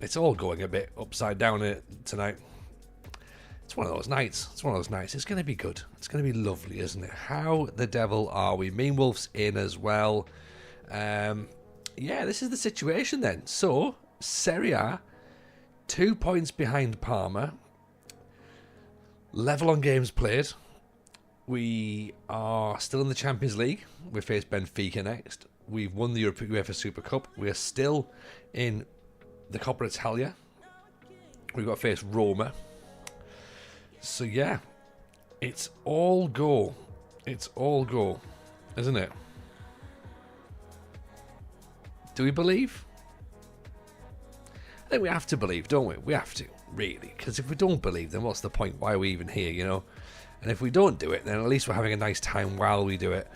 It's all going a bit upside down tonight. It's one of those nights. It's going to be good. It's going to be lovely, isn't it? How the devil are we? Mean Wolf's in as well. Yeah, this is the situation then. So, Serie A, 2 points behind Parma. Level on games played. We are still in the Champions League. We face Benfica next. We've won the UEFA Super Cup. We are still in the Coppa Italia. We've got to face Roma. So yeah, it's all go. It's all go, isn't it? Do we believe? I think we have to believe, don't we? We have to, really. Because if we don't believe, then what's the point? Why are we even here, you know? And if we don't do it, then at least we're having a nice time while we do it.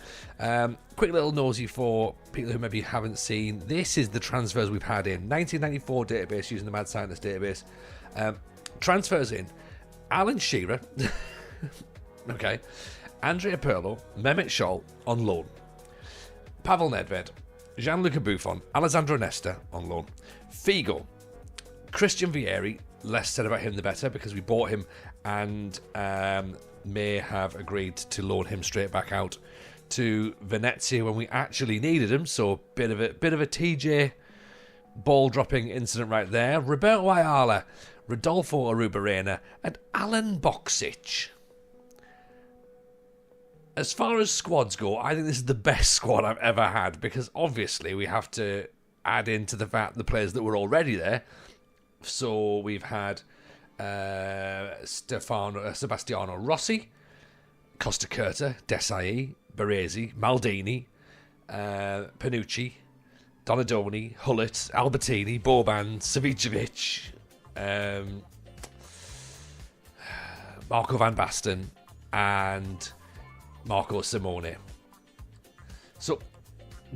Quick little nosy for people who maybe haven't seen. This is the transfers we've had in. 1994 database using the MadScientist database. Transfers in. Alan Shearer. Okay. Andrea Pirlo. Mehmet Scholl on loan. Pavel Nedved. Gianluca Buffon. Alessandro Nesta on loan. Figo. Christian Vieri. Less said about him the better because we bought him and may have agreed to loan him straight back out to Venezia when we actually needed him. So bit of a TJ ball dropping incident right there. Roberto Ayala, Rodolfo Arubarena, and Alan Boksic. As far as squads go, I think this is the best squad I've ever had because obviously we have to add into the fact the players that were already there. So we've had Sebastiano Rossi, Costa Curta, Desai, Baresi, Maldini, Panucci, Donadoni, Hullet, Albertini, Boban, Savicevic, Marco van Basten, and Marco Simone. So,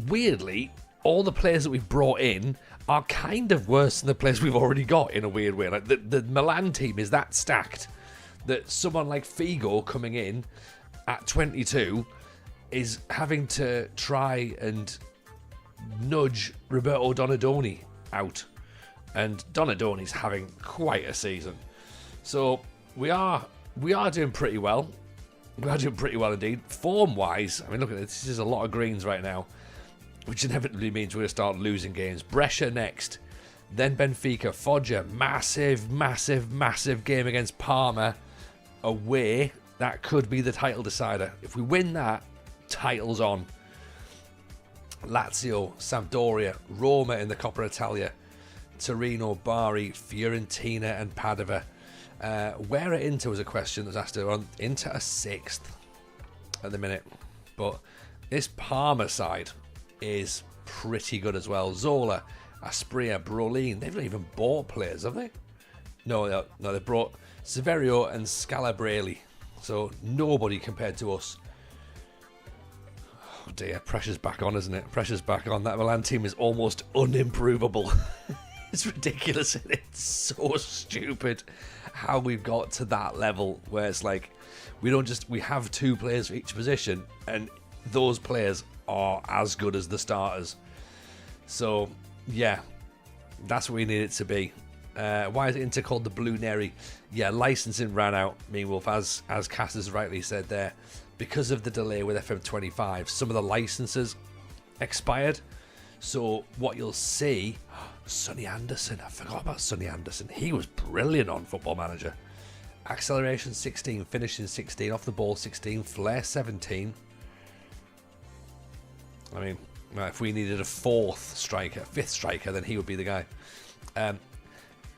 weirdly, all the players that we've brought in are kind of worse than the players we've already got in a weird way. Like the Milan team is that stacked that someone like Figo coming in at 22 is having to try and nudge Roberto Donadoni out. And Donadoni's having quite a season. So we are doing pretty well. We are doing pretty well indeed. Form-wise, I mean, look at this. This is a lot of greens right now, which inevitably means we're going to start losing games. Brescia next, then Benfica. Foggia, massive game against Parma away. That could be the title decider. If we win that, title's on. Lazio, Sampdoria, Roma in the Coppa Italia, Torino, Bari, Fiorentina and Padova. Where are Inter was a question that was asked earlier on. Inter are 6th at the minute, but this Parma side is pretty good as well. Zola, Aspria, Brolin. They've not even bought players, have they? No, they brought Severio and Scalabrelli. So nobody compared to us. Oh dear, pressure's back on, isn't it? Pressure's back on. That Milan team is almost unimprovable. It's ridiculous. It's so stupid how we've got to that level where it's like we have 2 players for each position and those players are as good as the starters. So yeah, that's what we need it to be. Why is Inter called the Blue Neri? Yeah, licensing ran out, Meanwolf, as Cass has rightly said there. Because of the delay with FM25, some of the licenses expired. So what you'll see, Sonny Anderson, I forgot about Sonny Anderson. He was brilliant on Football Manager. Acceleration 16, finishing 16, off the ball 16, flair 17. I mean, if we needed a 5th striker, then he would be the guy.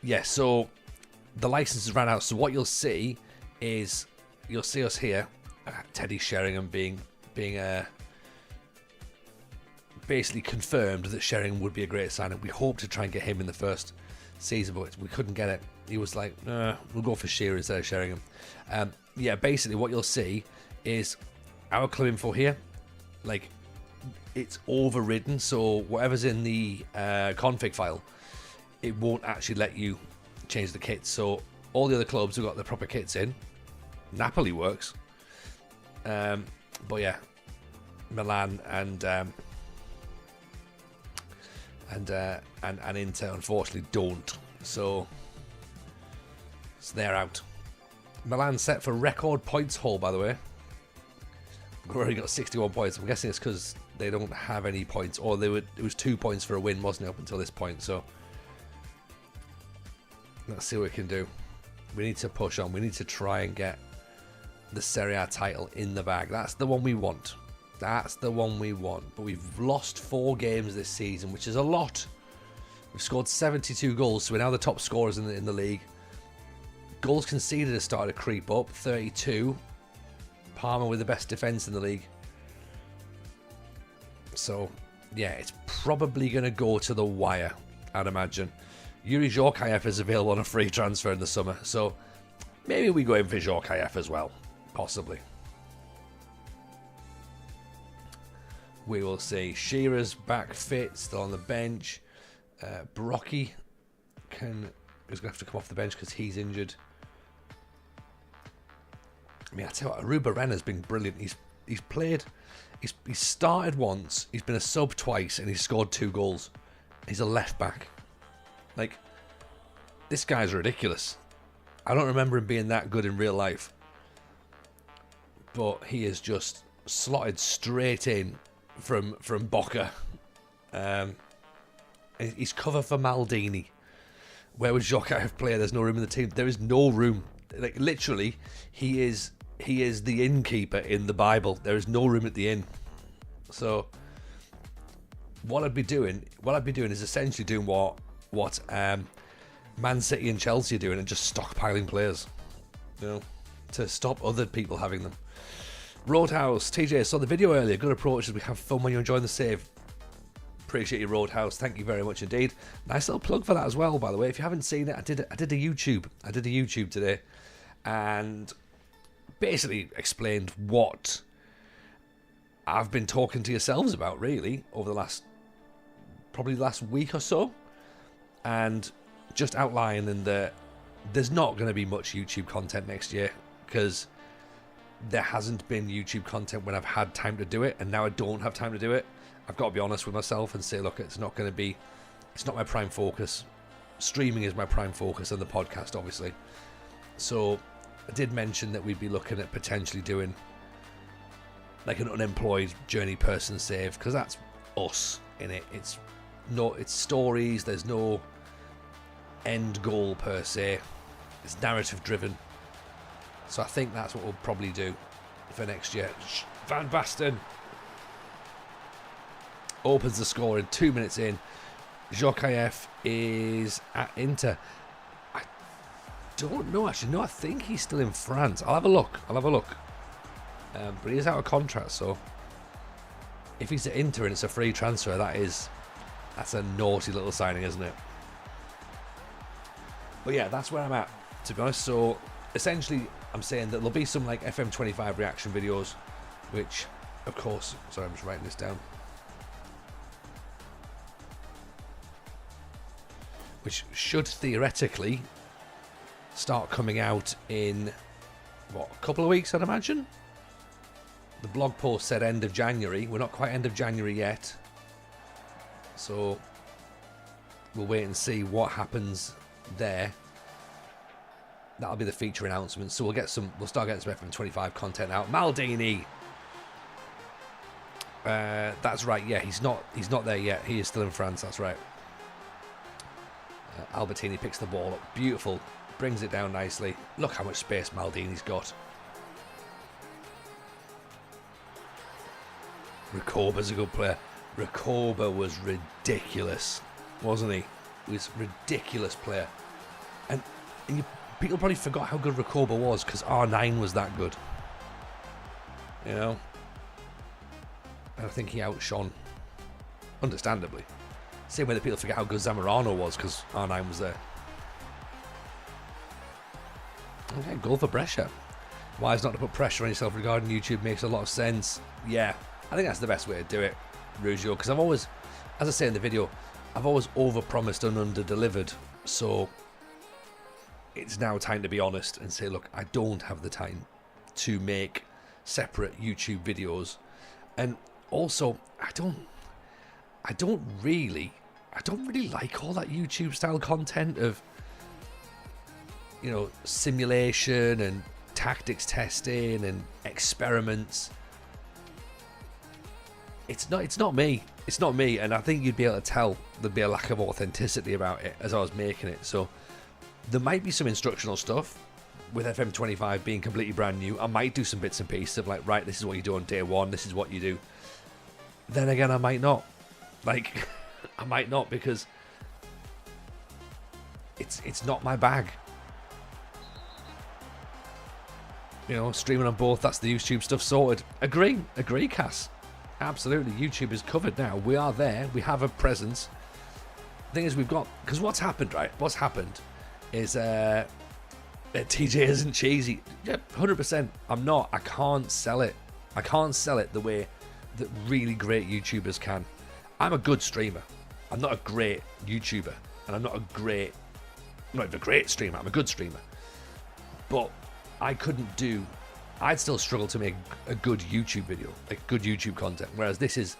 Yeah, so the licenses ran out. So what you'll see is, you'll see us here, Teddy Sheringham being basically confirmed that Sheringham would be a great signing. We hoped to try and get him in the first season, but we couldn't get it. He was like, we'll go for Shearer instead of Sheringham. Yeah, basically what you'll see is our club info here, like, it's overridden, so whatever's in the config file, it won't actually let you change the kits. So all the other clubs have got the proper kits in. Napoli works, but yeah, Milan and Inter unfortunately don't. So they're out. Milan set for record points haul, by the way. We've already got 61 points. I'm guessing it's because they don't have any points, or it was 2 points for a win, wasn't it, up until this point? So let's see what we can do. We need to push on. We need to try and get the Serie A title in the bag. That's the one we want. That's the one we want. But we've lost 4 games this season, which is a lot. We've scored 72 goals, so we're now the top scorers in the league. Goals conceded has started to creep up, 32. Palmer with the best defence in the league. So, yeah, it's probably going to go to the wire, I'd imagine. Yuri Zhorkaeff is available on a free transfer in the summer, so maybe we go in for Zhorkaeff as well. Possibly. We will see. Shearer's back fit, still on the bench. Barocchi is going to have to come off the bench because he's injured. I mean, I tell you what, Aruba Renner's been brilliant. He's played, he's started once, he's been a sub twice, and he's scored 2 goals. He's a left back. Like, this guy's ridiculous. I don't remember him being that good in real life, but he is just slotted straight in from Boca. He's cover for Maldini. Where would Zhorkaeff play? There's no room in the team. There is no room. Like, literally, he is the innkeeper in the Bible. There is no room at the inn. So what I'd be doing is essentially doing what Man City and Chelsea are doing, and just stockpiling players, you know, to stop other people having them. Roadhouse, TJ, saw the video earlier. Good approach as we have fun when you're enjoying the save. Appreciate you, Roadhouse. Thank you very much indeed. Nice little plug for that as well, by the way. If you haven't seen it, I did a YouTube. I did a YouTube today, and basically explained what I've been talking to yourselves about, really, over the last week or so, and just outlining that there's not going to be much YouTube content next year because there hasn't been YouTube content when I've had time to do it, and now I don't have time to do it. I've got to be honest with myself and say, look, it's not my prime focus. Streaming is my prime focus, and the podcast, obviously. So I did mention that we'd be looking at potentially doing like an unemployed journey person save, because that's us in it. It's stories. There's no end goal per se. It's narrative driven. So I think that's what we'll probably do for next year. Van Basten opens the score in 2 minutes in. Zhorkaeff is at Inter. I don't know, actually. No, I think he's still in France. I'll have a look. But he is out of contract, so if he's at Inter and it's a free transfer, that's a naughty little signing, isn't it? But yeah, that's where I'm at, to be honest. So essentially, I'm saying that there'll be some like FM25 reaction videos, which, of course, sorry, I'm just writing this down, which should theoretically start coming out in, a couple of weeks, I'd imagine? The blog post said end of January. We're not quite end of January yet. So we'll wait and see what happens there. That'll be the feature announcement. So we'll start getting some FM25 content out. Maldini. That's right. Yeah, he's not there yet. He is still in France. That's right. Albertini picks the ball up. Beautiful. Brings it down nicely. Look how much space Maldini's got. Recoba's a good player. Recoba was ridiculous, wasn't he? He was a ridiculous player. And people probably forgot how good Recoba was because R9 was that good. You know? And I think he outshone, understandably. Same way that people forget how good Zamorano was because R9 was there. Okay, goal for Brescia. Wise not to put pressure on yourself regarding YouTube makes a lot of sense. Yeah, I think that's the best way to do it, Rugio, because I've always, as I say in the video, I've always overpromised and underdelivered. So it's now time to be honest and say, look, I don't have the time to make separate YouTube videos, and also I don't really I don't really like all that YouTube style content of, simulation and tactics testing and experiments. It's not me. It's not me, and I think you'd be able to tell there'd be a lack of authenticity about it as I was making it. So there might be some instructional stuff with FM25 being completely brand new. I might do some bits and pieces of like, right, this is what you do on day one, this is what you do. Then again, I might not. Like, I might not, because it's not my bag. Streaming on both, that's the YouTube stuff sorted. Agree, Cass. Absolutely, YouTube is covered now. We are there. We have a presence. The thing is, because what's happened, right? What's happened is TJ isn't cheesy. Yeah, 100%. I'm not. I can't sell it. I can't sell it the way that really great YouTubers can. I'm a good streamer. I'm not a great YouTuber, and I'm not even a great streamer. I'm a good streamer. But I'd still struggle to make a good YouTube video, like good YouTube content, whereas this is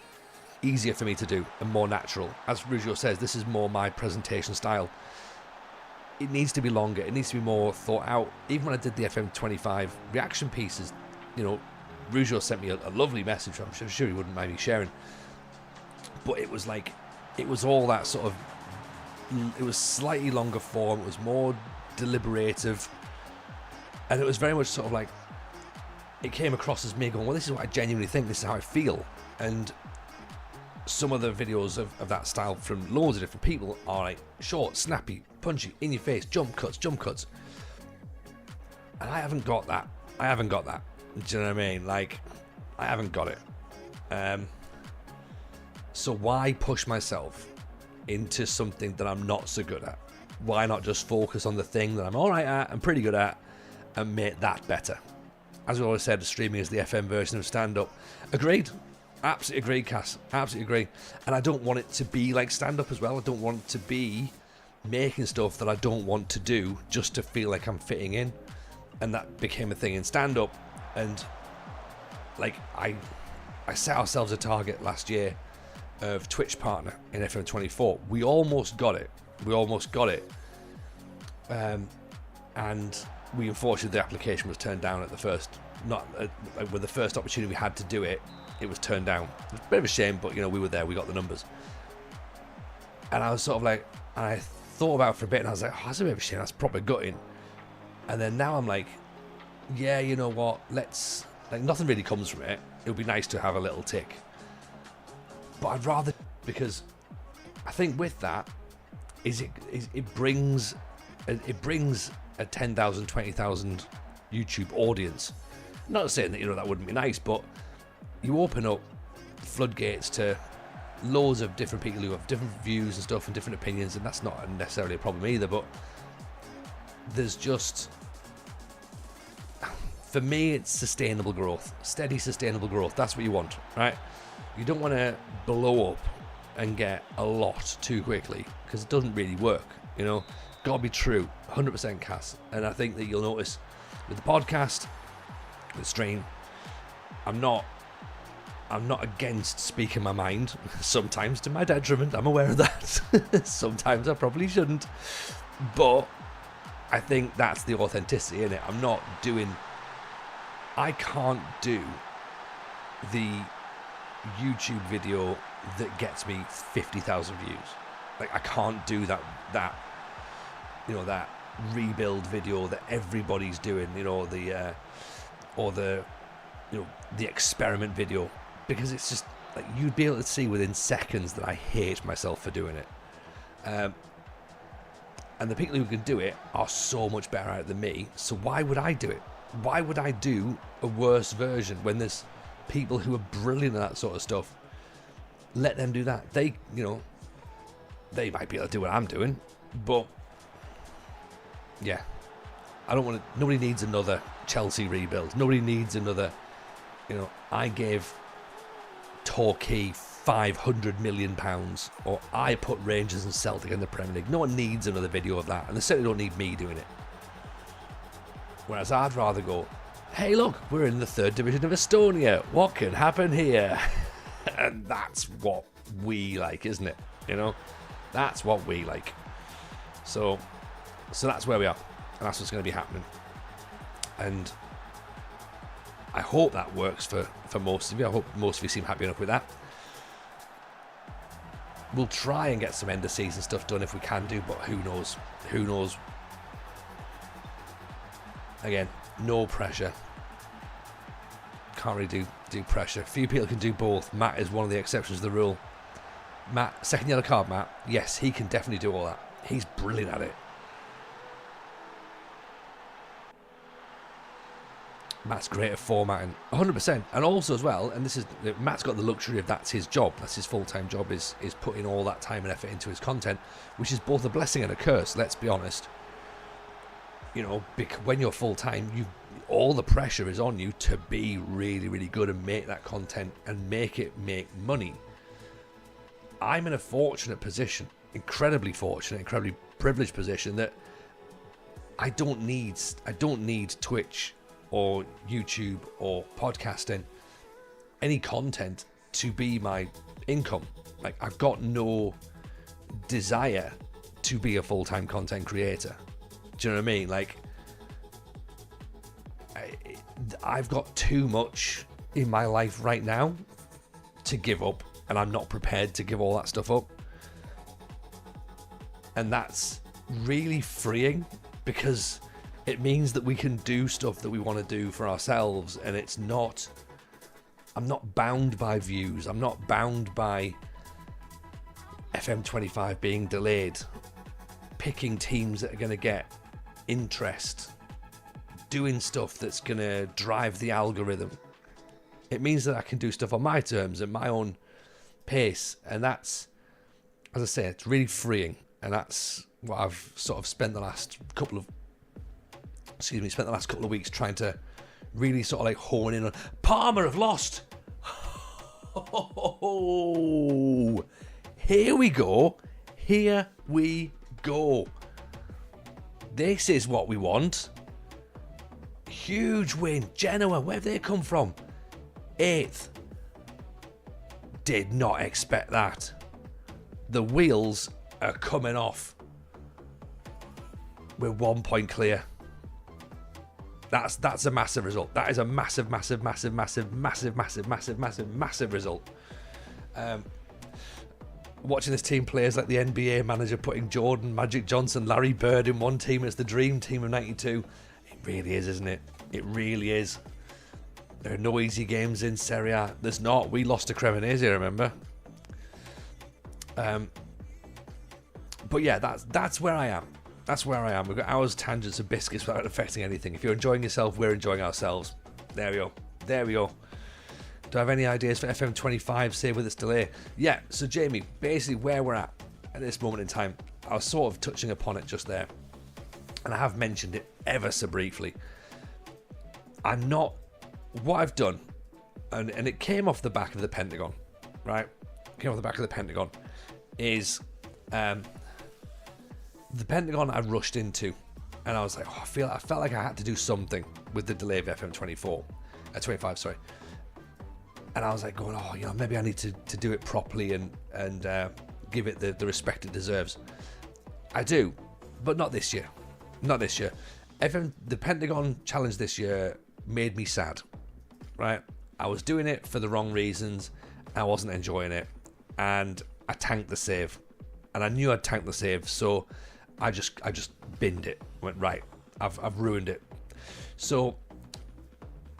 easier for me to do and more natural. As Rugio says, this is more my presentation style. It needs to be longer, it needs to be more thought out. Even when I did the FM25 reaction pieces, Rugio sent me a lovely message, I'm sure he wouldn't mind me sharing. But it was all that sort of, it was slightly longer form, it was more deliberative, and it was very much sort of like, it came across as me going, well, this is what I genuinely think, this is how I feel. And some of the videos of that style from loads of different people are like short, snappy, punchy, in your face, jump cuts. And I haven't got that. Do you know what I mean? Like, I haven't got it. So why push myself into something that I'm not so good at? Why not just focus on the thing that I'm alright at and pretty good at and make that better? As we always said, streaming is the FM version of stand-up. Agreed. Absolutely agreed, Cass. Absolutely agree. And I don't want it to be like stand-up as well. I don't want to be making stuff that I don't want to do just to feel like I'm fitting in. And that became a thing in stand-up. And like I set ourselves a target last year of Twitch partner in FM24. We almost got it. And we unfortunately, the application was turned down at the first, with the first opportunity we had to do it, it was turned down. It was a bit of a shame, but we were there, we got the numbers. And I was sort of like, and I thought about it for a bit, and I was like, that's a bit of a shame, that's proper gutting. And then now I'm like, yeah, you know what, nothing really comes from it. It would be nice to have a little tick. But I'd rather, because I think with that, it brings a 10,000, 20,000 YouTube audience. Not saying that that wouldn't be nice, but you open up floodgates to loads of different people who have different views and stuff and different opinions, and that's not necessarily a problem either. But there's just, for me, it's sustainable growth, steady sustainable growth. That's what you want, right? You don't want to blow up and get a lot too quickly, because it doesn't really work. Gotta be true, 100% Cass. And I think that you'll notice with the podcast, the stream, I'm not against speaking my mind, sometimes to my detriment, I'm aware of that. Sometimes I probably shouldn't, but I think that's the authenticity in it. I can't do the YouTube video that gets me 50,000 views. Like, I can't do that rebuild video that everybody's doing, the experiment video, because it's just like, you'd be able to see within seconds that I hate myself for doing it. And the people who can do it are so much better at it than me, so why would I do it? Why would I do a worse version when there's people who are brilliant at that sort of stuff? Let them do that. They might be able to do what I'm doing, but yeah, I don't want to. Nobody needs another Chelsea rebuild. Nobody needs another. I gave Torquay £500 million, or I put Rangers and Celtic in the Premier League. No one needs another video of that, and they certainly don't need me doing it. Whereas I'd rather go, hey, look, we're in the 3rd division of Estonia. What can happen here? And that's what we like, isn't it? That's what we like. So that's where we are, and that's what's going to be happening. And I hope that works for most of you. I hope most of you seem happy enough with that. We'll try and get some end of season stuff done if we can do, but who knows? Who knows? Again, no pressure. Can't really do pressure. Few people can do both. Matt is one of the exceptions to the rule. Matt, second yellow card, Matt. Yes, he can definitely do all that. He's brilliant at it. Matt's great at formatting, 100%. And also as well, and this is, Matt's got the luxury of that's his job. That's his full-time job, is putting all that time and effort into his content, which is both a blessing and a curse, let's be honest. You know, when you're full-time, all the pressure is on you to be really, really good and make that content and make it make money. I'm in a fortunate position, incredibly fortunate, incredibly privileged position that I don't need Twitch or YouTube or podcasting, any content to be my income. Like, I've got no desire to be a full-time content creator. Do you know what I mean? Like, I've got too much in my life right now to give up, and I'm not prepared to give all that stuff up. And that's really freeing, because it means that we can do stuff that we want to do for ourselves, and I'm not bound by views. I'm not bound by FM25 being delayed, picking teams that are going to get interest, doing stuff that's going to drive the algorithm. It means that I can do stuff on my terms at my own pace, and that's, as I say, it's really freeing, and that's what I've sort of spent the last couple of weeks trying to really sort of like hone in on. Parma have lost. Oh, here we go. This is what we want. Huge win. Genoa, where have they come from? 8th. Did not expect that. The wheels are coming off. We're 1 point clear. That's a massive result. That is a massive result. Watching this team play is like the NBA manager putting Jordan, Magic Johnson, Larry Bird in one team. It's the dream team of 92. It really is, isn't it? It really is. There are no easy games in Serie A. There's not. We lost to Cremonese, remember? But yeah, that's where I am. That's where I am. We've got hours, tangents, and biscuits without affecting anything. If you're enjoying yourself, we're enjoying ourselves. There we go. Do I have any ideas for FM25, say with its delay? Yeah, so Jamie, basically where we're at this moment in time, I was sort of touching upon it just there, and I have mentioned it ever so briefly. What I've done, and it came off the back of the Pentagon, right? Is the Pentagon I rushed into, and I was like, I felt like I had to do something with the delay of FM25, and I was like going, maybe I need to do it properly and give it the respect it deserves. I do, but not this year. The Pentagon challenge this year made me sad, right? I was doing it for the wrong reasons. I wasn't enjoying it, and I tanked the save, and I knew I'd tanked the save, so I just binned it. Went, right, I've ruined it. So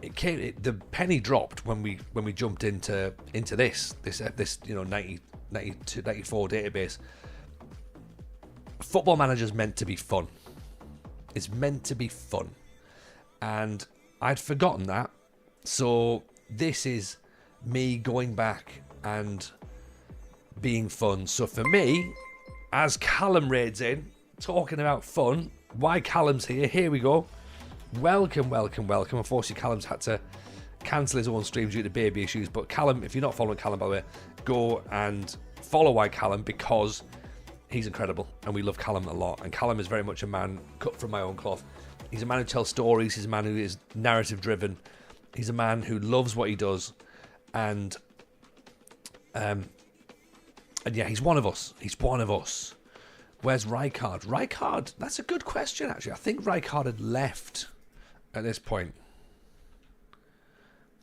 the penny dropped when we jumped into this 90, 92, 94 database. Football Manager's meant to be fun. It's meant to be fun, and I'd forgotten that. So this is me going back and being fun. So for me, as Callum raids in, talking about fun, why Callum's here we go. Welcome. Unfortunately, Callum's had to cancel his own stream due to baby issues, but Callum, if you're not following Callum, by the way, go and follow Why Callum, because he's incredible and we love Callum a lot. And Callum is very much a man cut from my own cloth. He's a man who tells stories. He's a man who is narrative driven. He's a man who loves what he does, and And yeah, he's one of us. He's one of us. Where's Rijkaard? Rijkaard, that's a good question, actually. I think Rijkaard had left at this point.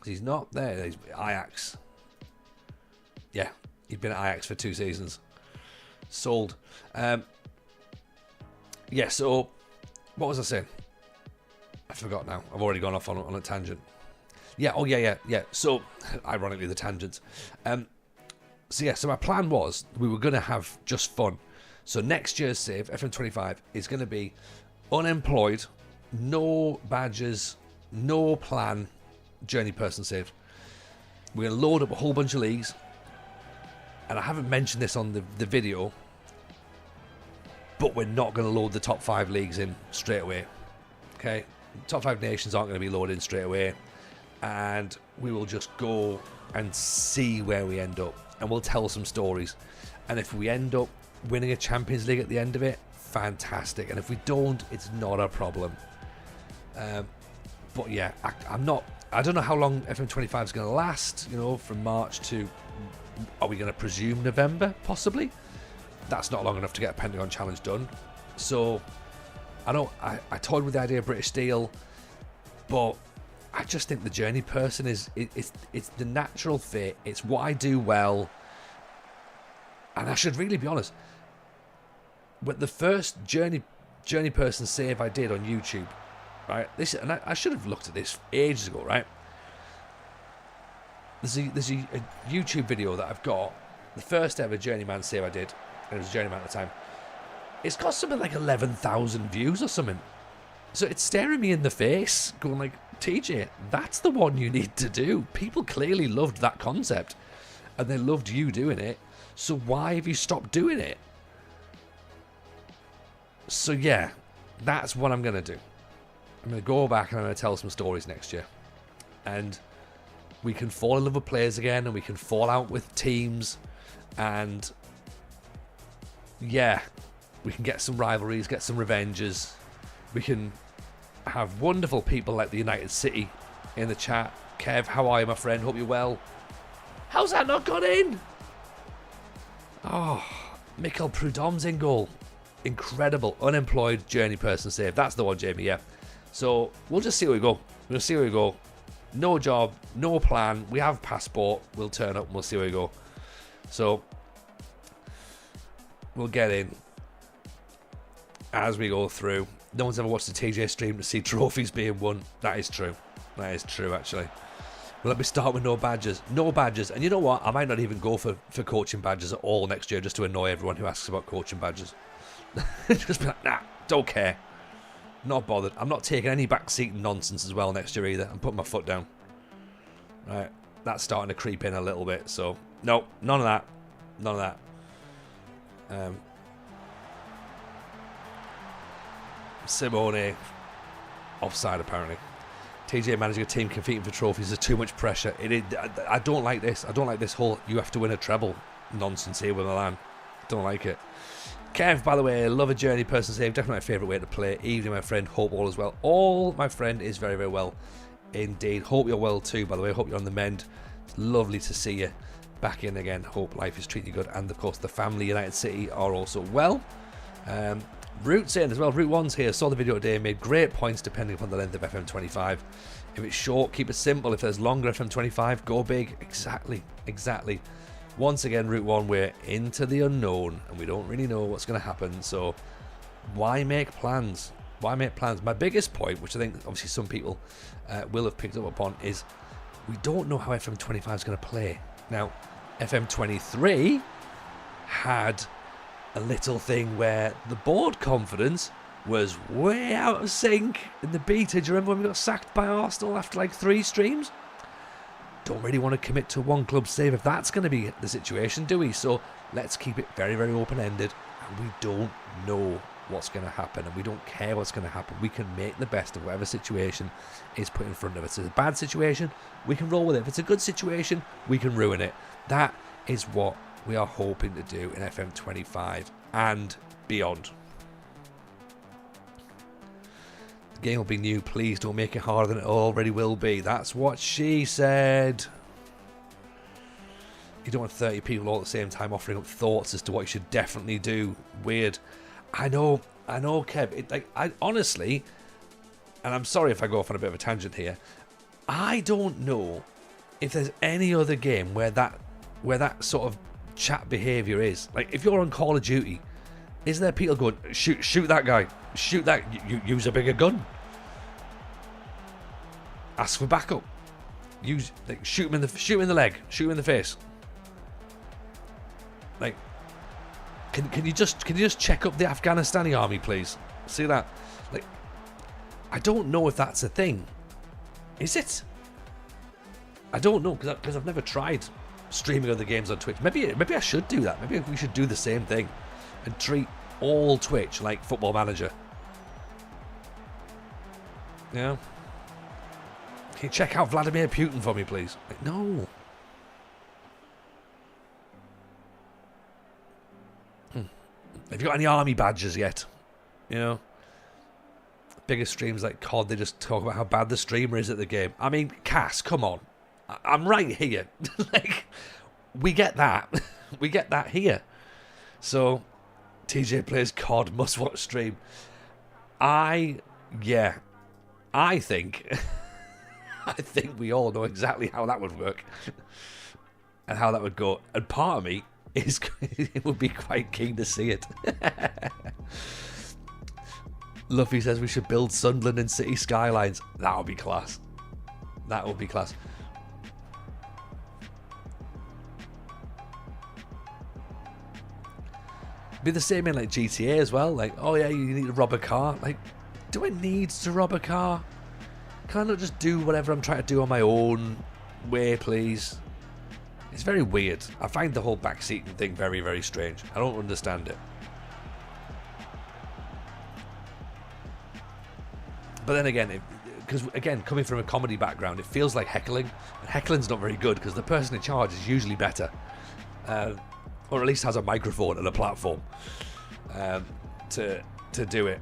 He's not there. He's Ajax. Yeah, he'd been at Ajax for 2 seasons. Sold. Yeah, so what was I saying? I forgot now. I've already gone off on a tangent. Yeah, oh yeah. So, ironically, the tangents. So my plan was we were going to have just fun. So next year's save, FM25, is going to be unemployed, no badges, no plan, journey person saved. We're going to load up a whole bunch of leagues. And I haven't mentioned this on the video, but we're not going to load the top 5 leagues in straight away. Okay? Top 5 nations aren't going to be loaded in straight away. And we will just go and see where we end up. And we'll tell some stories. And if we end up winning a Champions League at the end of it, fantastic. And if we don't, it's not a problem. But yeah, I don't know how long FM25 is going to last, from March to, are we going to presume November, possibly? That's not long enough to get a Pentagon Challenge done. So, I toyed with the idea of British Steel, but I just think the journey person it's the natural fit. It's what I do well. And I should really be honest, with the first journey person save I did on YouTube, right? I should have looked at this ages ago, right? There's a YouTube video that I've got, the first ever journeyman save I did, and it was a journeyman at the time. It's got something like 11,000 views or something. So it's staring me in the face, going like, TJ, that's the one you need to do. People clearly loved that concept, and they loved you doing it. So why have you stopped doing it? So yeah, that's what I'm going to do. I'm going to go back and I'm going to tell some stories next year. And we can fall in love with players again, and we can fall out with teams. And yeah, we can get some rivalries, get some revenges. We can have wonderful people like the United City in the chat. Kev, how are you, my friend? Hope you're well. How's that not got in? Oh, Mikel Prudhomme's in goal. Incredible. Unemployed journey person save. That's the one, Jamie, yeah. So we'll just see where we go. We'll see where we go. No job, no plan. We have passport. We'll turn up and we'll see where we go. So we'll get in as we go through. No one's ever watched a TJ stream to see trophies being won. That is true. That is true, actually. Well, let me start with no badges. No badges. And you know what? I might not even go for coaching badges at all next year, just to annoy everyone who asks about coaching badges. Just be like, nah, don't care. Not bothered. I'm not taking any backseat nonsense as well next year either. I'm putting my foot down. Right. That's starting to creep in a little bit. So, no, none of that. None of that. Simone. Offside, apparently. TJ managing a team competing for trophies is too much pressure. I don't like this. I don't like this whole you have to win a treble nonsense here with Milan. Don't like it. Kev, by the way, love a journey person save. Definitely my favourite way to play. Evening, my friend. Hope all is well. All, my friend, is very, very well indeed. Hope you're well too, by the way. Hope you're on the mend. It's lovely to see you back in again. Hope life is treating you good. And, of course, the family, United City, are also well. Root's in as well. Root 1's here. Saw the video today. Made great points depending upon the length of FM25. If it's short, keep it simple. If there's longer FM25, go big. Exactly. Exactly. Once again, Route 1, we're into the unknown and we don't really know what's going to happen. So why make plans? Why make plans? My biggest point, which I think obviously some people will have picked up upon, is we don't know how FM25 is going to play. Now, FM23 had a little thing where the board confidence was way out of sync in the beta. Do you remember when we got sacked by Arsenal after like 3 streams? Don't really want to commit to one club save if that's going to be the situation, do we? So let's keep it very, very open-ended, and we don't know what's going to happen, and we don't care what's going to happen. We can make the best of whatever situation is put in front of us. If it's a bad situation, we can roll with it. If it's a good situation, we can ruin it. That is what we are hoping to do in FM25 and beyond. The game will be new. Please don't make it harder than it already will be. That's what she said. You don't want 30 people all at the same time offering up thoughts as to what you should definitely do. Weird. I know, Kev. I honestly, and I'm sorry if I go off on a bit of a tangent here, I don't know if there's any other game where that sort of chat behaviour is. Like, if you're on Call of Duty, is there people going, shoot that guy, shoot that, use a bigger gun, ask for backup, shoot him in the leg, shoot him in the face. Like, can you just check up the Afghanistani army, please? See that? Like, I don't know if that's a thing. Is it? I don't know, because I've never tried streaming other games on Twitch. Maybe I should do that. Maybe we should do the same thing and treat all Twitch like Football Manager. Yeah. Can you check out Vladimir Putin for me, please? Like, no. Have you got any army badges yet? You know? Biggest streams like COD, they just talk about how bad the streamer is at the game. I mean, Cass, come on. I'm right here. Like, we get that. We get that here. So, TJ plays COD, must watch stream. I think we all know exactly how that would work and how that would go. And part of me it would be quite keen to see it. Luffy says we should build Sunderland and City Skylines. That would be class. That would be class. Be the same in like GTA as well. Like, oh yeah, you need to rob a car. Like, do I need to rob a car? Can I not just do whatever I'm trying to do on my own way, please? It's very weird. I find the whole backseating thing very, very strange. I don't understand it. But then again, because again, coming from a comedy background, it feels like heckling. And heckling's not very good because the person in charge is usually better. Or at least has a microphone and a platform to do it.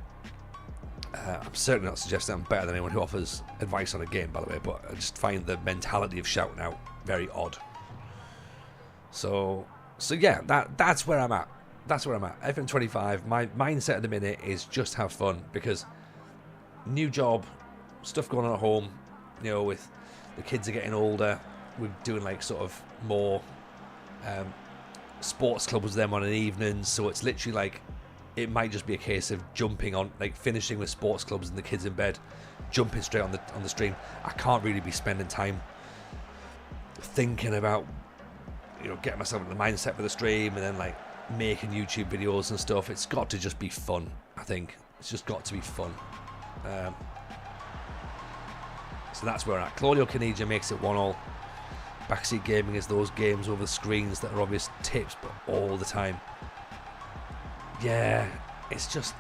I'm certainly not suggesting I'm better than anyone who offers advice on a game, by the way, but I just find the mentality of shouting out very odd. So yeah, that's where I'm at. That's where I'm at. FM25, my mindset at the minute is just have fun, because new job, stuff going on at home, you know, with the kids are getting older, we're doing like sort of more sports club with them on an evening, so it's literally like it might just be a case of jumping on, like finishing with sports clubs and the kids in bed, jumping straight on the stream. I can't really be spending time thinking about, you know, getting myself in the mindset for the stream and then like making YouTube videos and stuff. It's got to just be fun. I think it's just got to be fun. So that's where we're at. Claudio Caniggia makes it 1-1. Backseat gaming is those games over the screens that are obvious tips, but all the time. Yeah, it's just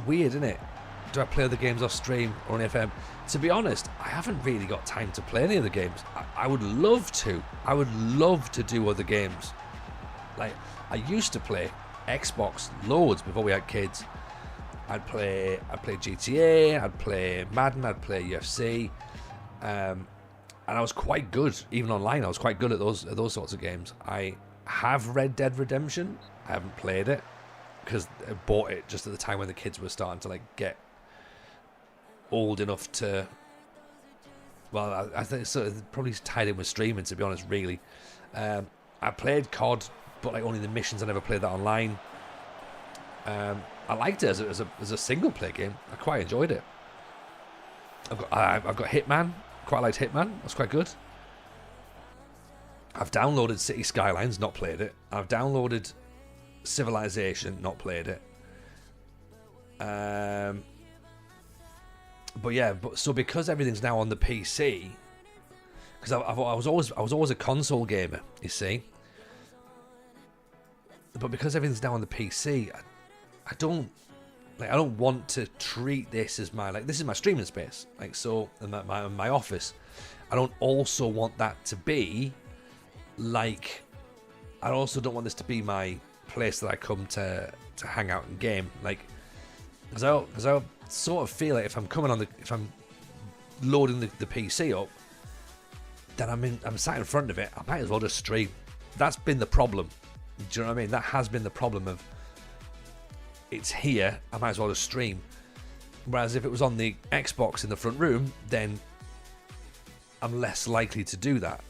weird, isn't it? Do I play other games off stream or on FM? To be honest, I haven't really got time to play any of the games. I would love to. I would love to do other games. Like, I used to play Xbox loads before we had kids. I'd play GTA, I'd play Madden, I'd play UFC, and I was quite good, even online. I was quite good at those sorts of games. I have Red Dead Redemption. I haven't played it because I bought it just at the time when the kids were starting to like get old enough to. Well, I think so. Probably tied in with streaming, to be honest. Really, I played COD, but like only the missions. I never played that online. I liked it as a single player game. I quite enjoyed it. I've got Hitman. Quite liked Hitman. That's quite good. I've downloaded City Skylines, not played it. I've downloaded Civilization, not played it. But yeah, so because everything's now on the PC, because I was always a console gamer, you see. But because everything's now on the PC, I don't want to treat this as my, like, this is my streaming space, like, so, in my office. I don't also want that to be like, I also don't want this to be my place that I come to hang out and game, like, because I sort of feel like if I'm loading the PC up, then I'm sat in front of it. I might as well just stream. That's been the problem. Do you know what I mean? That has been the problem of it's here. I might as well just stream. Whereas if it was on the Xbox in the front room, then I'm less likely to do that.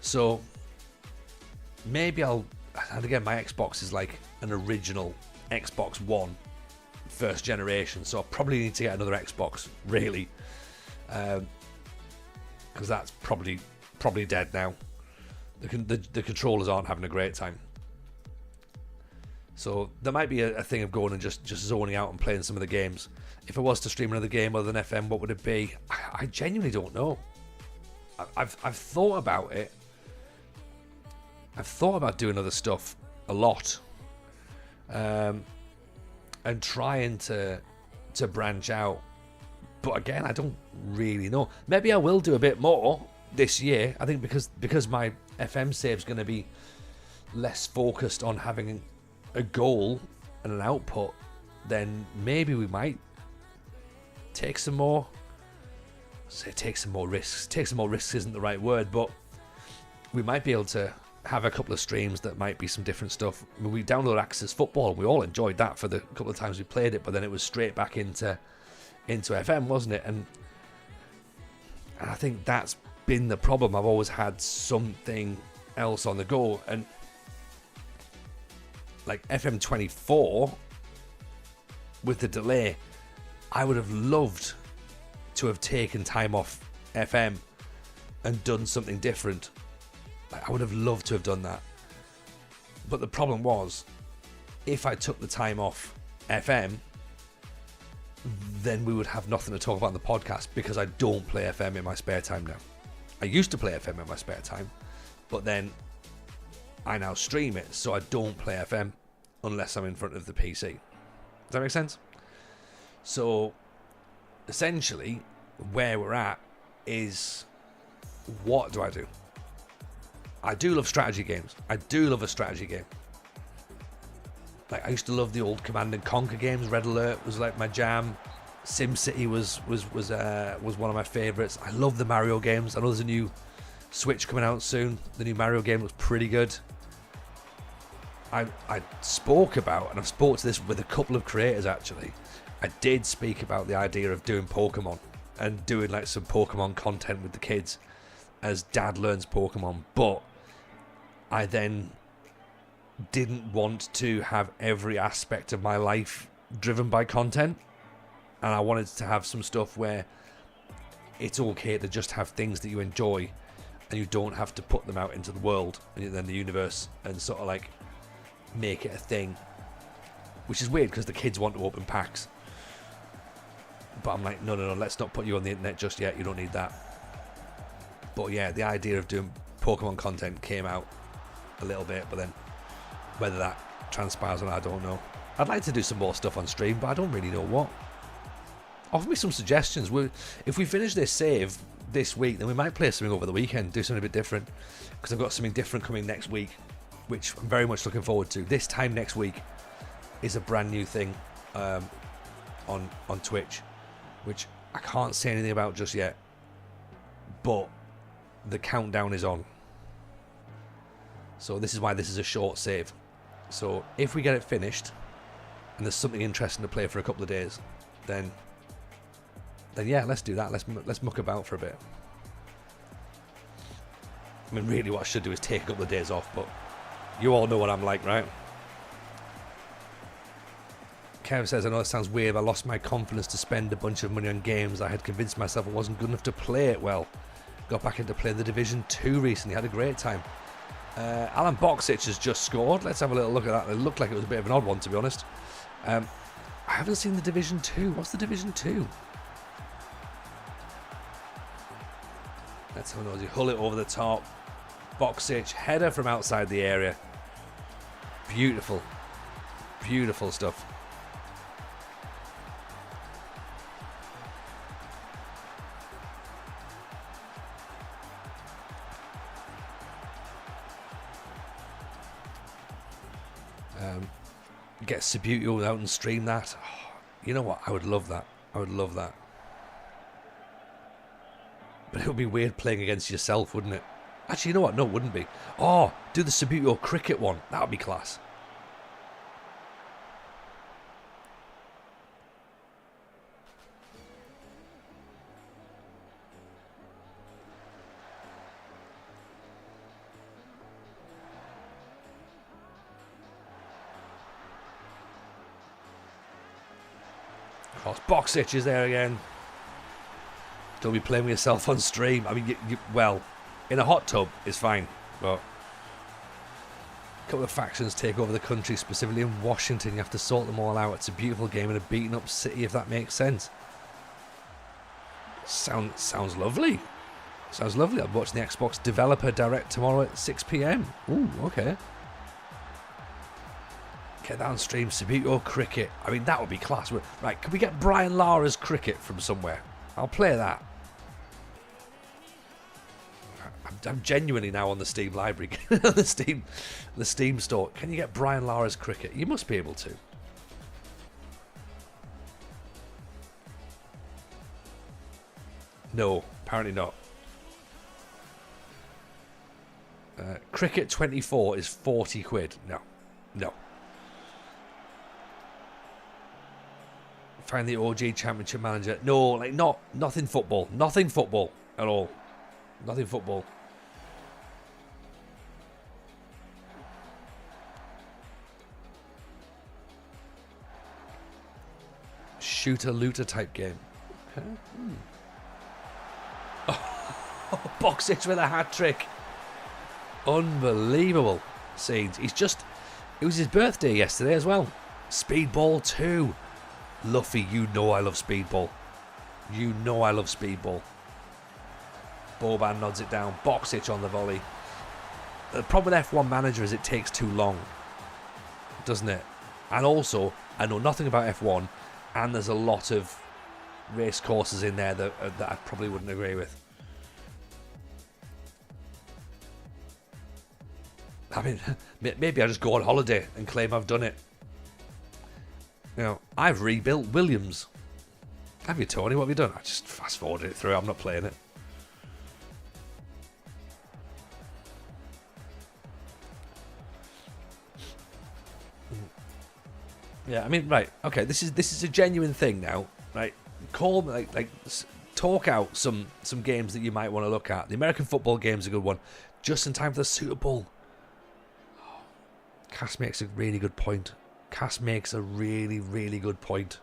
So maybe and again, my Xbox is like an original Xbox One, first generation. So I probably need to get another Xbox, really. Because that's probably dead now. The controllers aren't having a great time. So there might be a thing of going and just zoning out and playing some of the games. If I was to stream another game other than FM, what would it be? I genuinely don't know. I've thought about it. I've thought about doing other stuff a lot, and trying to branch out. But again, I don't really know. Maybe I will do a bit more this year. I think because my FM save's going to be less focused on having a goal and an output, then maybe we might take some more risks. Take some more risks isn't the right word, but we might be able to have a couple of streams that might be some different stuff. I mean, we downloaded Access Football and we all enjoyed that for the couple of times we played it, but then it was straight back into FM, wasn't it? And I think that's been the problem. I've always had something else on the go, and like FM 24 with the delay, I would have loved to have taken time off FM and done something different. Like, I would have loved to have done that. But the problem was, if I took the time off FM, then we would have nothing to talk about in the podcast, because I don't play FM in my spare time now. I used to play FM in my spare time, but then I now stream it, so I don't play FM unless I'm in front of the PC. Does that make sense? So essentially where we're at is, what do? I do love strategy games. I do love a strategy game. Like, I used to love the old Command and Conquer games. Red Alert was like my jam. SimCity was one of my favourites. I love the Mario games. I know there's a new Switch coming out soon. The new Mario game looks pretty good. I spoke about, and I've spoke to this with a couple of creators actually. I did speak about the idea of doing Pokemon and doing like some Pokemon content with the kids as Dad learns Pokemon, but I then didn't want to have every aspect of my life driven by content, and I wanted to have some stuff where it's okay to just have things that you enjoy and you don't have to put them out into the world and then the universe and sort of like make it a thing, which is weird because the kids want to open packs, but I'm like, no, let's not put you on the internet just yet, you don't need that. But yeah, the idea of doing Pokemon content came out a little bit, but then whether that transpires or not, I don't know. I'd like to do some more stuff on stream, but I don't really know what. Offer me some suggestions. If we finish this save this week, then we might play something over the weekend, do something a bit different, because I've got something different coming next week, which I'm very much looking forward to. This time next week is a brand new thing on Twitch, which I can't say anything about just yet, but the countdown is on. So this is why this is a short save. So if we get it finished and there's something interesting to play for a couple of days, then yeah, let's do that. Let's muck about for a bit. I mean, really what I should do is take a couple of days off, but you all know what I'm like, right? Kev says, I know it sounds weird, but I lost my confidence to spend a bunch of money on games. I had convinced myself I wasn't good enough to play it well. Got back into playing the Division 2 recently, had a great time. Alan Boxich has just scored. Let's have a little look at that. It looked like it was a bit of an odd one, to be honest. I haven't seen the Division 2. What's the Division 2? Let's have a nosy. Hull it over the top. Boxich, header from outside the area. Beautiful. Beautiful stuff. Get Subbuteo out and stream that. Oh, you know what? I would love that. I would love that. But it would be weird playing against yourself, wouldn't it? Actually, you know what? No, it wouldn't be. Oh, do the Subbuteo cricket one. That would be class. Of course, box itch is there again. Don't be playing with yourself on stream. I mean, well, in a hot tub is fine, but a couple of factions take over the country, specifically in Washington. You have to sort them all out. It's a beautiful game in a beaten up city, if that makes sense. Sounds lovely. Sounds lovely. I'm watching the Xbox Developer Direct tomorrow at 6 PM. Ooh, okay. Get that on stream. Subbuteo cricket. I mean, that would be class. Right, can we get Brian Lara's cricket from somewhere? I'll play that. I'm genuinely now on the Steam library, the Steam store. Can you get Brian Lara's cricket? You must be able to. No, apparently not. Cricket 24 is 40 quid. No. Find the OG Championship Manager. No, like nothing football. Nothing football at all. Nothing football. Shooter looter type game. Okay. Oh, box itch with a hat trick. Unbelievable scenes. It was his birthday yesterday as well. Speedball 2. Luffy, you know I love Speedball. You know I love Speedball. Boban nods it down. Box itch on the volley. The problem with F1 Manager is it takes too long, doesn't it? And also, I know nothing about F1, and there's a lot of race courses in there that I probably wouldn't agree with. I mean, maybe I just go on holiday and claim I've done it. You know, I've rebuilt Williams. Have you, Tony? What have you done? I just fast forwarded it through. I'm not playing it. Yeah, I mean, right, okay. This is a genuine thing now, right? Call talk out some games that you might want to look at. The American football game's a good one. Just in time for the Super Bowl. Cass makes a really good point. Cass makes a really, really good point.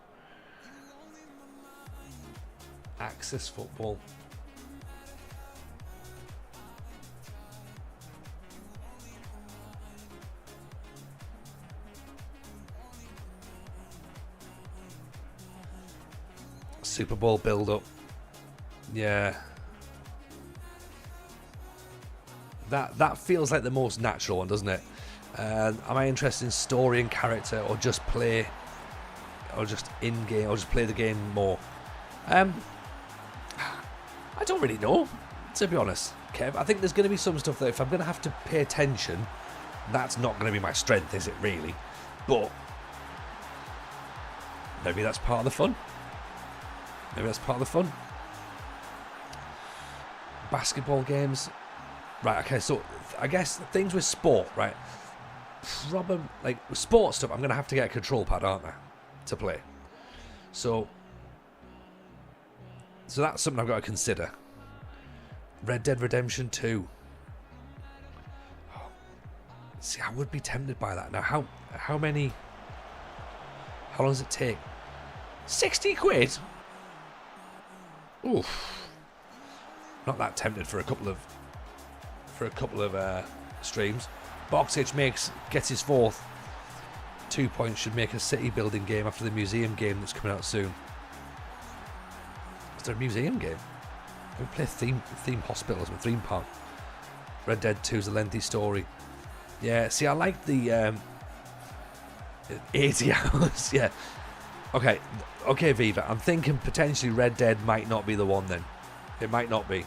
Access football. Super Bowl build-up. Yeah. That feels like the most natural one, doesn't it? Am I interested in story and character, or just play, or just in-game, or just play the game more? I don't really know, to be honest, Kev. I think there's going to be some stuff that if I'm going to have to pay attention, that's not going to be my strength, is it really? But maybe that's part of the fun. Maybe that's part of the fun. Basketball games. Right, okay, so I guess things with sport, right? Probably, like, sports stuff, I'm going to have to get a control pad, aren't I? To play. So that's something I've got to consider. Red Dead Redemption 2. Oh, see, I would be tempted by that. Now, how long does it take? 60 quid? Oof. Not that tempted for a couple of streams. Boxage gets his fourth. 2 points. Should make a city building game after the museum game that's coming out soon. Is there a museum game? We play theme hospitals and theme park. Red Dead 2 is a lengthy story. Yeah, see, I like the 80 hours. Yeah. Okay, Viva. I'm thinking potentially Red Dead might not be the one then. It might not be.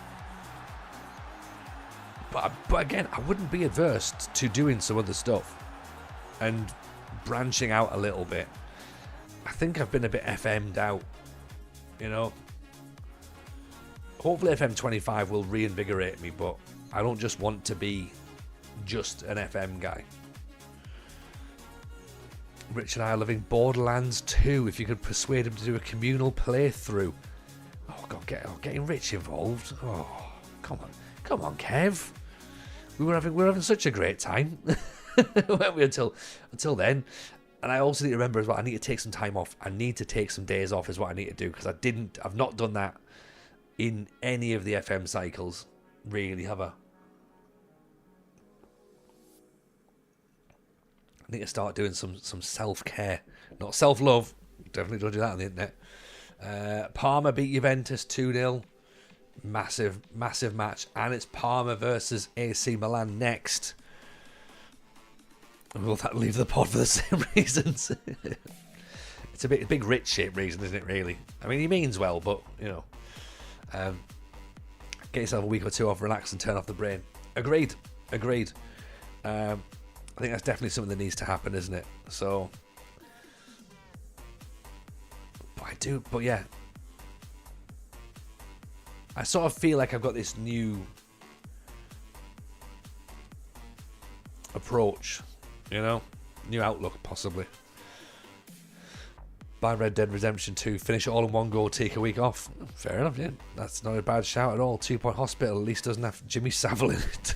But again, I wouldn't be adverse to doing some other stuff and branching out a little bit. I think I've been a bit FM'd out, you know. Hopefully FM25 will reinvigorate me, but I don't just want to be just an FM guy. Rich and I are living Borderlands 2. If you could persuade him to do a communal playthrough. Oh, God, getting Rich involved. Oh, come on, Kev. We were having such a great time, weren't we? Until then. And I also need to remember as well, I need to take some time off. I need to take some days off is what I need to do, because I've not done that in any of the FM cycles, really, have I? I need to start doing some self-care, not self-love. Definitely don't do that on the internet. Parma beat Juventus 2-0. Massive match, and it's Parma versus AC Milan next. Will that leave the pod for the same reasons? It's a big rich shit reason, isn't it, really? I mean, he means well, but, you know. Get yourself a week or two off, relax and turn off the brain. Agreed. I think that's definitely something that needs to happen, isn't it? So, but yeah. I sort of feel like I've got this new approach, you know? New outlook, possibly. Buy Red Dead Redemption 2, finish it all in one go, take a week off. Fair enough, yeah. That's not a bad shout at all. 2 Point Hospital at least doesn't have Jimmy Savile in it.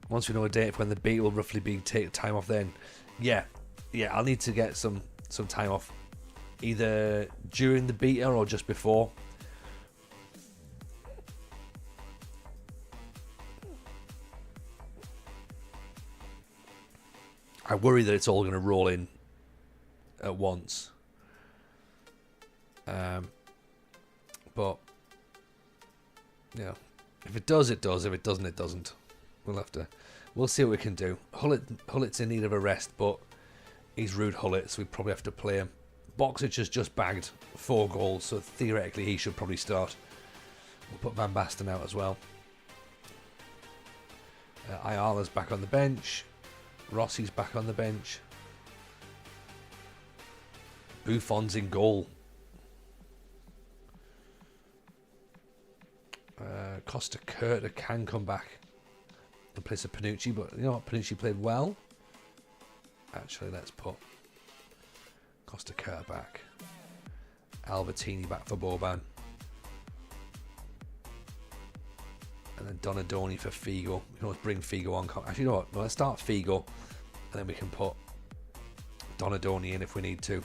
Once we know a date for when the beta will roughly be, take time off then. Yeah, I'll need to get some time off. Either during the beta or just before. I worry that it's all going to roll in at once. But, you know, if it does, it does. If it doesn't, it doesn't. We'll see what we can do. Hullet's in need of a rest, but he's Rude Hullet, so we probably have to play him. Boxic has just bagged 4 goals, so theoretically he should probably start. We'll put Van Basten out as well. Ayala's back on the bench. Rossi's back on the bench. Buffon's in goal. Costa Curta can come back in place of Panucci, but you know what? Panucci played well. Actually, let's put Costa Curta back. Albertini back for Boban. And then Donadoni for Figo. We can always bring Figo on. Actually, you know what? No, let's start Figo. And then we can put Donadoni in if we need to.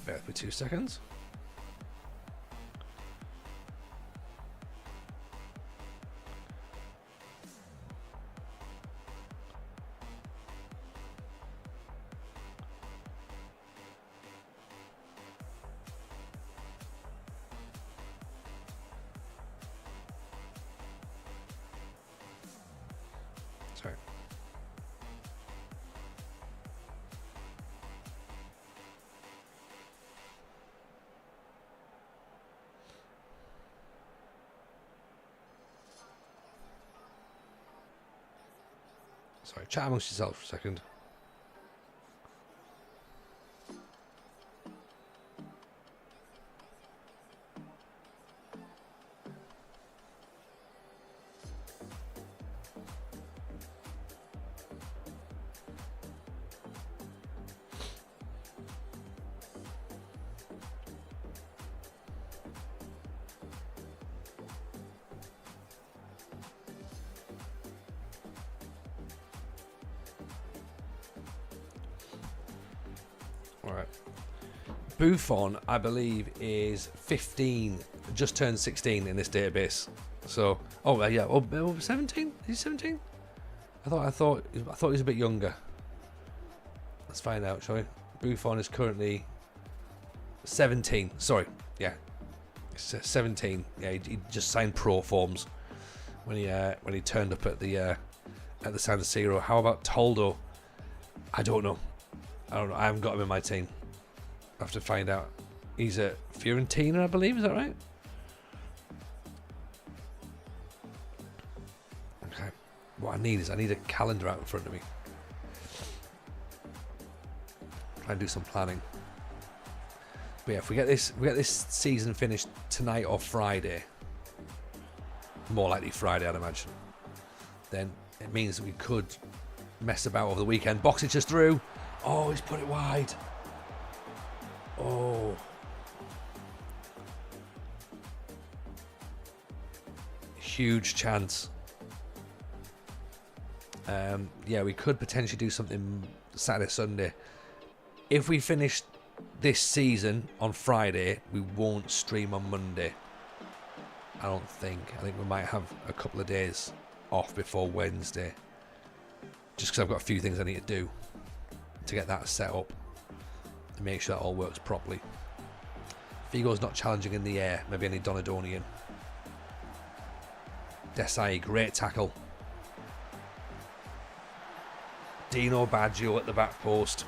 Bear with me 2 seconds. Sorry. Sorry, chat amongst yourself for a second. Alright. Buffon, I believe, is 15, just turned 16 in this database. So, oh yeah, 17? Is he 17? I thought he was a bit younger. Let's find out, shall we? Buffon is currently 17. Sorry, yeah, 17. Yeah, he just signed pro forms when he turned up at the San Siro. How about Toldo? I don't know. I haven't got him in my team. I have to find out. He's at Fiorentina, I believe. Is that right? Okay. What I need a calendar out in front of me. Try and do some planning. But yeah, if we get this season finished tonight or Friday, more likely Friday, I'd imagine, then it means that we could mess about over the weekend. Boxic just through. Oh, he's put it wide. Oh. Huge chance. Yeah, we could potentially do something Saturday, Sunday. If we finish this season on Friday, we won't stream on Monday. I don't think. I think we might have a couple of days off before Wednesday. Just because I've got a few things I need to do to get that set up and make sure that all works properly. Figo's not challenging in the air. Maybe I need Donadonian. Desai, great tackle. Dino Baggio at the back post.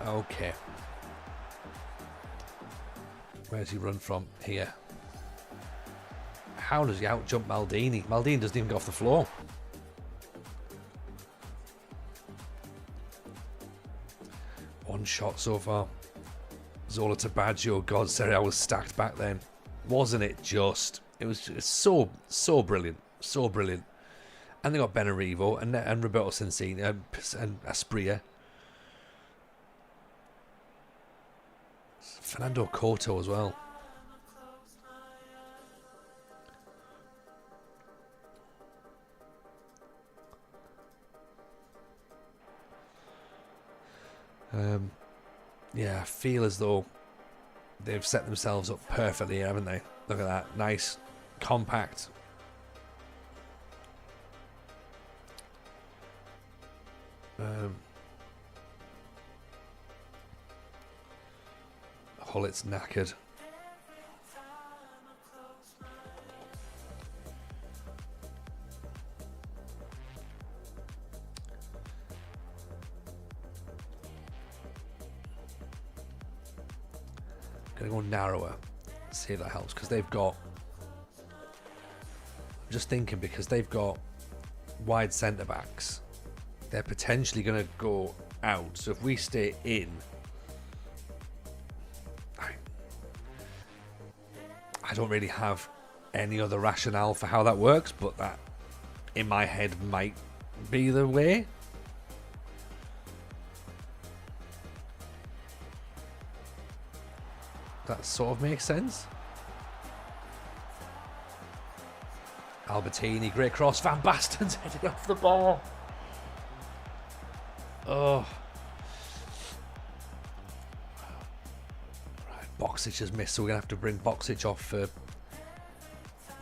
Okay. Where's he run from? Here. How does he out jump Maldini? Maldini doesn't even go off the floor. One shot so far. Zola to Baggio. God, Serie A was stacked back then. Wasn't it just? It was just so brilliant. So brilliant. And they got Benarivo and Roberto Sensini and Aspria. Fernando Couto as well. Yeah, I feel as though they've set themselves up perfectly, haven't they? Look at that. Nice, compact. Hullet's knackered. Gonna go narrower. See if that helps, because they've got. I'm just thinking, because they've got wide centre backs, they're potentially going to go out. So if we stay in, I don't really have any other rationale for how that works, but that in my head might be the way. That sort of makes sense. Albertini, great cross. Van Basten's heading off the ball. Oh. Right, Boxic has missed, so we're going to have to bring Boxic off for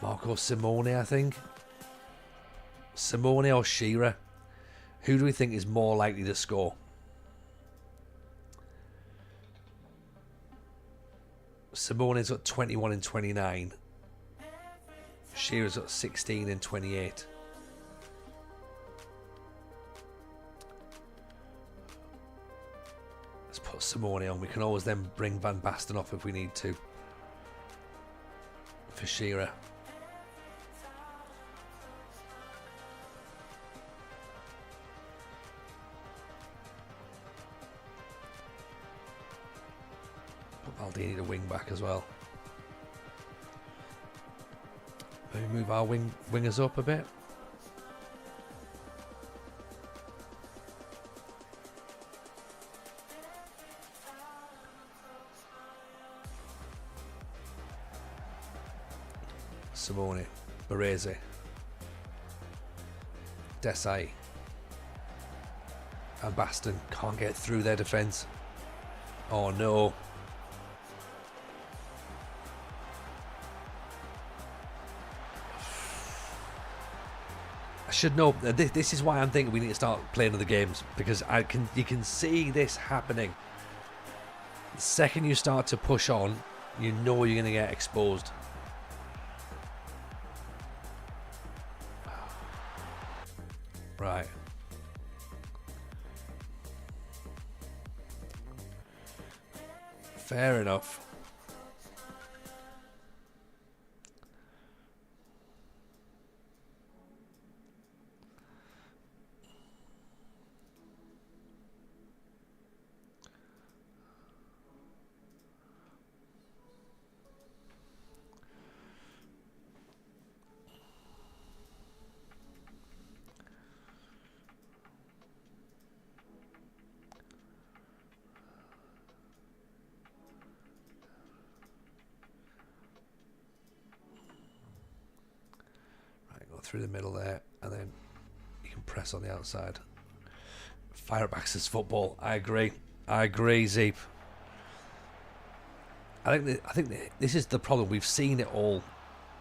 Marco Simone, I think. Simone or Shearer? Who do we think is more likely to score? Simone's got 21 and 29. Shearer's got 16 and 28. Let's put Simone on. We can always then bring Van Basten off if we need to. For Shearer. Maldini to wing back as well. Maybe move our wingers up a bit. Simone, Baresi, Desai, and Basten can't get through their defence. Oh no. Should know this is why I'm thinking we need to start playing other games, because you can see this happening. The second you start to push on, you know you're going to get exposed. Right. Fair enough. Through the middle there, and then you can press on the outside. Fire up access football. I agree, Zeep. I think this is the problem. We've seen it all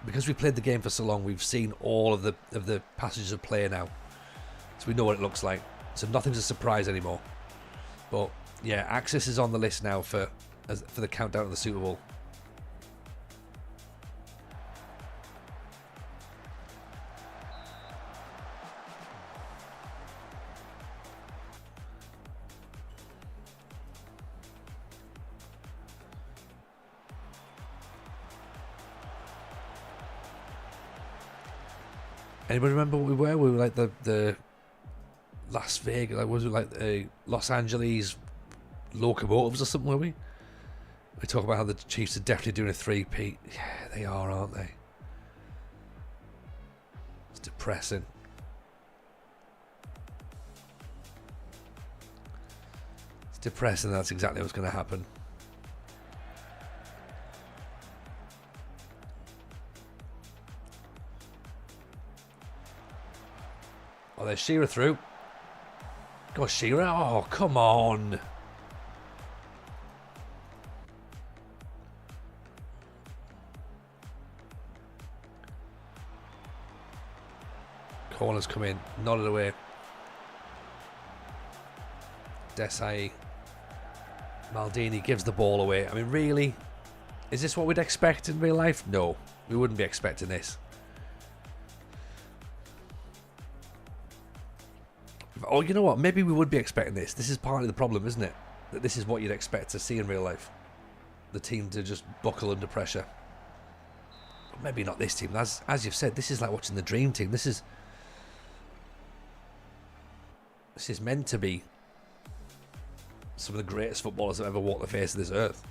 because we played the game for so long. We've seen all of the passages of play now, so we know what it looks like. So nothing's a surprise anymore. But yeah, access is on the list now for the countdown to the Super Bowl. Anybody remember what we were? We were like the Las Vegas, like was it like the Los Angeles Locomotives or something, were we? We talk about how the Chiefs are definitely doing a 3-peat. Yeah, they are, aren't they? It's depressing. It's depressing. That's exactly what's going to happen. Oh, there's Shearer through. Go Shearer. Oh, come on. Corners come in. Nodded away. Desai. Maldini gives the ball away. I mean, really? Is this what we'd expect in real life? No. We wouldn't be expecting this. Oh, you know what? Maybe we would be expecting this. This is part of the problem, isn't it? That this is what you'd expect to see in real life. The team to just buckle under pressure. But maybe not this team. As you've said, this is like watching the dream team. This is meant to be some of the greatest footballers that ever walked the face of this earth.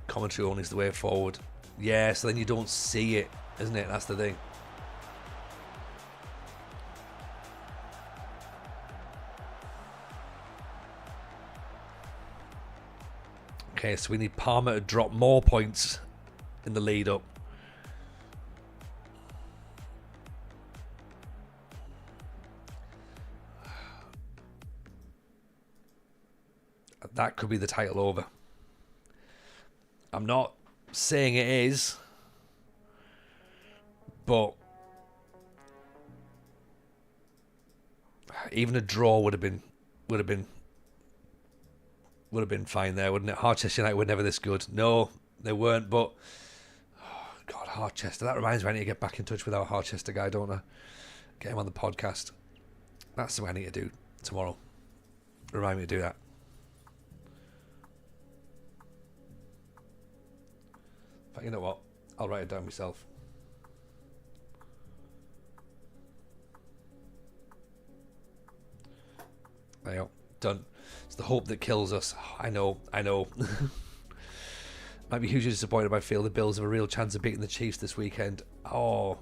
Commentary only is the way forward. Yeah, so then you don't see it, isn't it? That's the thing. Okay, so we need Palmer to drop more points in the lead up. That could be the title over. I'm not saying it is, but even a draw would have been fine there, wouldn't it? Harchester United were never this good. No, they weren't, but oh God, Harchester. That reminds me, I need to get back in touch with our Harchester guy, don't I? Get him on the podcast. That's what I need to do tomorrow. Remind me to do that. But you know what? I'll write it down myself. There you go. Done. It's the hope that kills us. Oh, I know. Might be hugely disappointed. I feel the Bills have a real chance of beating the Chiefs this weekend. Oh,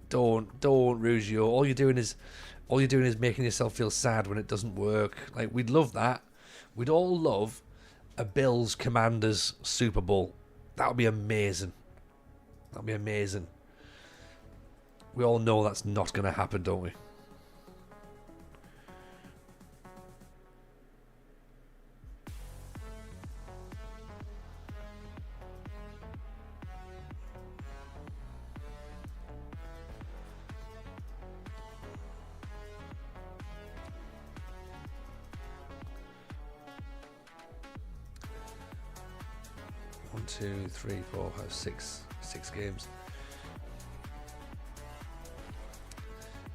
don't, Ruggiero. All you're doing is making yourself feel sad when it doesn't work. Like, we'd love that. We'd all love a Bills Commanders Super Bowl. That would be amazing. That'd be amazing. We all know that's not going to happen, don't we? One, 2, 3, 4, 5, 6 games.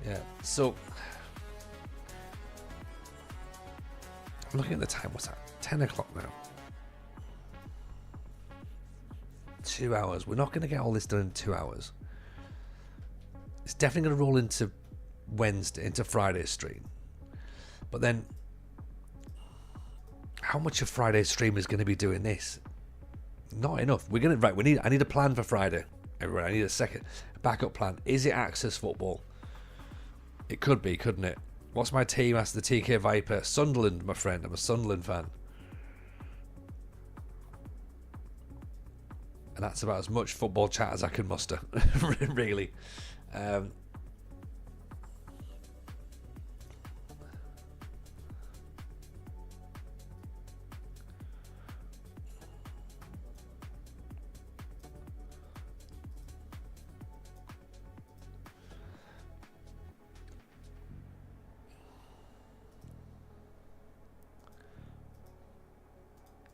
Yeah, so I'm looking at the time. What's that? 10 o'clock now. 2 hours. We're not going to get all this done in 2 hours. It's definitely going to roll into Friday's stream. But then, how much of Friday's stream is going to be doing this? Not enough. I need a plan for Friday. Everyone, I need a backup plan. Is it Access Football? It could be, couldn't it? What's my team? Asked the TK Viper. Sunderland, my friend. I'm a Sunderland fan. And that's about as much football chat as I can muster, really.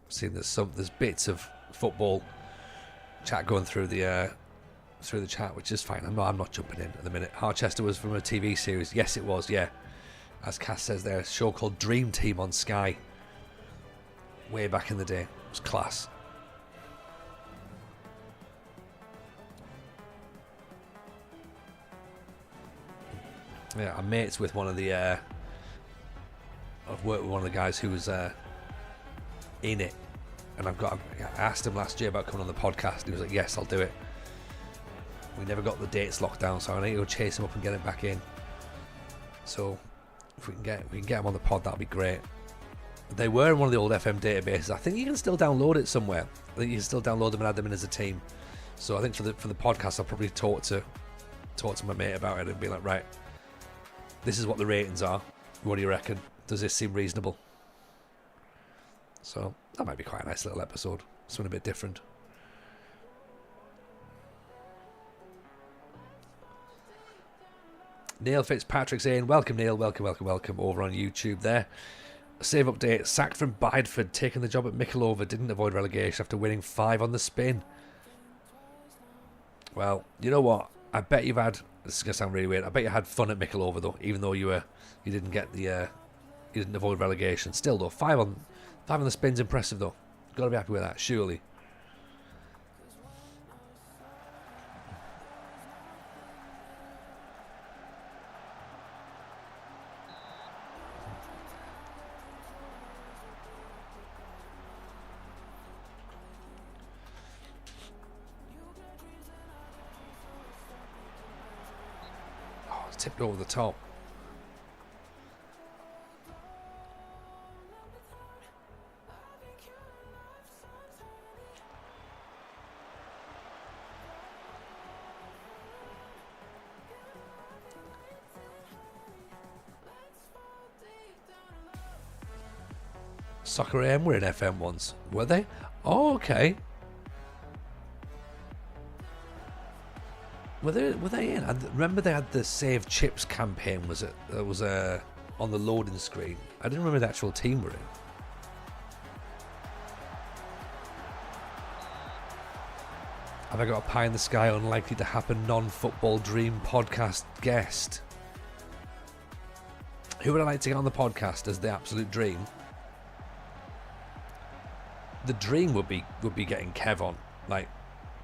Seeing there's bits of football chat going through the chat, which is fine. I'm not jumping in at the minute. Harchester was from a TV series. Yes, it was. Yeah, as Cass says there, a show called Dream Team on Sky. Way back in the day, it was class. Yeah, I'm mates with one of the. I've worked with one of the guys who was in it, and I asked him last year about coming on the podcast. He was like, "Yes, I'll do it." We never got the dates locked down, so I need to go chase him up and get him back in. So if we can get him on the pod, that'll be great. They were in one of the old FM databases. I think you can still download it somewhere. I think you can still download them and add them in as a team. So I think for the podcast, I'll probably talk to my mate about it and be like, right, this is what the ratings are. What do you reckon? Does this seem reasonable? So that might be quite a nice little episode. Something a bit different. Neil Fitzpatrick saying, welcome Neil, welcome over on YouTube there. Save update, sacked from Bideford, taking the job at Mickleover, didn't avoid relegation after winning 5 on the spin. Well, you know what? I bet you've had, this is going to sound really weird, I bet you had fun at Mickleover though, even though you didn't get the, you didn't avoid relegation. Still though, 5 on the spin's impressive though. Got to be happy with that, surely. Tipped over the top. Soccer AM were in FM once, were they? Oh, okay. Were they in? I remember they had the Save Chips campaign. Was it? That was on the loading screen. I didn't remember the actual team were in. Have I got a pie in the sky unlikely to happen non-football dream podcast guest? Who would I like to get on the podcast as the absolute dream? The dream would be getting Kev on, like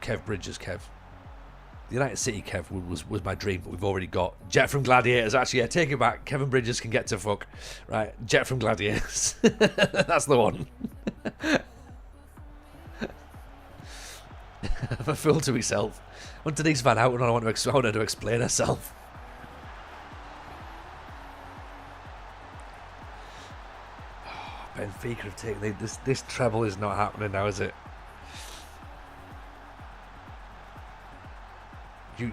Kev Bridges. The United City Kev was my dream, but we've already got Jet from Gladiators. Actually, yeah, take it back. Kevin Bridges can get to fuck. Right, Jet from Gladiators. That's the one. I'm a fool to myself. When Denise Van Houten, I want her to explain herself. Oh, Benfica have taken this treble is not happening now, is it?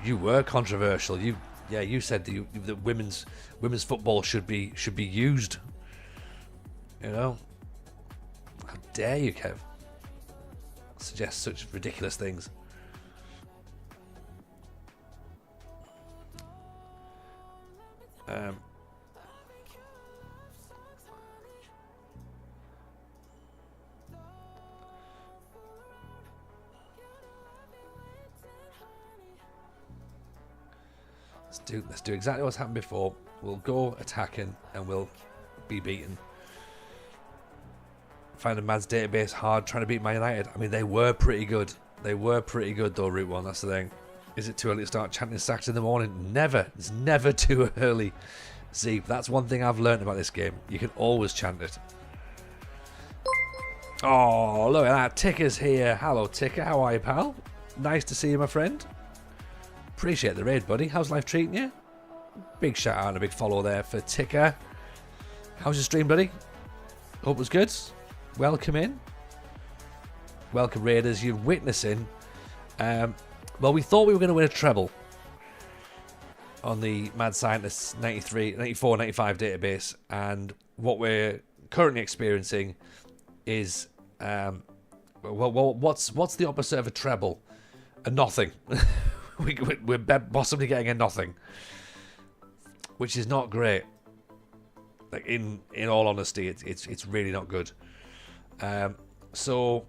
You were controversial. You said that women's football should be used. You know, how dare you, Kev? Suggest such ridiculous things. Let's do exactly what's happened before. We'll go attacking and we'll be beaten. Find a Mad's database hard trying to beat Man United. I mean, they were pretty good. They were pretty good though, Route 1, that's the thing. Is it too early to start chanting sacks in the morning? Never. It's never too early. See, that's one thing I've learned about this game. You can always chant it. Oh, look at that. Ticker's here. Hello, Ticker. How are you, pal? Nice to see you, my friend. Appreciate the raid, buddy. How's life treating you? Big shout out and a big follow there for Ticker. How's your stream, buddy? Hope it was good. Welcome in. Welcome, Raiders. You're witnessing. Well, we thought we were going to win a treble on the MadScientist 94, 95 database. And what we're currently experiencing is, well, what's the opposite of a treble? A nothing. We're possibly getting a nothing, which is not great. Like in all honesty, it's really not good. So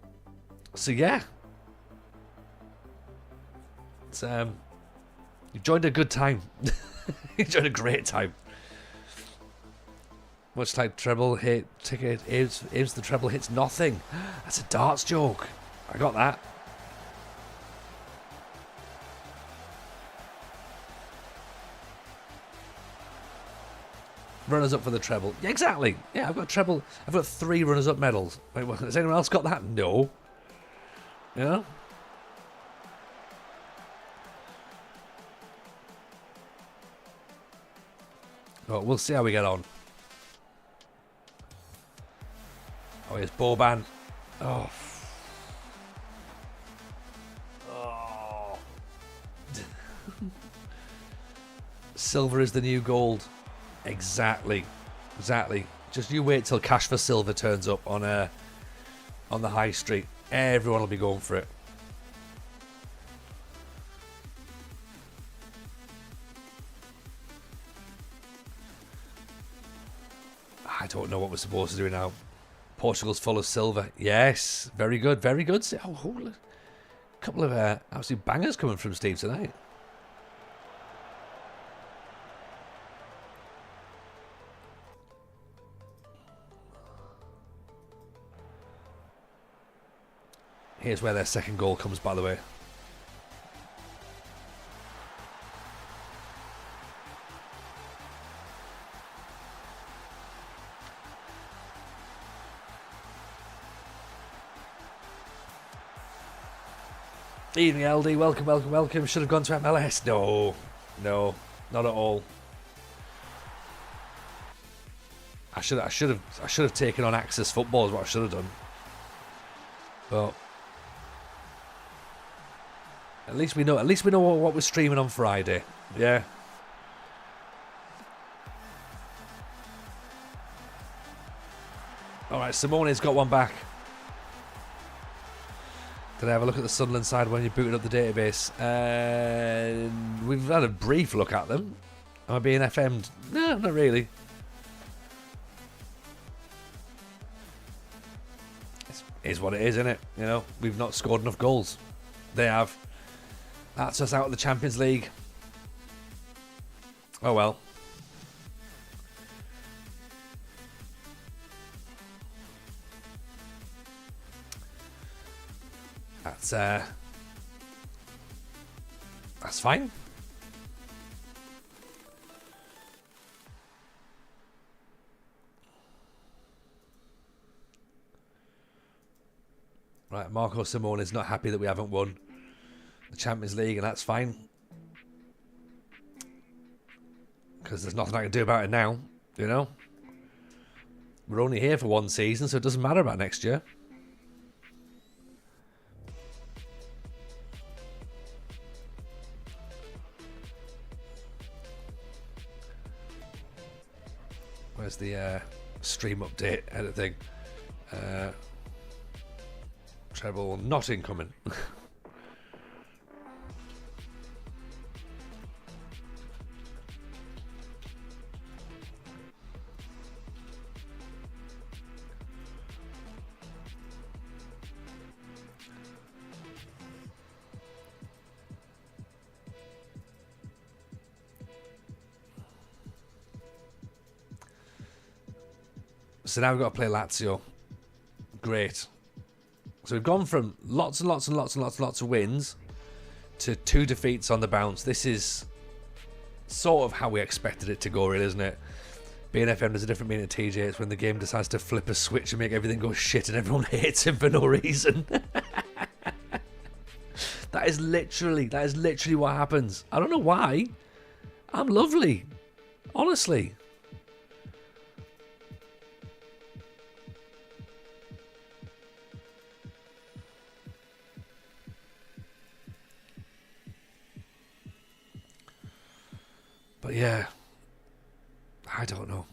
yeah, it's you joined a good time. You joined a great time. Much like treble hit ticket is the treble hits nothing. That's a darts joke. I got that. Runners up for the treble. Yeah, exactly. Yeah, I've got treble. I've got 3 runners up medals. Wait, what, has anyone else got that? No. You know? Oh, we'll see how we get on. Oh, here's Boban. Oh. Oh. Silver is the new gold. Exactly. Just you wait till cash for silver turns up on the high street. Everyone will be going for it. I don't know what we're supposed to do now. Portugal's full of silver. Yes, very good, very good. Oh, a couple of absolute bangers coming from Steve tonight. Here's where their second goal comes, by the way. Evening, LD. Welcome. Should have gone to MLS. No, not at all. I should have taken on Access Football. Is what I should have done. But at least we know what we're streaming on Friday. Yeah. All right, Simone's got one back. Did I have a look at the Sunderland side when you booted up the database? We've had a brief look at them. Am I being FM'd? No, not really. It is what it is, isn't it? You know, we've not scored enough goals. They have. That's us out of the Champions League. Oh well. That's fine. Right, Marco Simone is not happy that we haven't won the Champions League, and that's fine. Because there's nothing I can do about it now, you know? We're only here for one season, so it doesn't matter about next year. Where's the stream update editing? Treble not incoming. So now we've got to play Lazio. Great. So we've gone from lots and lots and lots and lots and lots of wins to 2 defeats on the bounce. This is sort of how we expected it to go, really, isn't it? Being FM, there's a different meaning to TJ. It's when the game decides to flip a switch and make everything go shit and everyone hates him for no reason. That is literally what happens. I don't know why. I'm lovely. Honestly. But yeah, I don't know.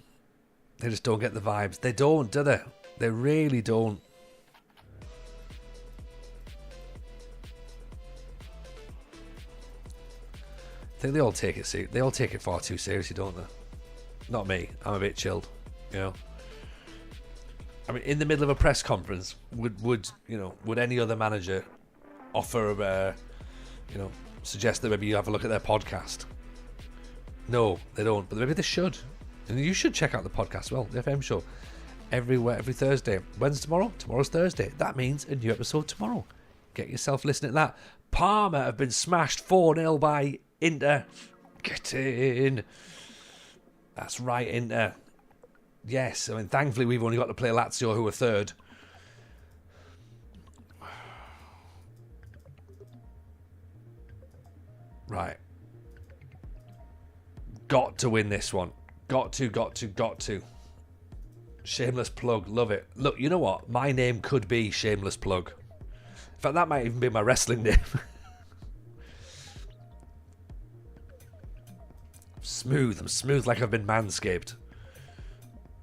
They just don't get the vibes. They don't, do they? They really don't. I think they all take it far too seriously, don't they? Not me. I'm a bit chilled, you know. I mean, in the middle of a press conference, would any other manager offer, suggest that maybe you have a look at their podcast? No, they don't. But maybe they should. And you should check out the podcast as well, the FM show. Every Thursday. When's tomorrow? Tomorrow's Thursday. That means a new episode tomorrow. Get yourself listening to that. Parma have been smashed 4-0 by Inter. Get in. That's right, Inter. Yes, I mean, thankfully we've only got to play Lazio, who are third. Right. Got to win this one. Got to. Shameless plug. Love it. Look, you know what? My name could be Shameless Plug. In fact, that might even be my wrestling name. Smooth. I'm smooth like I've been manscaped.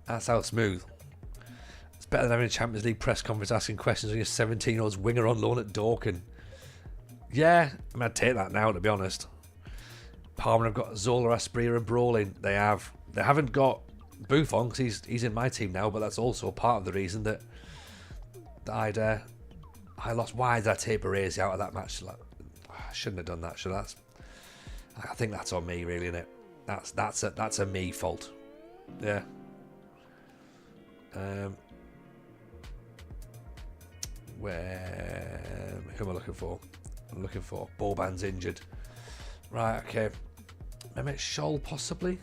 That's how smooth. It's better than having a Champions League press conference asking questions on your 17-year-old's winger on loan at Dorking. Yeah, I mean, I'd take that now, to be honest. Parma have got Zola, Asprilla and Brolin. They have. They haven't got Buffon because he's in my team now, but that's also part of the reason that I lost. Why did I take Baresi out of that match? Like, I shouldn't have done that, should I? I think that's on me, really, isn't it? That's a me fault. Yeah. Who am I looking for? I'm looking for Boban's injured. Right, okay. Mehmet Scholl possibly?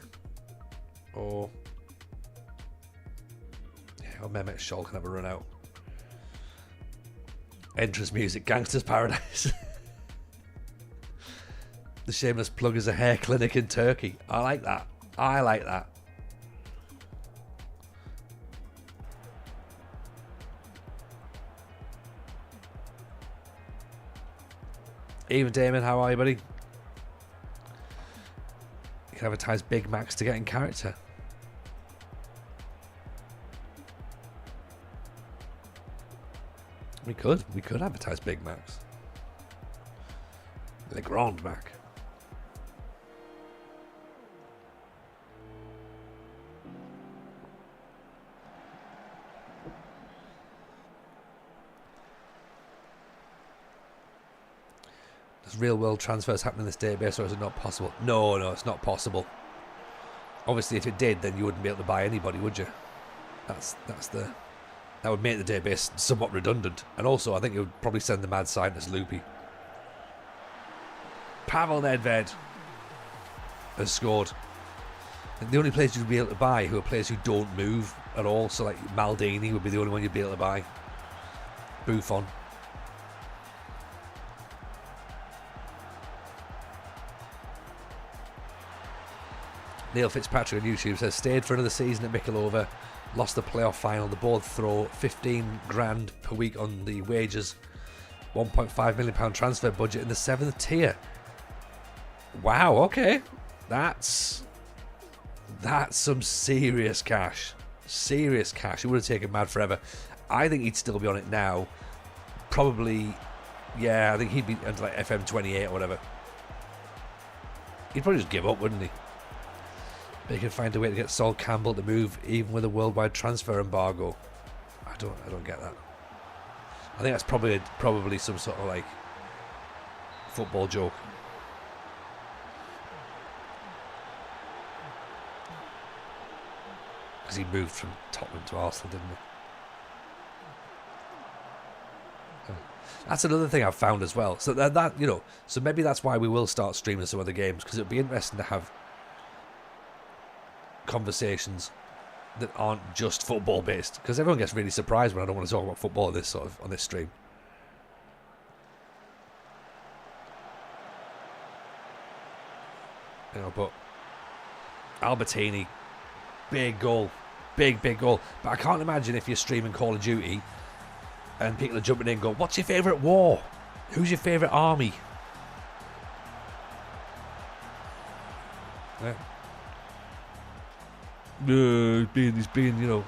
Or Mehmet Scholl can have a run out. Entrance music, Gangster's Paradise. The Shameless Plug is a hair clinic in Turkey. I like that. Even Damon, how are you, buddy? You can advertise Big Macs to get in character. We could advertise Big Macs. Le Grand Mac. Does real world transfers happen in this database, or is it not possible? No, it's not possible. Obviously, if it did, then you wouldn't be able to buy anybody, would you? That would make the database somewhat redundant. And also, I think it would probably send the MadScientist loopy. Pavel Nedved has scored. And the only players you'd be able to buy who are players who don't move at all. So like Maldini would be the only one you'd be able to buy. Buffon. Neil Fitzpatrick on YouTube says, stayed for another season at Mikulova, lost the playoff final, the board throw, 15 grand per week on the wages, £1.5 million transfer budget in the 7th tier. Wow, okay. That's some serious cash. Serious cash. It would have taken Mad forever. I think he'd still be on it now. Probably, yeah, I think he'd be into like FM 28 or whatever. He'd probably just give up, wouldn't he? But he can find a way to get Sol Campbell to move even with a worldwide transfer embargo. I don't get that. I think that's probably some sort of like football joke. Because because he moved from Tottenham to Arsenal, didn't he? That's another thing I've found as well. So that you know, so maybe that's why we will start streaming some other games, because it'd be interesting to have conversations that aren't just football based, because everyone gets really surprised when I don't want to talk about football on this stream. You know, but Albertini, big goal, big goal. But I can't imagine if you're streaming Call of Duty and people are jumping in and go, what's your favourite war? Who's your favourite army? Yeah. He's being, you know,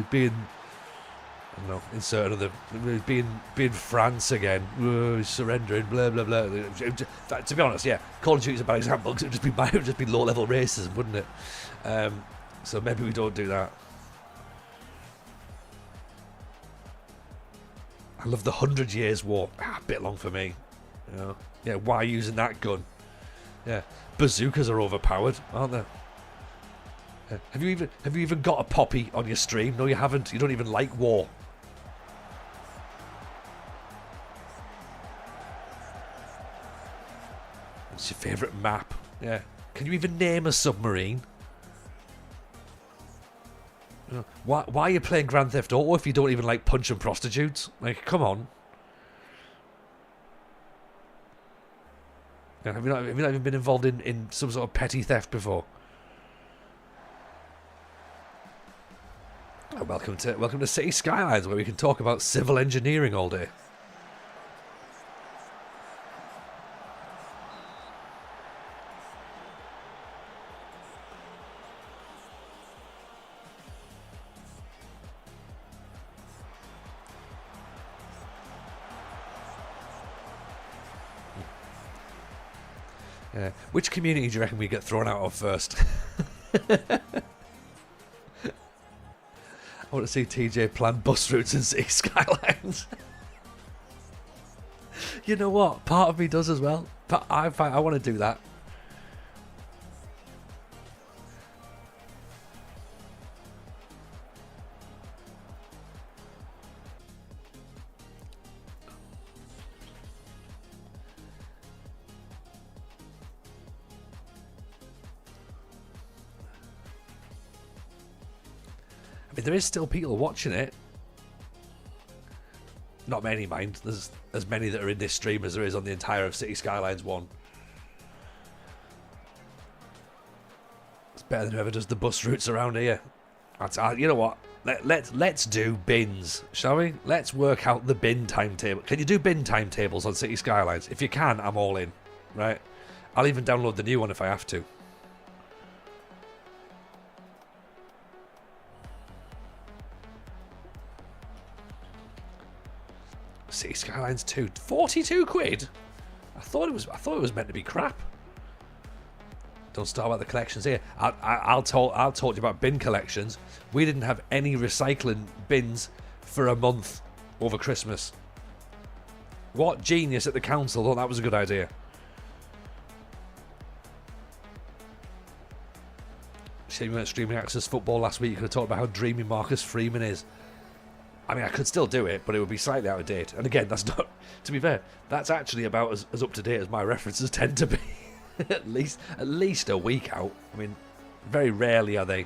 being, I don't know, insert another, being France again, he's surrendering, blah, blah, blah. To be honest, yeah, Call of Duty is a bad example, because it would just be low-level racism, wouldn't it? So maybe we don't do that. I love the 100 Years' War. A bit long for me. You know? Yeah, why using that gun? Yeah, bazookas are overpowered, aren't they? Yeah. Have you even got a poppy on your stream? No, you haven't. You don't even like war. What's your favourite map? Yeah. Can you even name a submarine? Why are you playing Grand Theft Auto if you don't even like punching prostitutes? Like, come on. Yeah, have you not even been involved in some sort of petty theft before? Oh, welcome to City Skylines, where we can talk about civil engineering all day. Yeah. Which community do you reckon we get thrown out of first? I want to see TJ plan bus routes in City Skylines. You know what? Part of me does as well. But I want to do that. There is still people watching it. Not many, mind. There's as many that are in this stream as there is on the entire of City Skylines 1. It's better than whoever does the bus routes around here. You know what? Let's do bins, shall we? Let's work out the bin timetable. Can you do bin timetables on City Skylines? If you can, I'm all in. Right? I'll even download the new one if I have to. City Skylines 2, 42 quid. I thought it was meant to be crap. Don't start about the collections here. I'll talk to you about bin collections. We didn't have any recycling bins for a month over Christmas. What genius at the council thought that was a good idea? Shame you weren't streaming Access Football last week. You could have talked about how dreamy Marcus Freeman is. I mean, I could still do it, but it would be slightly out of date. And again, that's not, to be fair, that's actually about as up to date as my references tend to be. at least a week out. I mean, very rarely are they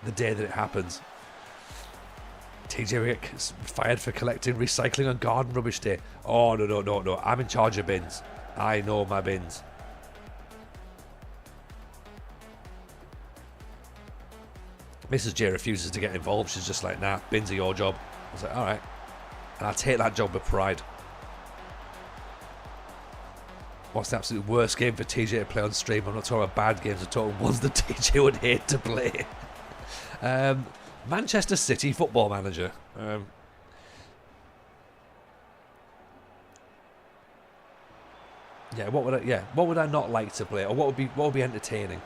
the day that it happens. TJ Rick is fired for collecting recycling on garden rubbish day. Oh, no. I'm in charge of bins. I know my bins. Mrs. J refuses to get involved. She's just like, nah, bins are your job. I was like, alright. And I take that job with pride. What's the absolute worst game for TJ to play on stream? I'm not talking about bad games, I'm talking ones that TJ would hate to play. Manchester City Football Manager. What would I not like to play? Or what would be entertaining?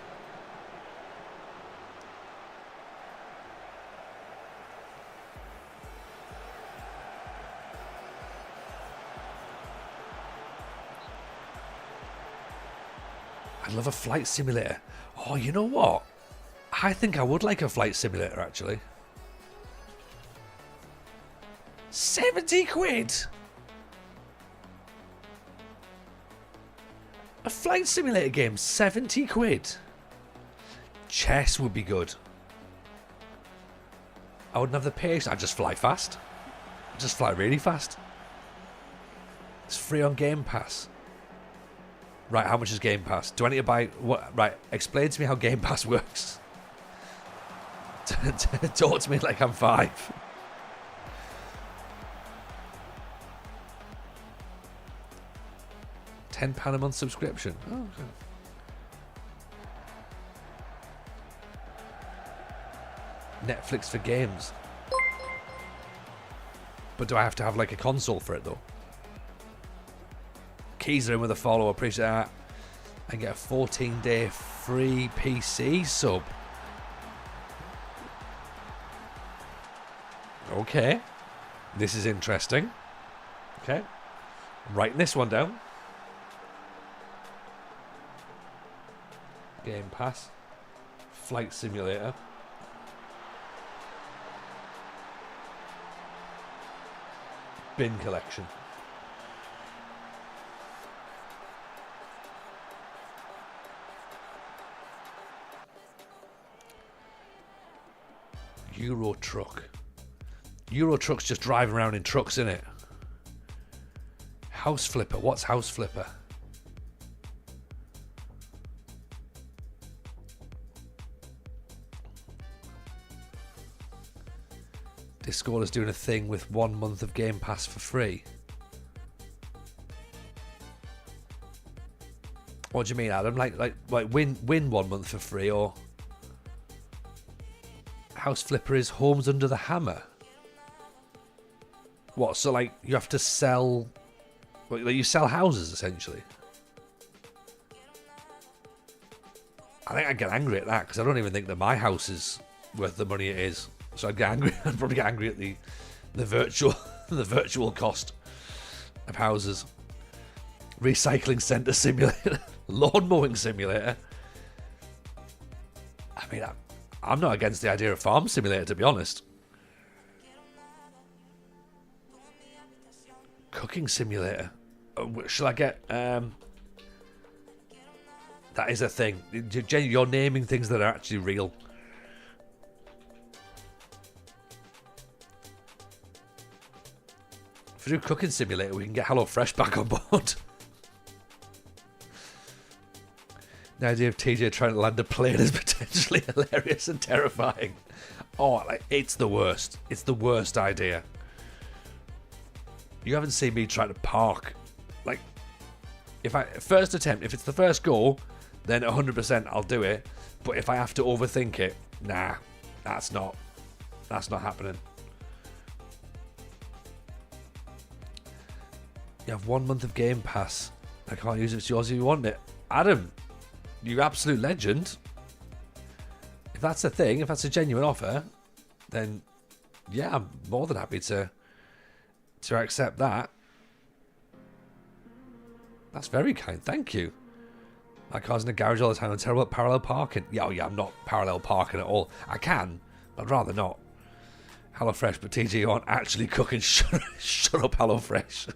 I'd love a flight simulator. Oh, you know what? I think I would like a flight simulator, actually. 70 quid? A flight simulator game, 70 quid? Chess would be good. I wouldn't have the patience. I'd just fly fast. Just fly really fast. It's free on Game Pass. Right, how much is Game Pass? Do I need to buy... what? Right, explain to me how Game Pass works. Talk to me like I'm 5. £10 a month subscription. Oh, okay. Netflix for games. But do I have to have like a console for it though? Keys are in with a follow. Appreciate that. And get a 14-day free PC sub. Okay. This is interesting. Okay. I'm writing this one down. Game Pass. Flight Simulator. Bin collection. Euro truck. Euro truck's just driving around in trucks, innit? House flipper. What's house flipper? Discord is doing a thing with 1 month of Game Pass for free. What do you mean, Adam? Like win 1 month for free, or House Flipper is Homes Under the Hammer? What? So like you have to sell, like you sell houses essentially. I think I'd get angry at that because I don't even think that my house is worth the money it is. So I'd get angry. I'd probably get angry at the virtual the virtual cost of houses. Recycling centre simulator, lawn mowing simulator. I mean, I'm not against the idea of farm simulator, to be honest. Cooking simulator. Shall I get? That is a thing. You're naming things that are actually real. If we do cooking simulator, we can get HelloFresh back on board. The idea of TJ trying to land a plane is potentially hilarious and terrifying. Oh, like it's the worst. It's the worst idea. You haven't seen me try to park. Like, first attempt, if it's the first go, then 100% I'll do it. But if I have to overthink it, nah, that's not happening. You have 1 month of Game Pass. I can't use it. It's yours if you want it. Adam, you absolute legend. If that's a thing, if that's a genuine offer, then yeah, I'm more than happy to accept that. That's very kind. Thank you. My car's in the garage all the time. I'm terrible at parallel parking. Yeah, I'm not parallel parking at all. I can, but I'd rather not. HelloFresh, but TG, you aren't actually cooking. Shut up, HelloFresh.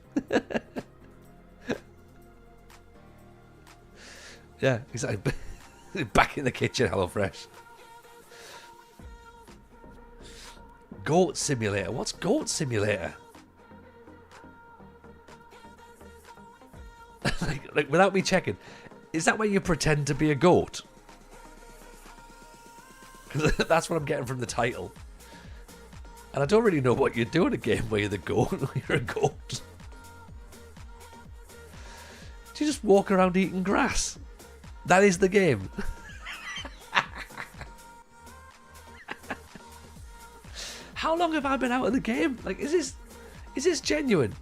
Yeah, exactly. Back in the kitchen, HelloFresh. Goat Simulator. What's Goat Simulator? like, without me checking, is that where you pretend to be a goat? Because that's what I'm getting from the title. And I don't really know what you do in a game where you're the goat. You're a goat. Do you just walk around eating grass? That is the game. How long have I been out of the game? Like, is this genuine?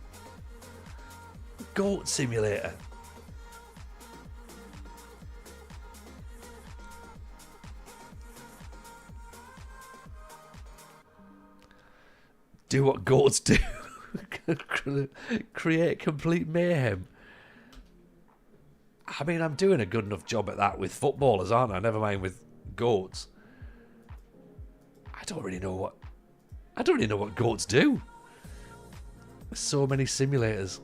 Goat Simulator. Do what goats do. Create complete mayhem. I mean, I'm doing a good enough job at that with footballers, aren't I? Never mind with goats. don't really know what goats do. There's so many simulators.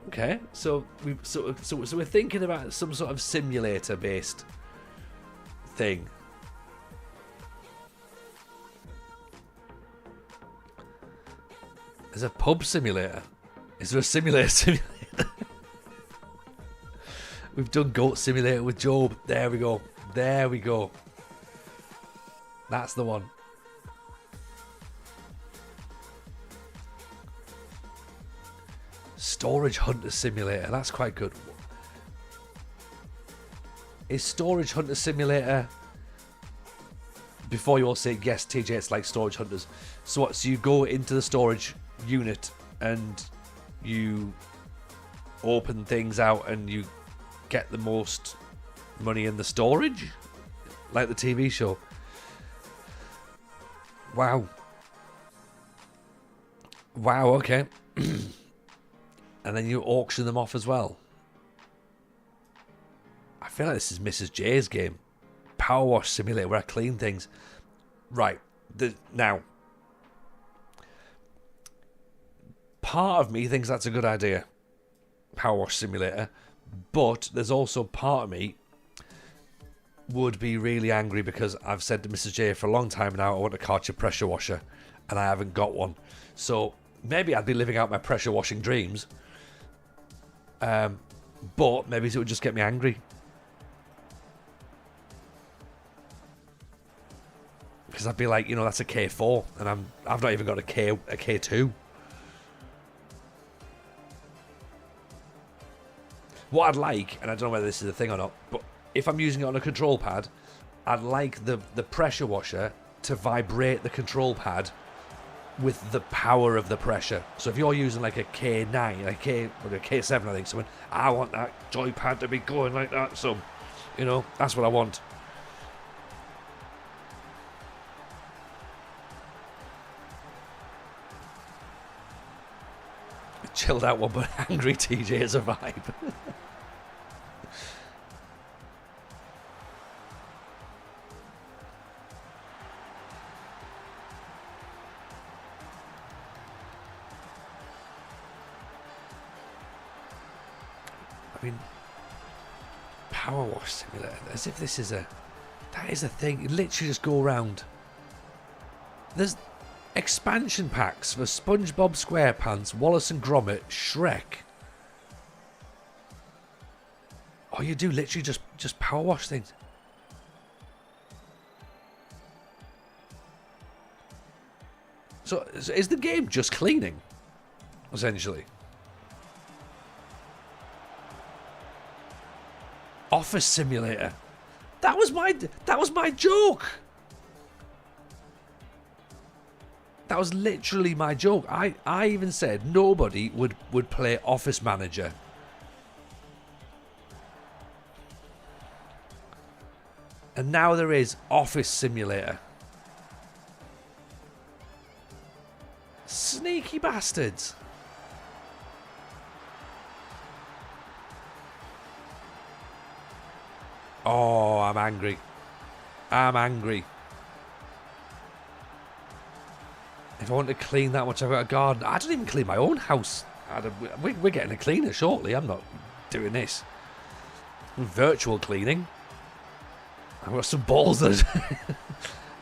Okay, so we're thinking about some sort of simulator based thing. There's a pub simulator. Is there a simulator? We've done goat simulator with Job. There we go. There we go. That's the one. Storage Hunter Simulator. That's quite good. Is Storage Hunter Simulator... Before you all say, yes, TJ, it's like Storage Hunters. So what? So you go into the storage unit and you open things out and you get the most money in the storage? Like the TV show. Wow. Wow, okay. And then you auction them off as well. I feel like this is Mrs. J's game. Power Wash Simulator, where I clean things. Right. Now, part of me thinks that's a good idea. Power Wash Simulator. But there's also part of me would be really angry because I've said to Mrs. J for a long time now I want a Karcher pressure washer and I haven't got one. So maybe I'd be living out my pressure washing dreams. But maybe it would just get me angry. Because I'd be like, you know, that's a K4 and I've not even got a K2. What I'd like, and I don't know whether this is a thing or not, but if I'm using it on a control pad, I'd like the pressure washer to vibrate the control pad with the power of the pressure. So if you're using like a K9, a K7, I think, so I want that joypad to be going like that. So, you know, that's what I want. Chilled out one, but angry TJ is a vibe. I mean, Power Wash Simulator, as if this is that is a thing. You literally just go around. There's expansion packs for SpongeBob SquarePants, Wallace and Gromit, Shrek. Oh, you do literally just power wash things. So is the game just cleaning, essentially? Office Simulator. That was my joke. That was literally my joke. I even said nobody would play Office Manager. And now there is Office Simulator. Sneaky bastards. Oh, I'm angry. I'm angry. If I want to clean that much, I've got a garden. I don't even clean my own house. We're getting a cleaner shortly. I'm not doing this. Virtual cleaning. I've got some balls that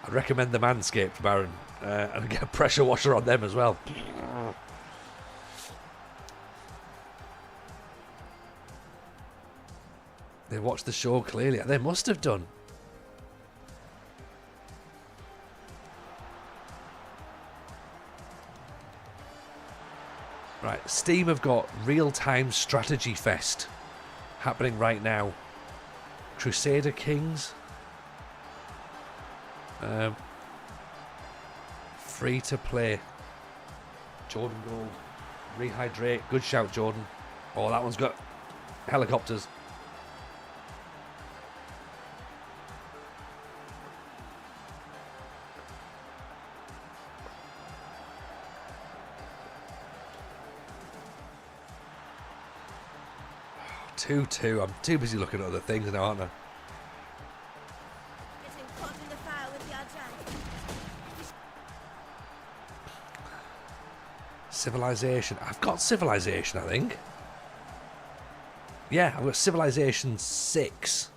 I'd recommend the Manscaped, Baron. And get a pressure washer on them as well. They watched the show clearly. They must have done. Right, Steam have got Real-Time Strategy Fest happening right now. Crusader Kings. Free to play. Jordan Gold. Rehydrate. Good shout, Jordan. Oh, that one's got helicopters. Two. I'm too busy looking at other things now, aren't I? Civilization. I've got Civilization, I think. Yeah, I've got Civilization 6.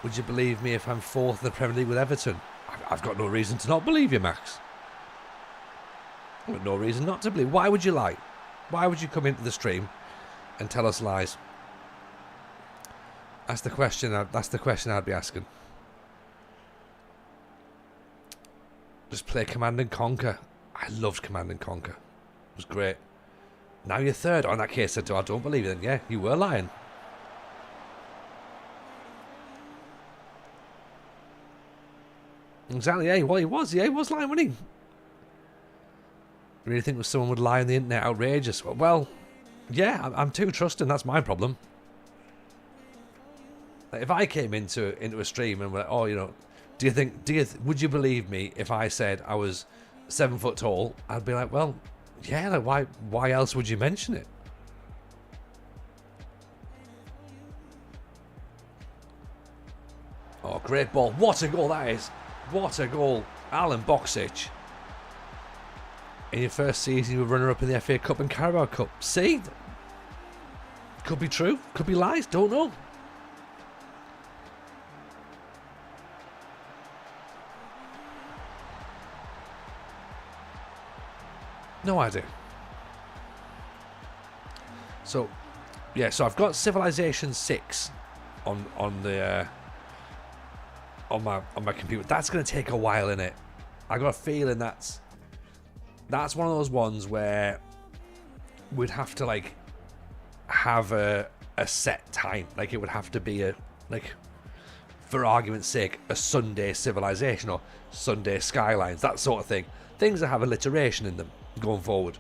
Would you believe me if I'm 4th in the Premier League with Everton? I've got no reason to not believe you, Max. I've got no reason not to believe. Why would you lie? Why would you come into the stream and tell us lies? That's the question. That's the question I'd be asking. Just play Command and Conquer. I loved Command and Conquer. It was great. Now you're 3rd. Oh, in that case, I don't believe it then. Yeah, you were lying. Exactly. Yeah, well, he was. Yeah, he was lying, wasn't he? You really think someone would lie on the internet? Outrageous. Well, yeah, I'm too trusting. That's my problem. Like, if I came into a stream and were like, oh, you know, would you believe me if I said I was 7 foot tall? I'd be like, well, yeah, like why else would you mention it? Oh, great ball. What a goal that is. What a goal. Alan Boksic. In your first season, you were runner-up in the FA Cup and Carabao Cup. See? Could be true. Could be lies. Don't know. No idea. So, yeah. So I've got Civilization 6 on my computer. That's going to take a while, innit? I got a feeling that's one of those ones where we'd have to like have a set time. Like it would have to be for argument's sake, a Sunday Civilization or Sunday Skylines, that sort of thing. Things that have alliteration in them going forward.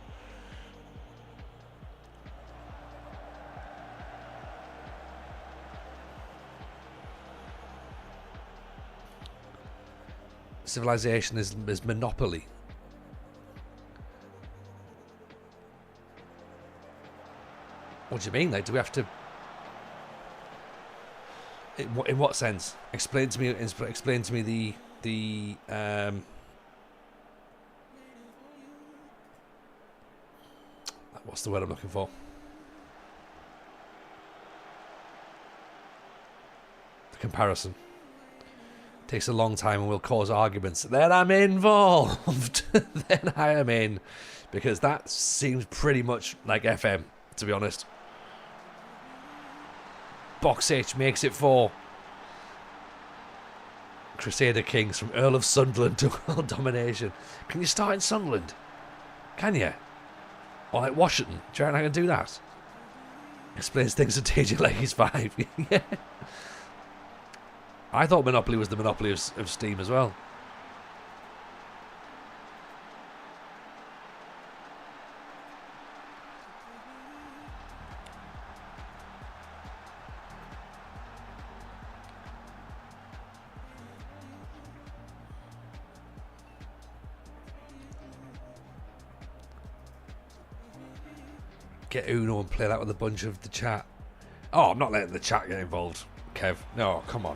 Civilization is Monopoly. What do you mean? Like, do we have to? In what sense? Explain to me. Explain to me the what's the word I'm looking for? The comparison. Takes a long time and will cause arguments. Then I'm involved. Then I am in. Because that seems pretty much like FM, to be honest. Box H makes it 4. Crusader Kings from Earl of Sunderland to world domination. Can you start in Sunderland? Can you? Or like Washington? Do you reckon I can do that? Explains things to TJ like he's 5. Yeah. I thought Monopoly was the monopoly of Steam as well. Get Uno and play that with a bunch of the chat. Oh, I'm not letting the chat get involved, Kev. No, come on.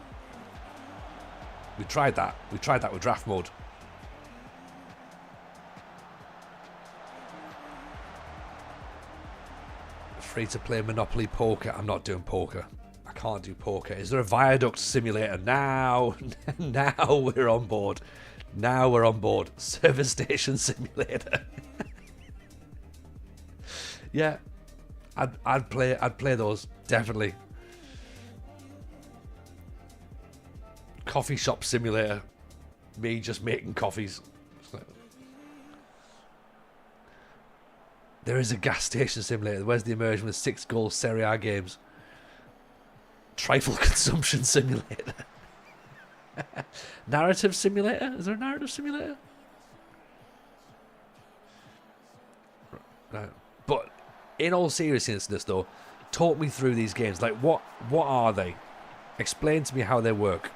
We tried that. We tried that with draft mode. Free to play Monopoly Poker. I'm not doing poker. I can't do poker. Is there a viaduct simulator? Now we're on board. Now we're on board. Service station simulator. Yeah, I'd play those definitely. Coffee shop simulator. Me just making coffees. There is a gas station simulator. Where's the immersion with 6 goal Serie A games? Trifle consumption simulator. Narrative simulator? Is there a narrative simulator? Right. But in all seriousness, though, talk me through these games. Like, what are they? Explain to me how they work.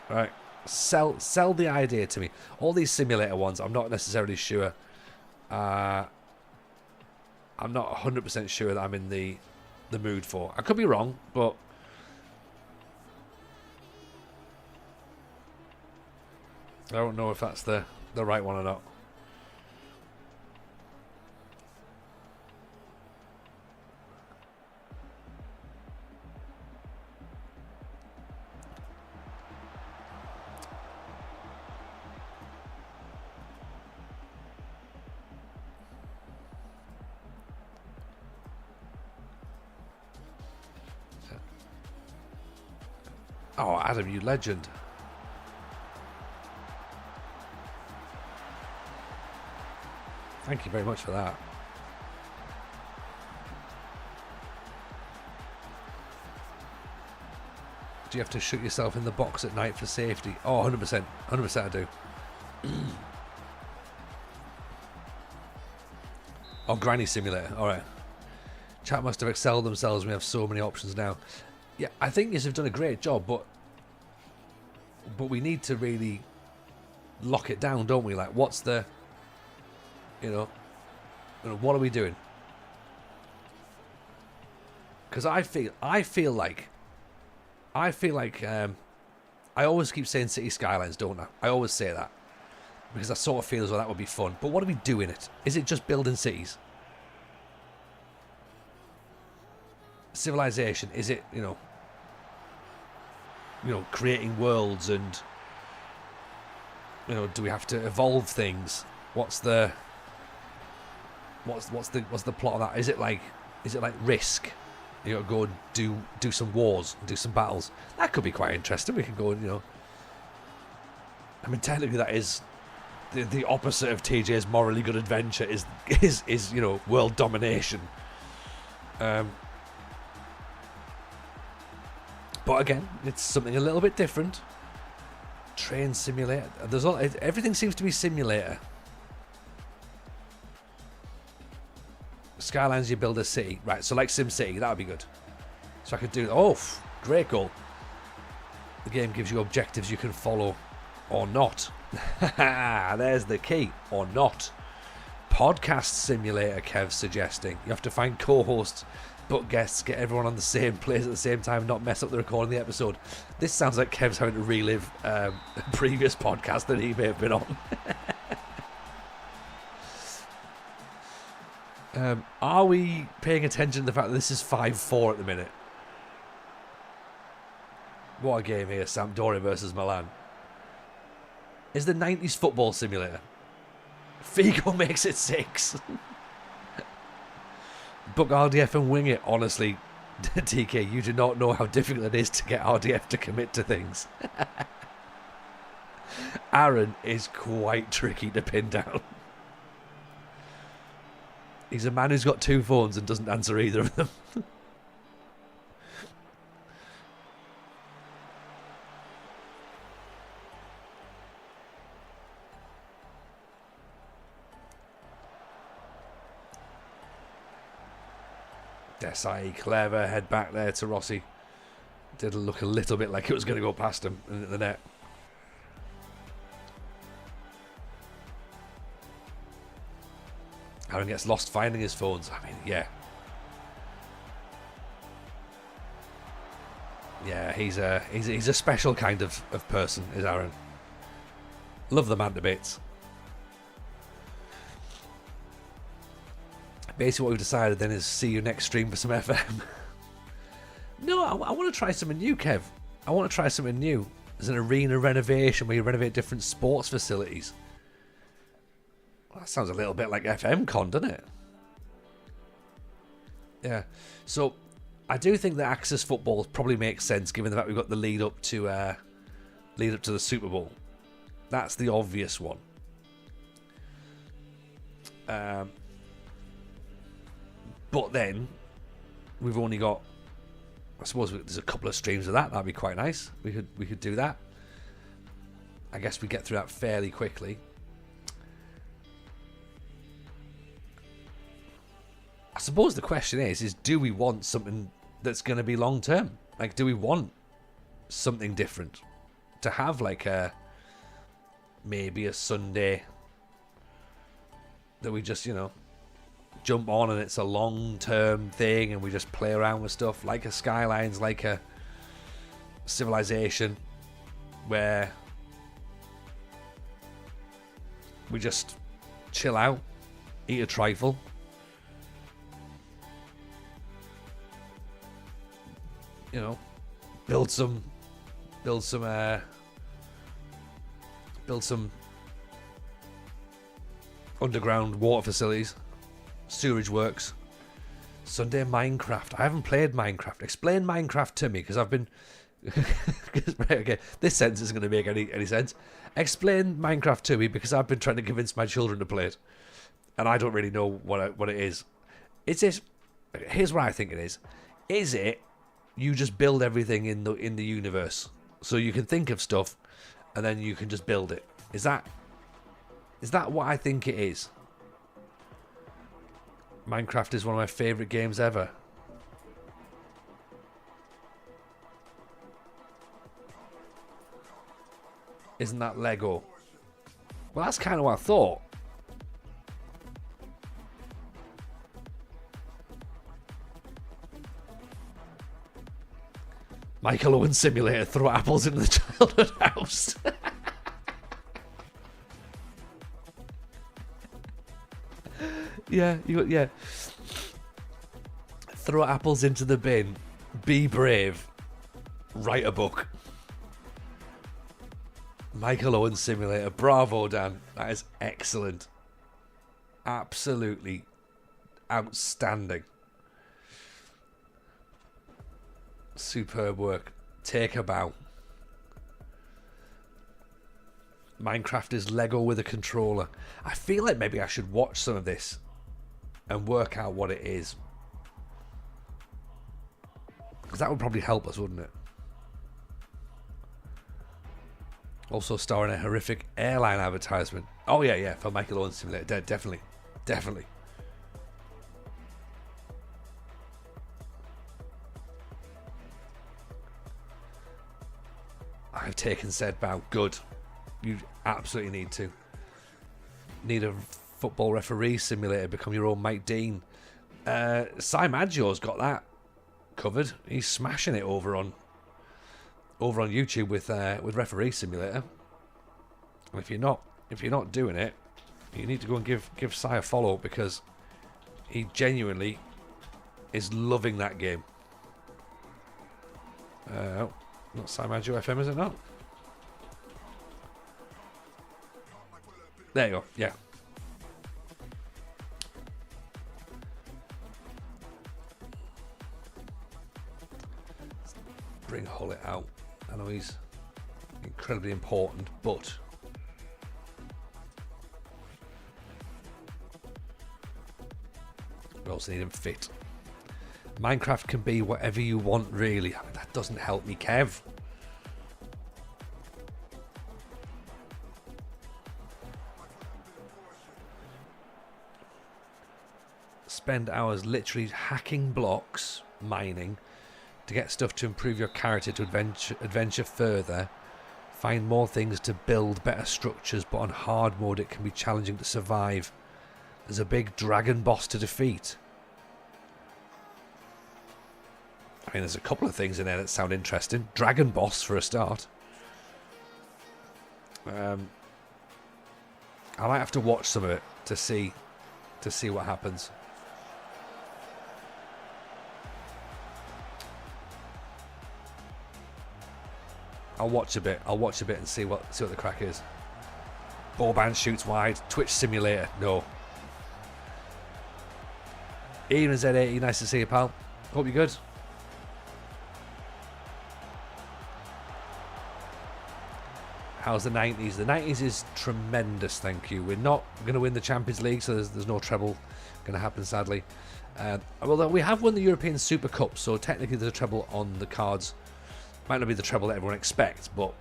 Right, sell the idea to me. All these simulator ones, I'm not necessarily sure. I'm not 100% sure that I'm in the mood for. I could be wrong, but I don't know if that's the the right one or not. Oh, Adam, you legend. Thank you very much for that. Do you have to shoot yourself in the box at night for safety? Oh, 100%. 100% I do. Oh, Granny Simulator. All right. Chat must have excelled themselves. We have so many options now. Yeah, I think you've done a great job, but we need to really lock it down, don't we? Like, what's the, you know what are we doing? Because I feel like I always keep saying City Skylines, don't I? I always say that because I sort of feel as though that would be fun. But what do we do in it? Is it just building cities? Civilization? Is it, creating worlds and, do we have to evolve things? What's the plot of that? Is it like Risk? Go and do some wars, do some battles. That could be quite interesting. We can go and, I mean, technically that is the opposite of TJ's morally good adventure is world domination. But again, it's something a little bit different. Train simulator. Everything seems to be simulator. Skylines, you build a city. Right, so like SimCity, that would be good. So I could do... Oh, great goal. The game gives you objectives you can follow or not. There's the key. Or not. Podcast simulator, Kev's suggesting. You have to find co-hosts, book guests, get everyone on the same place at the same time, not mess up the recording of the episode. This sounds like Kev's having to relive a previous podcast that he may have been on. Are we paying attention to the fact that this is 5-4 at the minute? What a game here, Sampdoria versus Milan. Is the 90s football simulator. Figo makes it 6. Book RDF and wing it. Honestly, TK, you do not know how difficult it is to get RDF to commit to things. Aaron is quite tricky to pin down. He's a man who's got 2 phones and doesn't answer either of them. Desai, clever, head back there to Rossi. Did look a little bit like it was going to go past him and hit the net. Aaron gets lost finding his phones. I mean, yeah. Yeah, he's a special kind of person, is Aaron. Love the man to bits. Basically what we've decided then is see you next stream for some FM. No, I want to try something new, Kev. I want to try something new. There's an arena renovation where you renovate different sports facilities. Well, that sounds a little bit like FM Con, doesn't it? Yeah. So I do think that Access Football probably makes sense given the fact we've got the lead up to the Super Bowl. That's the obvious one. But then we've only got, I suppose there's a couple of streams of that. That'd be quite nice. We could do that. I guess we get through that fairly quickly. I suppose the question is do we want something that's going to be long term? Like, do we want something different? To have like maybe a Sunday that we just, jump on and it's a long-term thing and we just play around with stuff like a Skylines, like a Civilization, where we just chill out, eat a trifle, you know, build some underground water facilities, sewerage works. Sunday Minecraft. I haven't played Minecraft. Explain Minecraft to me, because I've been... okay, this sentence isn't going to make any sense. Explain Minecraft to me, because I've been trying to convince my children to play it, and I don't really know what it is. Is it... Here's what I think it is. Is it you just build everything in the universe, so you can think of stuff, and then you can just build it? Is that what I think it is? Minecraft is one of my favourite games ever. Isn't that Lego? Well, that's kind of what I thought. Michael Owen Simulator, throw apples into the childhood house. Yeah. Throw apples into the bin. Be brave. Write a book. Michael Owen Simulator. Bravo, Dan. That is excellent. Absolutely outstanding. Superb work. Take a bow. Minecraft is Lego with a controller. I feel like maybe I should watch some of this and work out what it is, because that would probably help us, wouldn't it? Also starring a horrific airline advertisement. Oh yeah, for Michael Owen Simulator. Definitely. I've taken said bow. Good. You absolutely need to. Need a football referee simulator. Become your own Mike Dean. Si Maggio's got that covered. He's smashing it over on YouTube with referee simulator. And if you're not doing it, you need to go and give Si a follow, because he genuinely is loving that game. Not Si Maggio FM, is it not? There you go. Yeah. Bring Hullet out. I know he's incredibly important, but we also need him fit. Minecraft can be whatever you want, really. That doesn't help me, Kev. Spend hours literally hacking blocks, mining, to get stuff to improve your character, to adventure further, find more things to build better structures, but on hard mode it can be challenging to survive. There's a big dragon boss to defeat. I mean, there's a couple of things in there that sound interesting. Dragon boss for a start. I might have to watch some of it to see what happens. I'll watch a bit and see what the crack is. Bowband shoots wide. Twitch simulator. No. Ian Z80, nice to see you, pal. Hope you're good. How's the 90s? The 90s is tremendous, thank you. We're not going to win the Champions League, so there's no treble going to happen, sadly. Well, we have won the European Super Cup, so technically there's a treble on the cards. Might not be the treble that everyone expects, but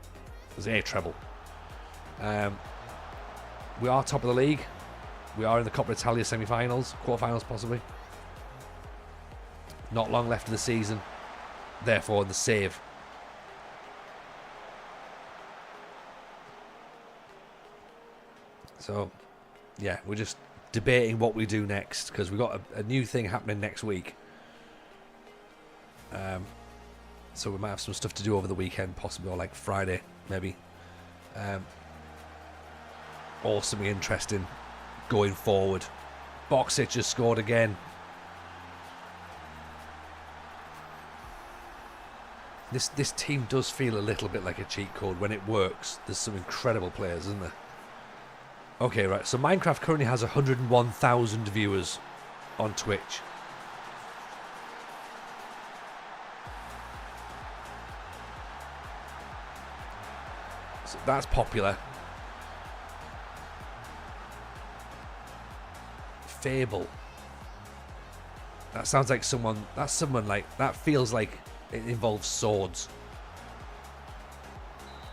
there's a treble. We are top of the league. We are in the Coppa Italia semi-finals, quarter-finals possibly. Not long left of the season. Therefore, the save. So, yeah, we're just debating what we do next, because we've got a new thing happening next week. So we might have some stuff to do over the weekend, possibly, or like Friday, maybe. or something interesting going forward. Boxic just scored again. This team does feel a little bit like a cheat code when it works. There's some incredible players, isn't there? Okay, right. So Minecraft currently has 101,000 viewers on Twitch. So that's popular. Fable. That sounds like someone. That's someone like that. Feels like it involves swords.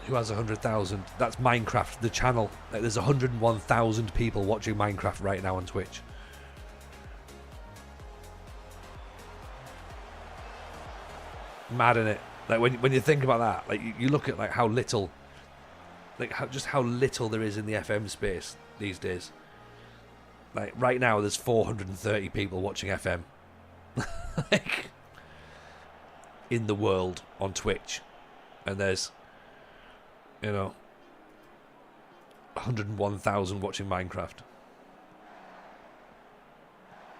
Who has 100,000? That's Minecraft, the channel. Like, there's 101,000 people watching Minecraft right now on Twitch. Mad, innit? Like when you think about that, like you look at like how little, like how little there is in the FM space these days. Like right now, there's 430 people watching FM. Like in the world on Twitch, and there's, you know, 101,000 watching Minecraft.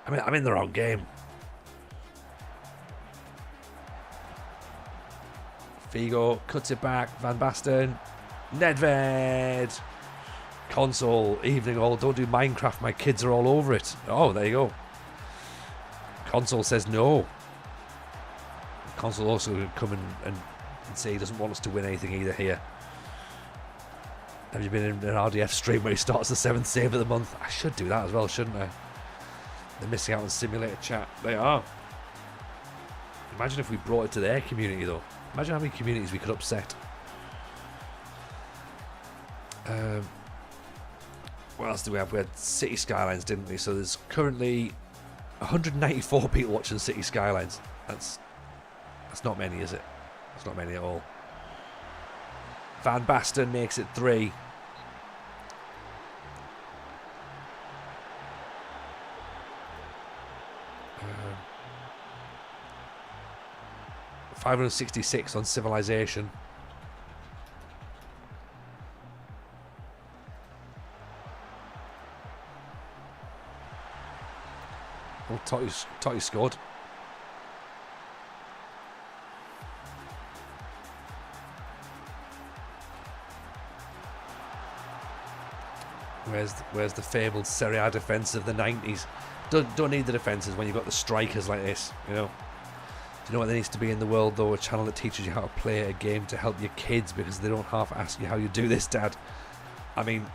I mean, I'm in the wrong game. Figo cuts it back. Van Basten. Nedved. Console. Evening all. Don't do Minecraft. My kids are all over it. Oh, there you go. Console says no. Console also going to come and say he doesn't want us to win anything either here. Have you been in an RDF stream where he starts the 7th save of the month? I should do that as well, shouldn't I? They're missing out on simulator chat. They are. Imagine if we brought it to their community, though. Imagine how many communities we could upset. What else do we have? We had City Skylines, didn't we? So there's currently 194 people watching City Skylines. That's not many, is it? It's not many at all. Van Basten makes it 3. 566 on Civilization. Oh, Totti scored. Where's the fabled Serie A defence of the 90s? Don't need the defences when you've got the strikers like this, you know. Do you know what there needs to be in the world, though? A channel that teaches you how to play a game to help your kids, because they don't half ask you how you do this, Dad. I mean,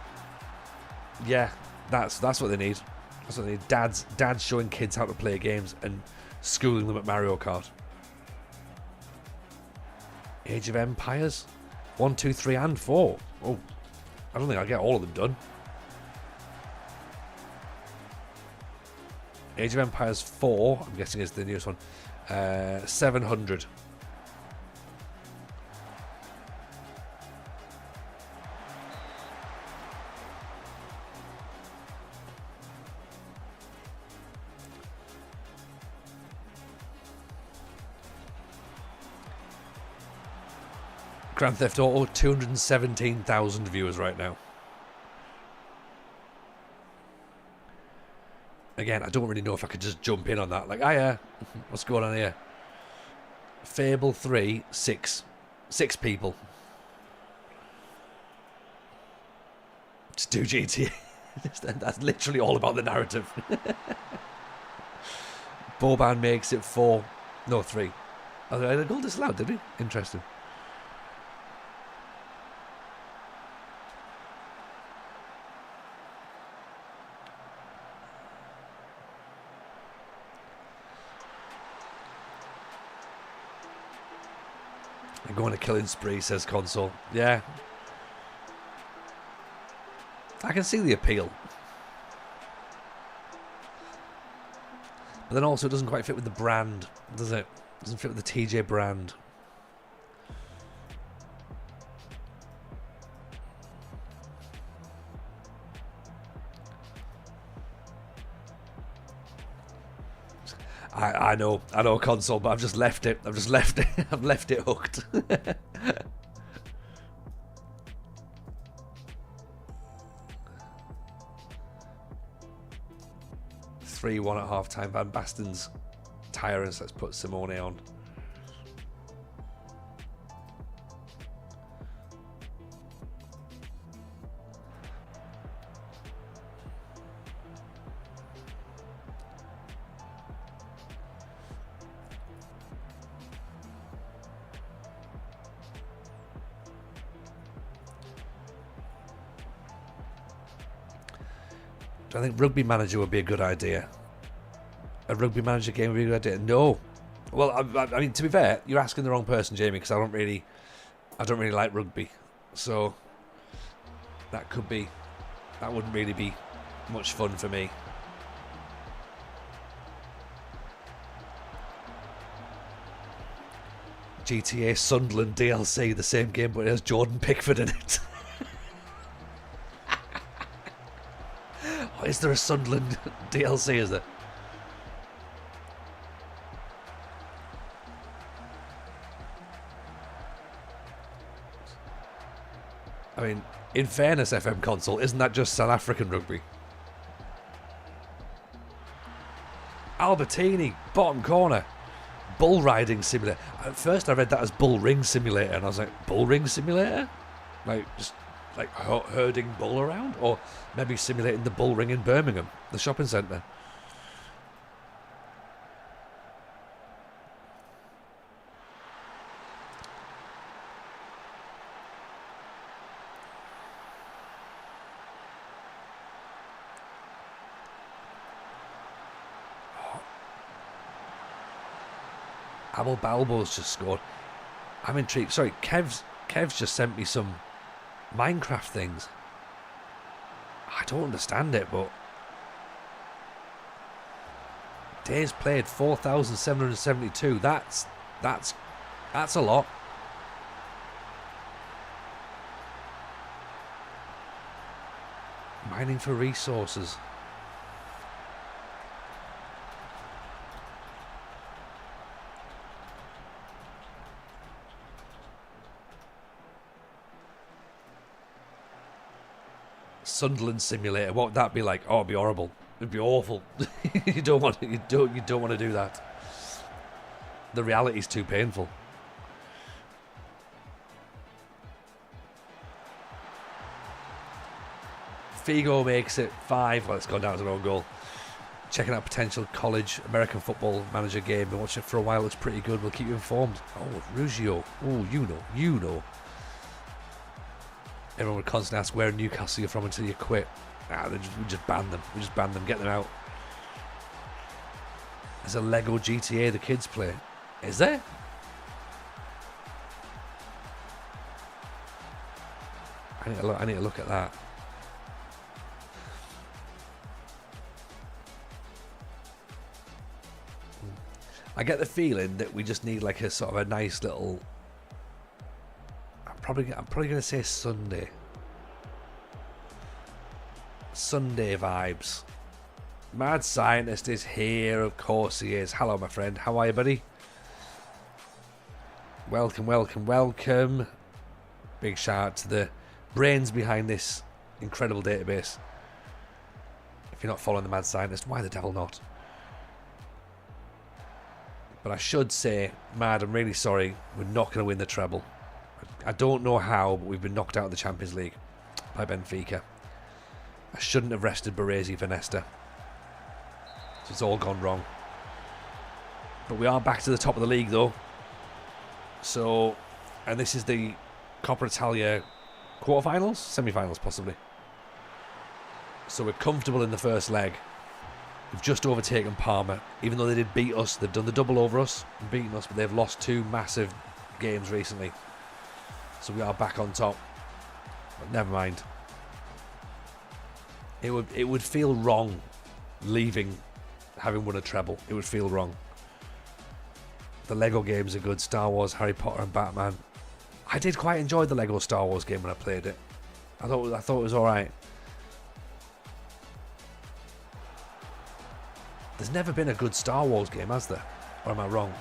yeah, that's what they need. That's what they need. Dads showing kids how to play games and schooling them at Mario Kart. Age of Empires, 1, 2, 3, and 4. Oh, I don't think I'll get all of them done. Age of Empires 4, I'm guessing, is the newest one. 700. Grand Theft Auto, 217,000 viewers right now. Again, I don't really know if I could just jump in on that. Like, what's going on here? Fable 3, 6 people. Just do GTA. That's literally all about the narrative. Boban makes it 4. No, 3. Oh, the goal disallowed, did he? Interesting. Go on a killing spree, says Console. Yeah. I can see the appeal. But then also it doesn't quite fit with the brand, does it? It doesn't fit with the TJ brand. I know, Console, but I've just left it. I've left it hooked. 3-1 at half time. Van Basten's tiring, so let's put Simone on. Do I think Rugby Manager would be a good idea? A Rugby Manager game would be a good idea? No. Well, I mean, to be fair, you're asking the wrong person, Jamie, because I don't really like rugby. So that wouldn't really be much fun for me. GTA Sunderland DLC, the same game, but it has Jordan Pickford in it. Is there a Sunderland DLC, is there? I mean, in fairness, FM console, isn't that just South African rugby? Albertini, bottom corner. Bull riding simulator. At first I read that as bull ring simulator, and I was like, bull ring simulator? Like, just like herding bull around? Or maybe simulating the bull ring in Birmingham, the shopping centre. Abel Balbo's just scored. I'm intrigued. Sorry, Kev's just sent me some Minecraft things. I don't understand it, but days played 4,772. That's a lot. Mining for resources. Sunderland simulator. What would that be like? Oh, it'd be horrible. It'd be awful. you don't want to do that. The reality's too painful. Figo makes it 5. Well, it's gone down as an own goal. Checking out potential college American football manager game. Been watching it for a while. Looks pretty good. We'll keep you informed. Oh, Ruggiero. Oh, you know. Everyone would constantly ask where in Newcastle you're from until you quit. We just ban them. We just ban them. Get them out. There's a Lego GTA the kids play. Is there? I need to look at that. I get the feeling that we just need like a sort of a nice little. I'm probably going to say Sunday vibes. Mad Scientist is here, of course he is. Hello, my friend. How are you, buddy? Welcome. Big shout out to the brains behind this incredible database. If you're not following the Mad Scientist, why the devil not? But I should say, Mad, I'm really sorry. We're not going to win the treble. I don't know how, but we've been knocked out of the Champions League by Benfica. I shouldn't have rested Baresi for Nesta. So it's all gone wrong. But we are back to the top of the league, though. So, and this is the Coppa Italia quarterfinals? Semi-finals, possibly. So we're comfortable in the first leg. We've just overtaken Parma. Even though they did beat us, they've done the double over us and beaten us, but they've lost 2 massive games recently. So we are back on top. But never mind. It would feel wrong leaving having won a treble. It would feel wrong. The Lego games are good. Star Wars, Harry Potter and Batman. I did quite enjoy the Lego Star Wars game when I played it. I thought it was alright. There's never been a good Star Wars game, has there? Or am I wrong?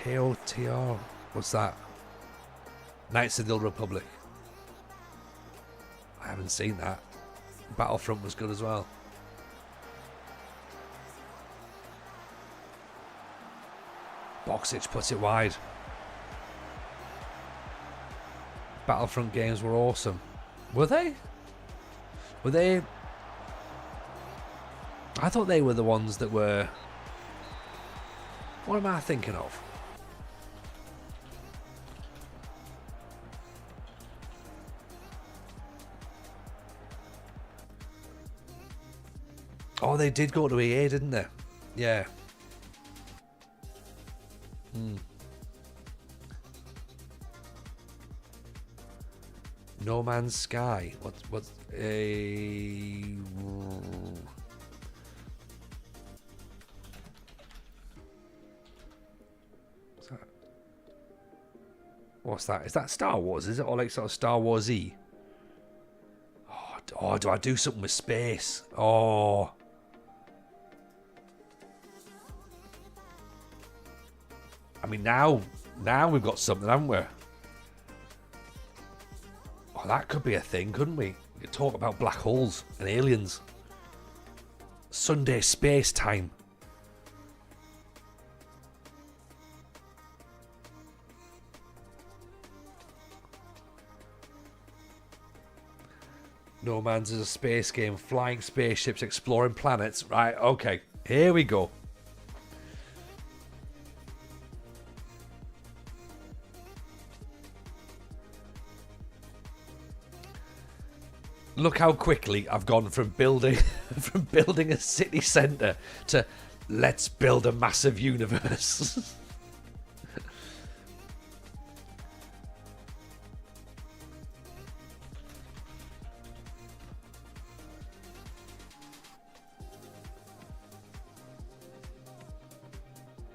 KOTR. What's that? Knights of the Old Republic. I haven't seen that. Battlefront was good as well. Boxage puts it wide. Battlefront games were awesome. Were they? Were they? I thought they were the ones that were... What am I thinking of? Oh, they did go to EA, didn't they? Yeah. No Man's Sky. What's a... What's that? Is that Star Wars? Is it? Or like sort of Star Wars-y? Oh, do I do something with space? Oh. I mean, now we've got something, haven't we? Oh, that could be a thing, couldn't we? We could talk about black holes and aliens. Sunday space time. No Man's is a space game, flying spaceships, exploring planets. Right, okay, here we go. Look how quickly I've gone from building a city centre to let's build a massive universe.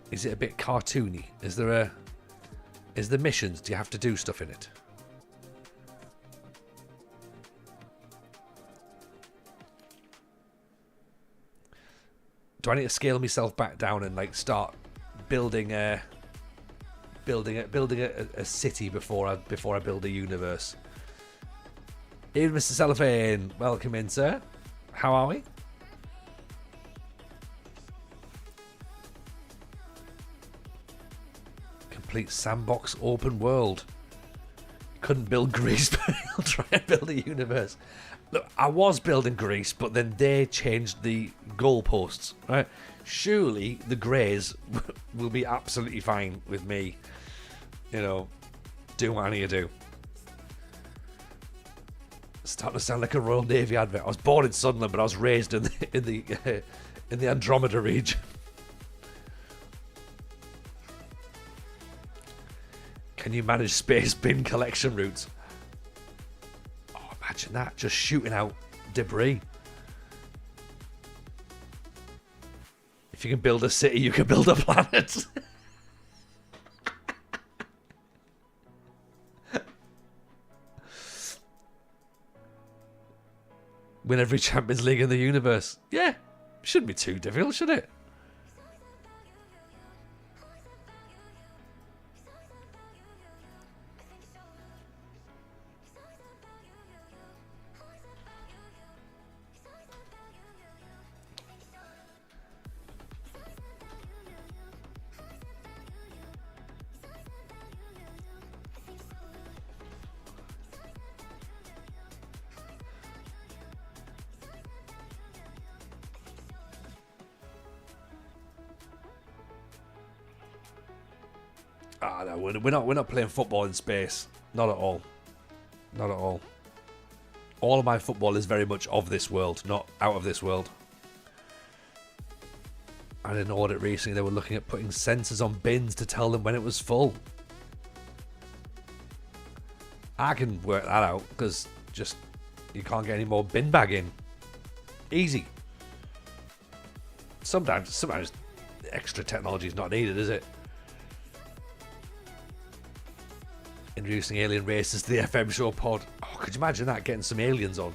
Is it a bit cartoony? Is there missions? Do you have to do stuff in it? Do I need to scale myself back down and like start building a city before I build a universe? Hey, Mr. Cellophane, welcome in, sir. How are we? Complete sandbox open world. Couldn't build Greece, but I'll try and build a universe. Look, I was building Greece, but then they changed the goalposts, right? Surely the Greys will be absolutely fine with me, you know, doing what I need to do. Starting to sound like a Royal Navy advert. I was born in Sunderland, but I was raised in the Andromeda region. Can you manage space bin collection routes? Oh, imagine that, just shooting out debris. If you can build a city, you can build a planet. Win every Champions League in the universe. Yeah, shouldn't be too difficult, should it? Ah, no, we're not playing football in space. Not at all. Not at all. All of my football is very much of this world, not out of this world. I did an audit recently. They were looking at putting sensors on bins to tell them when it was full. I can work that out because just you can't get any more bin bag in. Easy. Sometimes extra technology is not needed, is it? Introducing alien races to the FM show pod. Oh, could you imagine that, getting some aliens on?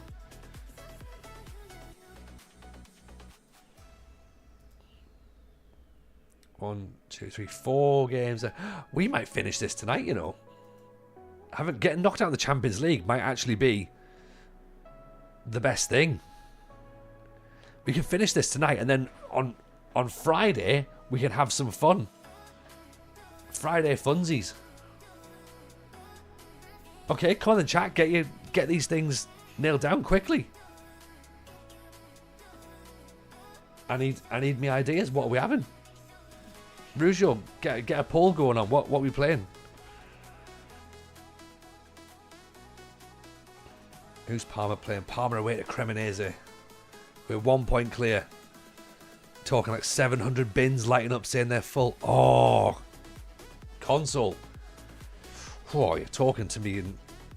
1, 2, 3, 4 games. We might finish this tonight, you know. Getting knocked out of the Champions League might actually be the best thing. We can finish this tonight, and then on Friday we can have some fun. Friday funsies. Okay, come on then, chat. Get these things nailed down quickly. I need my ideas. What are we having? Rougeau, get a poll going on. What are we playing? Who's Palmer playing? Palmer away to Cremonese. We're 1 point clear. Talking like 700 bins lighting up saying they're full. Oh, console. Oh, you're talking to me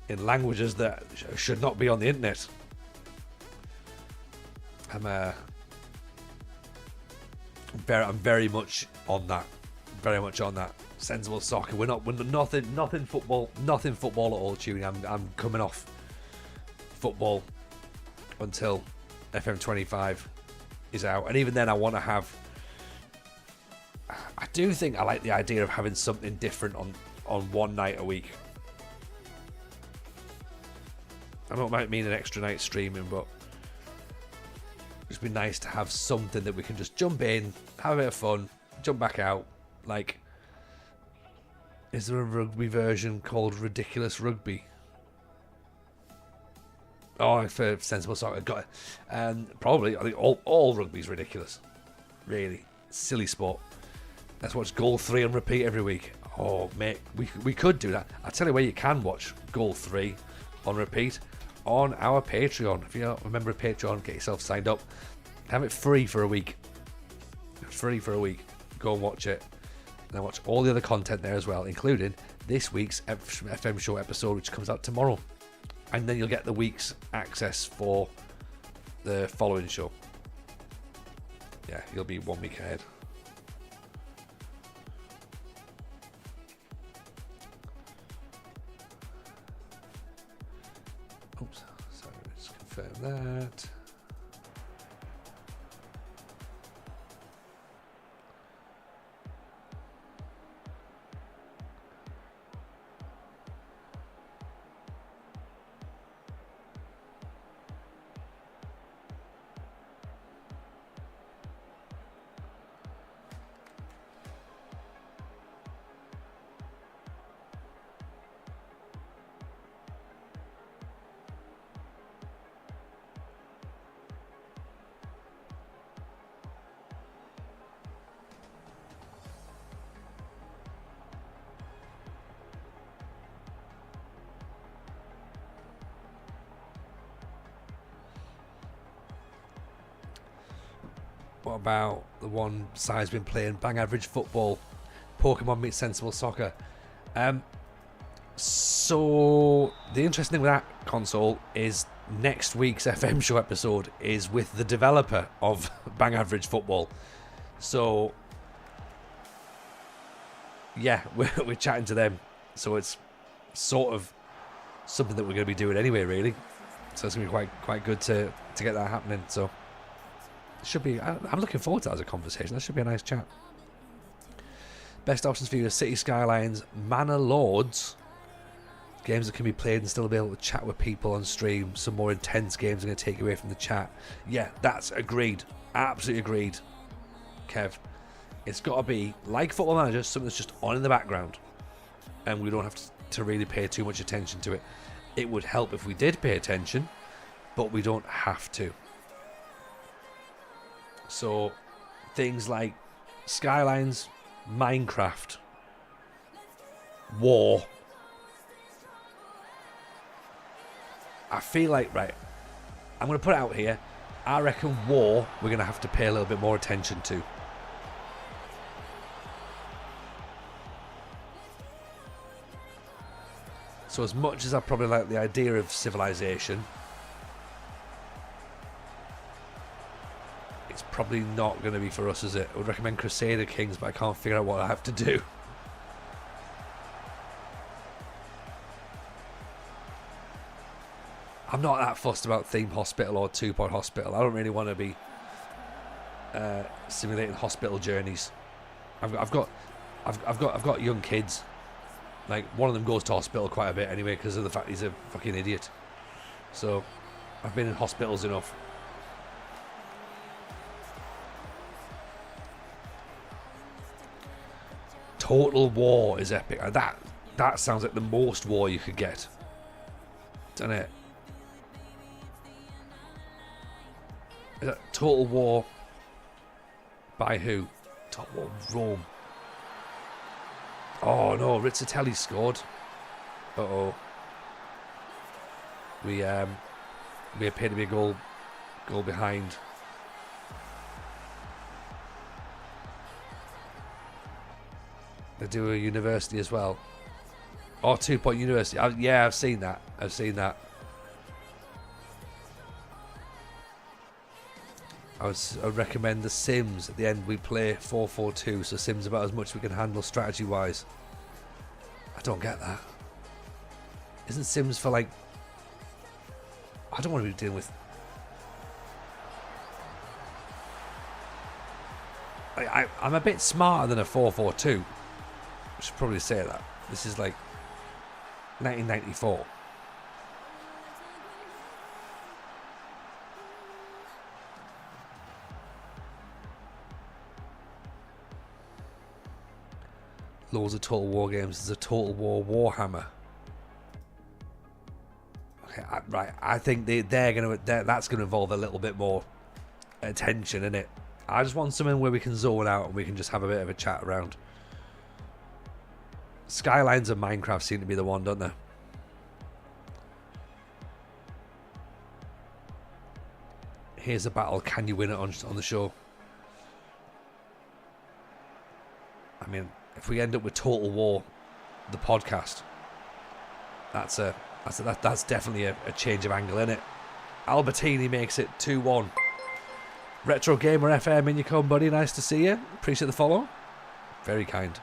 in languages that should not be on the internet. I'm very much on that. Very much on that. Sensible soccer. We're nothing football at all, Tuning. I'm coming off football until FM25 is out, and even then I do think I like the idea of having something different on one night a week. I know it might mean an extra night streaming, but it'd be nice to have something that we can just jump in, have a bit of fun, jump back out. Like, is there a rugby version called Ridiculous Rugby? Oh, for Sensible Soccer, got it. Probably, I think all rugby's ridiculous. Really, silly sport. Let's watch Goal 3 on repeat every week. Oh, mate, we could do that. I'll tell you where you can watch Goal 3 on repeat. On our Patreon. If you're not a member of Patreon, get yourself signed up. Have it free for a week. Free for a week. Go and watch it. And then watch all the other content there as well, including this week's FM Show episode, which comes out tomorrow. And then you'll get the week's access for the following show. Yeah, you'll be 1 week ahead. Oops, sorry, let's confirm that. What about the one Si's been playing? Bang Average Football. Pokemon meets Sensible Soccer. So the interesting thing with that console is next week's FM Show episode is with the developer of Bang Average Football. So yeah, we're chatting to them. So it's sort of something that we're going to be doing anyway, really. So it's going to be quite good to get that happening. So should be. I'm looking forward to that as a conversation. That should be a nice chat. Best options for you are City Skylines, Manor Lords. Games that can be played and still be able to chat with people on stream. Some more intense games are going to take you away from the chat. Yeah, that's agreed. Absolutely agreed, Kev. It's got to be, like Football Manager, something that's just on in the background. And we don't have to really pay too much attention to it. It would help if we did pay attention, but we don't have to. So, things like Skylines, Minecraft, War. I feel like, right, I'm going to put it out here. I reckon War we're going to have to pay a little bit more attention to. So as much as I probably like the idea of Civilization, it's probably not going to be for us, is it? I would recommend Crusader Kings, but I can't figure out what I have to do. I'm not that fussed about Theme Hospital or 2 Point Hospital. I don't really want to be simulating hospital journeys. I've got young kids. Like, one of them goes to hospital quite a bit anyway because of the fact he's a fucking idiot. So I've been in hospitals enough. Total War is epic. That sounds like the most war you could get, doesn't it? Is that Total War by who? Total War Rome. Oh no, Rizzatelli scored. We appear to be a goal behind. They do a university as well. Oh, 2 Point University. Yeah, I've seen that. I would recommend The Sims. At the end, we play 4-4-2, so Sims about as much as we can handle strategy-wise. I don't get that. Isn't Sims for, like... I don't want to be dealing with... I'm a bit smarter than a 4-4-2. I should probably say that. This is like 1994. Loads of Total War games. There's a Total War Warhammer. Okay, right. I think that's gonna involve a little bit more attention in it. I just want something where we can zone out and we can just have a bit of a chat around. Skylines and Minecraft seem to be the one, don't they? Here's a battle. Can you win it on the show? I mean, if we end up with Total War, the podcast, that's definitely a change of angle, isn't it? Albertini makes it 2-1. Retro Gamer FM, in you come, buddy. Nice to see you. Appreciate the follow. Very kind.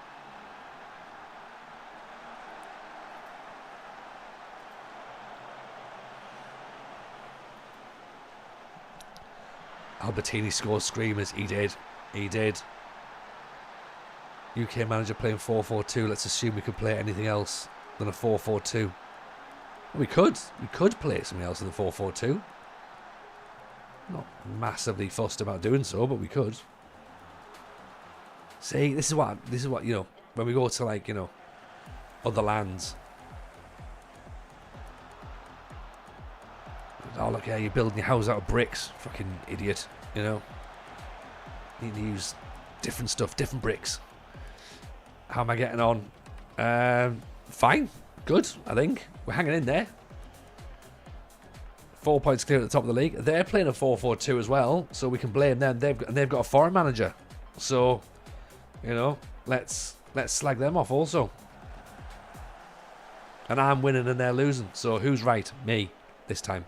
Albertini scores screamers. He did. UK manager playing 4-4-2. Let's assume we could play anything else than a 4-4-2. We could play something else than the 4-4-2. Not massively fussed about doing so, but we could. See, this is what you know. When we go to, like, you know, other lands. Oh look, yeah, you're building your house out of bricks, fucking idiot. You know, you need to use different stuff, different bricks. How am I getting on? Fine, good. I think we're hanging in there. 4 points clear at the top of the league. They're playing a 4-4-2 as well, so we can blame them. They've got a foreign manager, so you know, let's slag them off also. And I'm winning and they're losing. So who's right? Me this time.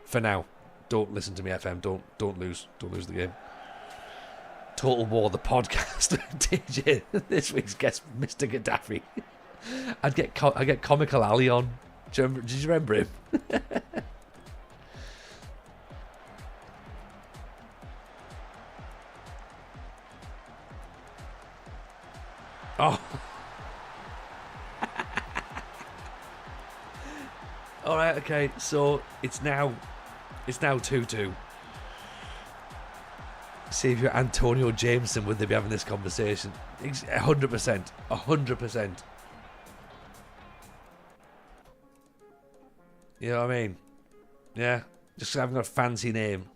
For now, don't listen to me, FM. Don't lose the game. Total War, the podcast. DJ, this week's guest, Mr. Gaddafi. I'd get Comical Ali on. Did you remember him? Oh. All right. Okay. So it's now 2-2. See if you're Antonio Jameson, would they be having this conversation? 100%. 100%. You know what I mean? Yeah. Just having a fancy name.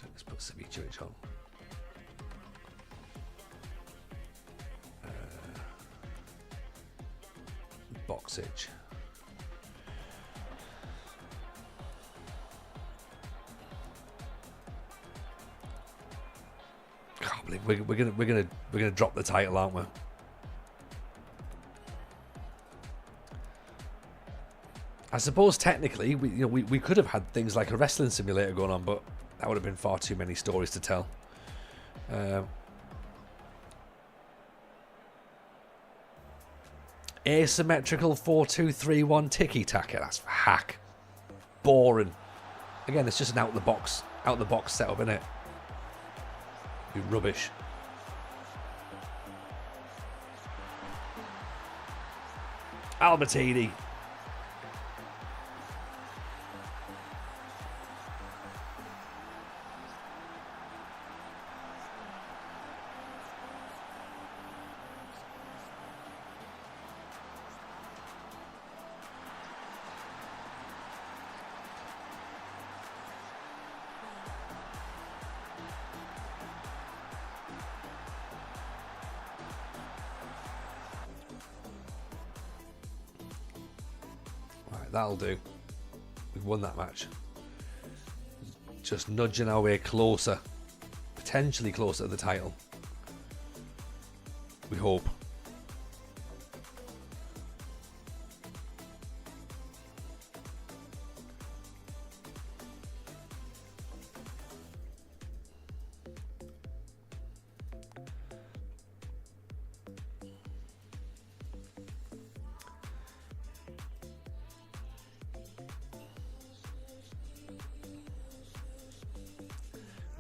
Let's put Savicevic on. Boxic. Can't believe we're gonna drop the title, aren't we? I suppose technically, we could have had things like a wrestling simulator going on, but that would have been far too many stories to tell. Asymmetrical 4-2-3-1 tiki-taka. That's hack. Boring. Again, it's just an out the box setup, isn't it? Be rubbish. Albertini. That'll do. We've won that match. Just nudging our way closer. Potentially closer to the title. We hope.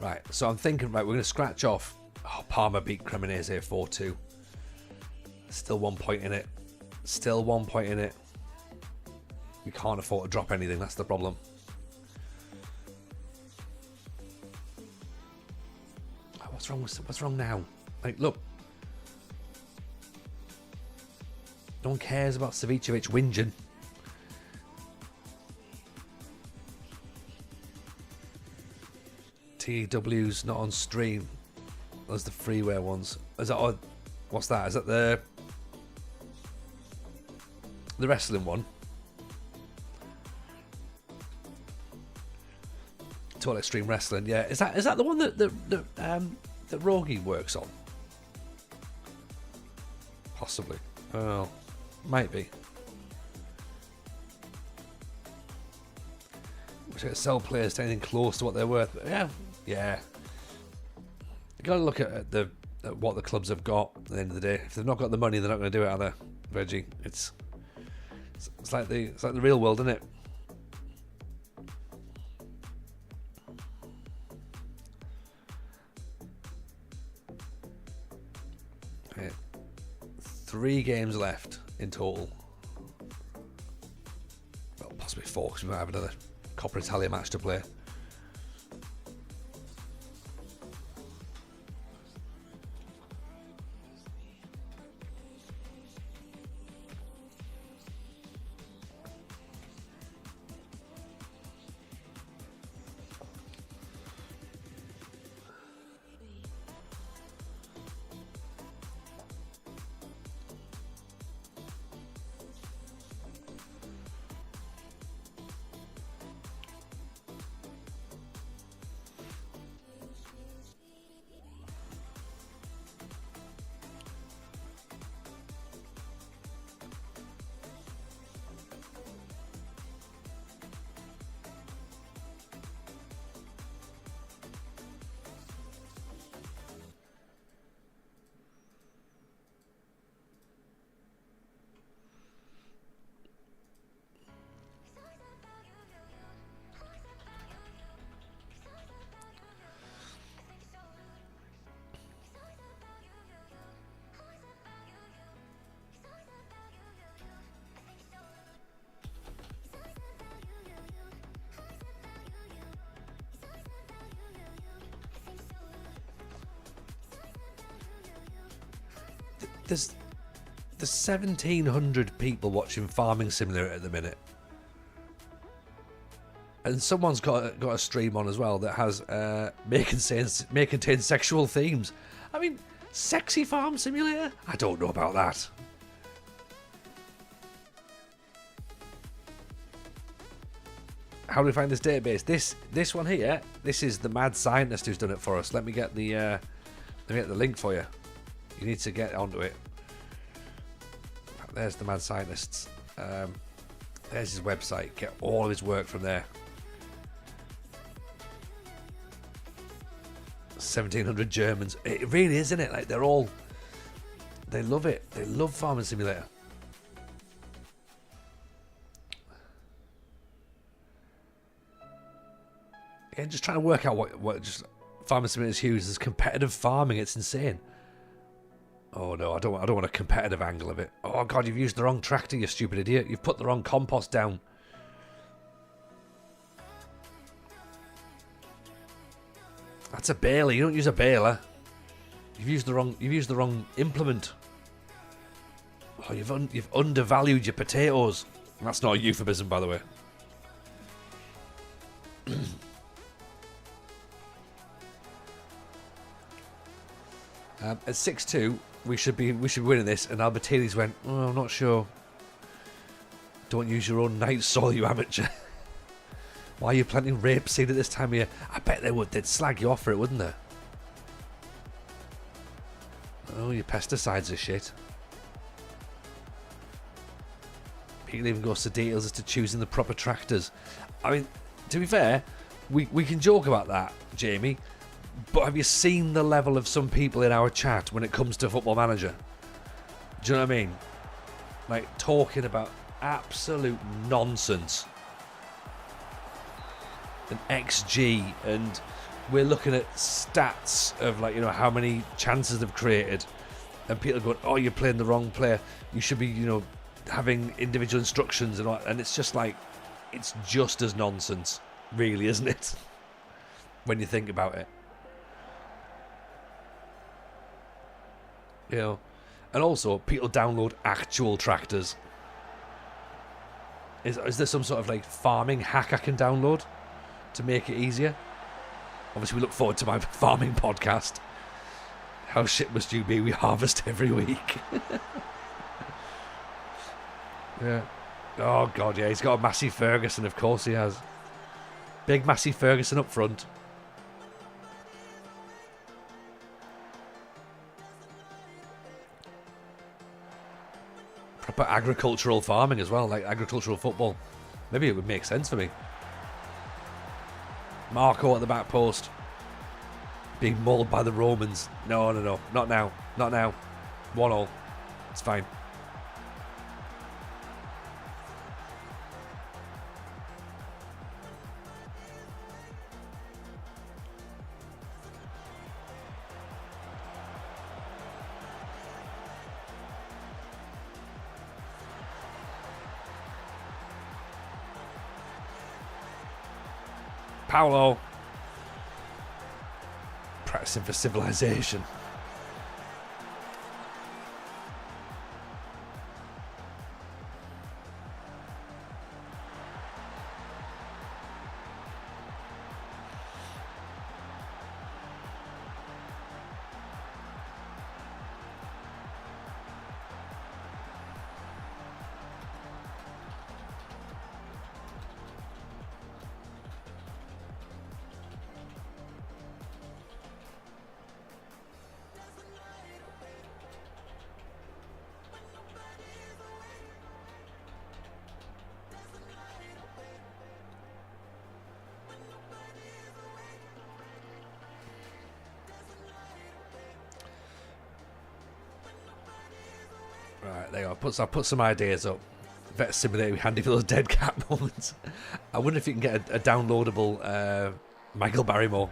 Right, so I'm thinking, right, we're going to scratch off. Oh, Parma beat Cremonese 4-2. Still 1 point in it. Still 1 point in it. We can't afford to drop anything, that's the problem. Oh, what's wrong now? Like, look. No one cares about Savicevic whinging. TW's not on stream. Those are the freeware ones. Is that odd? What's that? Is that the wrestling one? Total Extreme Wrestling. Yeah. Is that the one that Rogi works on? Possibly. Oh, might be. Wish I could sell players to anything close to what they're worth. But yeah. You got to look at what the clubs have got at the end of the day. If they've not got the money, they're not going to do it, are they, Reggie? It's like the real world, isn't it? Okay. 3 games left in total. Well, possibly 4 because we might have another Coppa Italia match to play. There's 1,700 people watching Farming Simulator at the minute, and someone's got a stream on as well that has may contain sexual themes. I mean, sexy Farm Simulator? I don't know about that. How do we find this database? This one here. This is the mad scientist who's done it for us. Let me get the link for you. You need to get onto it. There's the mad scientists. There's his website. Get all of his work from there. 1,700 Germans. It really is, isn't it? Like, they love it. They love Farming Simulator. Again, just trying to work out what just Farming Simulator uses as competitive farming. It's insane. Oh no, I don't want a competitive angle of it. Oh god, you've used the wrong tractor, you stupid idiot. You've put the wrong compost down. That's a baler. You don't use a baler. You've used the wrong implement. Oh, you've undervalued your potatoes. That's not a euphemism, by the way. At 6-2, we should be winning this. And Albertini's went, oh, I'm not sure. Don't use your own night soil, you amateur. Why are you planting rapeseed at this time of year? I bet they would. They'd slag you off for it, wouldn't they? Oh, your pesticides are shit. People even go to details as to choosing the proper tractors. I mean, to be fair, we can joke about that, Jamie. But have you seen the level of some people in our chat when it comes to Football Manager? Do you know what I mean? Like, talking about absolute nonsense. And XG, and we're looking at stats of, like, you know, how many chances they've created. And people are going, oh, you're playing the wrong player. You should be, you know, having individual instructions and all that. And it's just like, it's just as nonsense, really, isn't it? When you think about it. You know, and also people download actual tractors. Is there some sort of like farming hack I can download to make it easier? Obviously, we look forward to my farming podcast. How shit must you be? We harvest every week. Yeah. Oh god, yeah. He's got a Massey Ferguson, of course he has. Big Massey Ferguson up front. Proper agricultural farming as well, like agricultural football. Maybe it would make sense for me. Marco at the back post. Being mauled by the Romans. No. Not now. 1-1. It's fine. Paolo. Practicing for civilization. Right, there you go. I'll put some ideas up. Vet Simulator would be handy for those dead cat moments. I wonder if you can get a downloadable Michael Barrymore.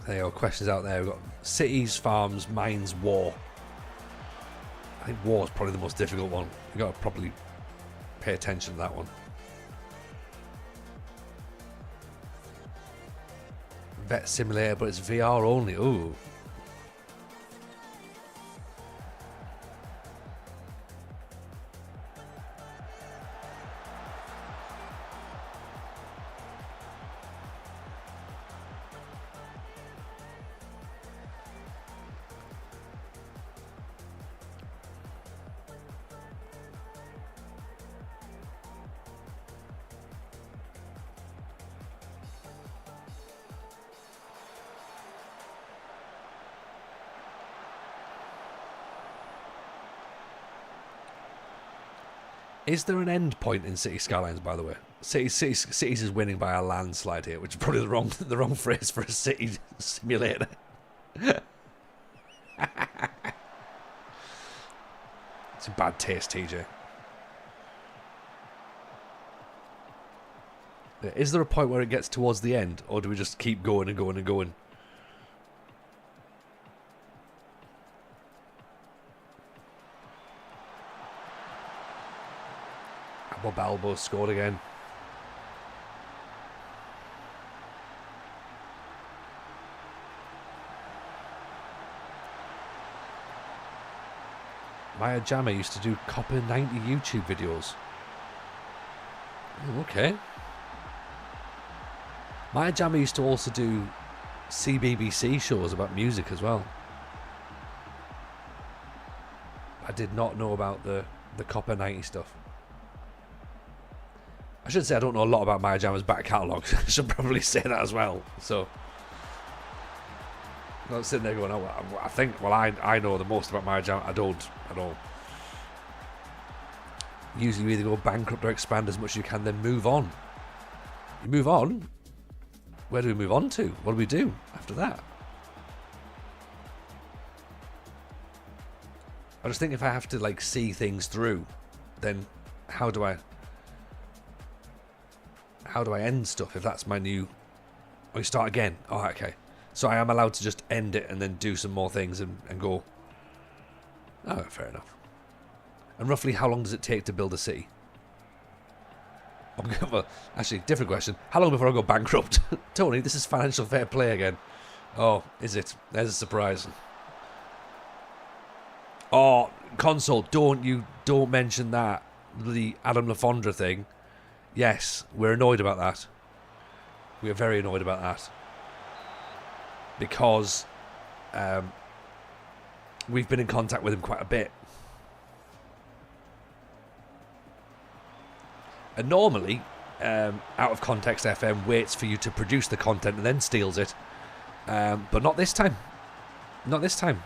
There you go, questions out there. We've got cities, farms, mines, war. I think war is probably the most difficult one. You've got to probably pay attention to that one. Vet Simulator, but it's VR only. Ooh. Is there an end point in City Skylines, by the way? Cities is winning by a landslide here, which is probably the wrong phrase for a city simulator. It's a bad taste, TJ. Is there a point where it gets towards the end, or do we just keep going and going and going? Bob Balbo scored again. Maya Jama used to do Copper 90 YouTube videos. Okay. Maya Jama used to also do CBBC shows about music as well. I did not know about the Copper 90 stuff. I should say I don't know a lot about Maya Jama's back catalogue. I should probably say that as well. So, I'm not sitting there going, oh, I think, well, I know the most about Maya Jama. I don't at all. Usually you either go bankrupt or expand as much as you can, then move on. You move on? Where do we move on to? What do we do after that? I just think if I have to, like, see things through, then how do I end stuff if that's my new... Oh, you start again. Oh, okay. So I am allowed to just end it and then do some more things and go... Oh, fair enough. And roughly how long does it take to build a city? Well, actually, different question. How long before I go bankrupt? Tony, this is financial fair play again. Oh, is it? There's a surprise. Oh, console, don't mention that. The Adam LaFondra thing. Yes, we're annoyed about that. We are very annoyed about that. Because we've been in contact with him quite a bit. And normally, Out of Context FM waits for you to produce the content and then steals it. But not this time. Not this time.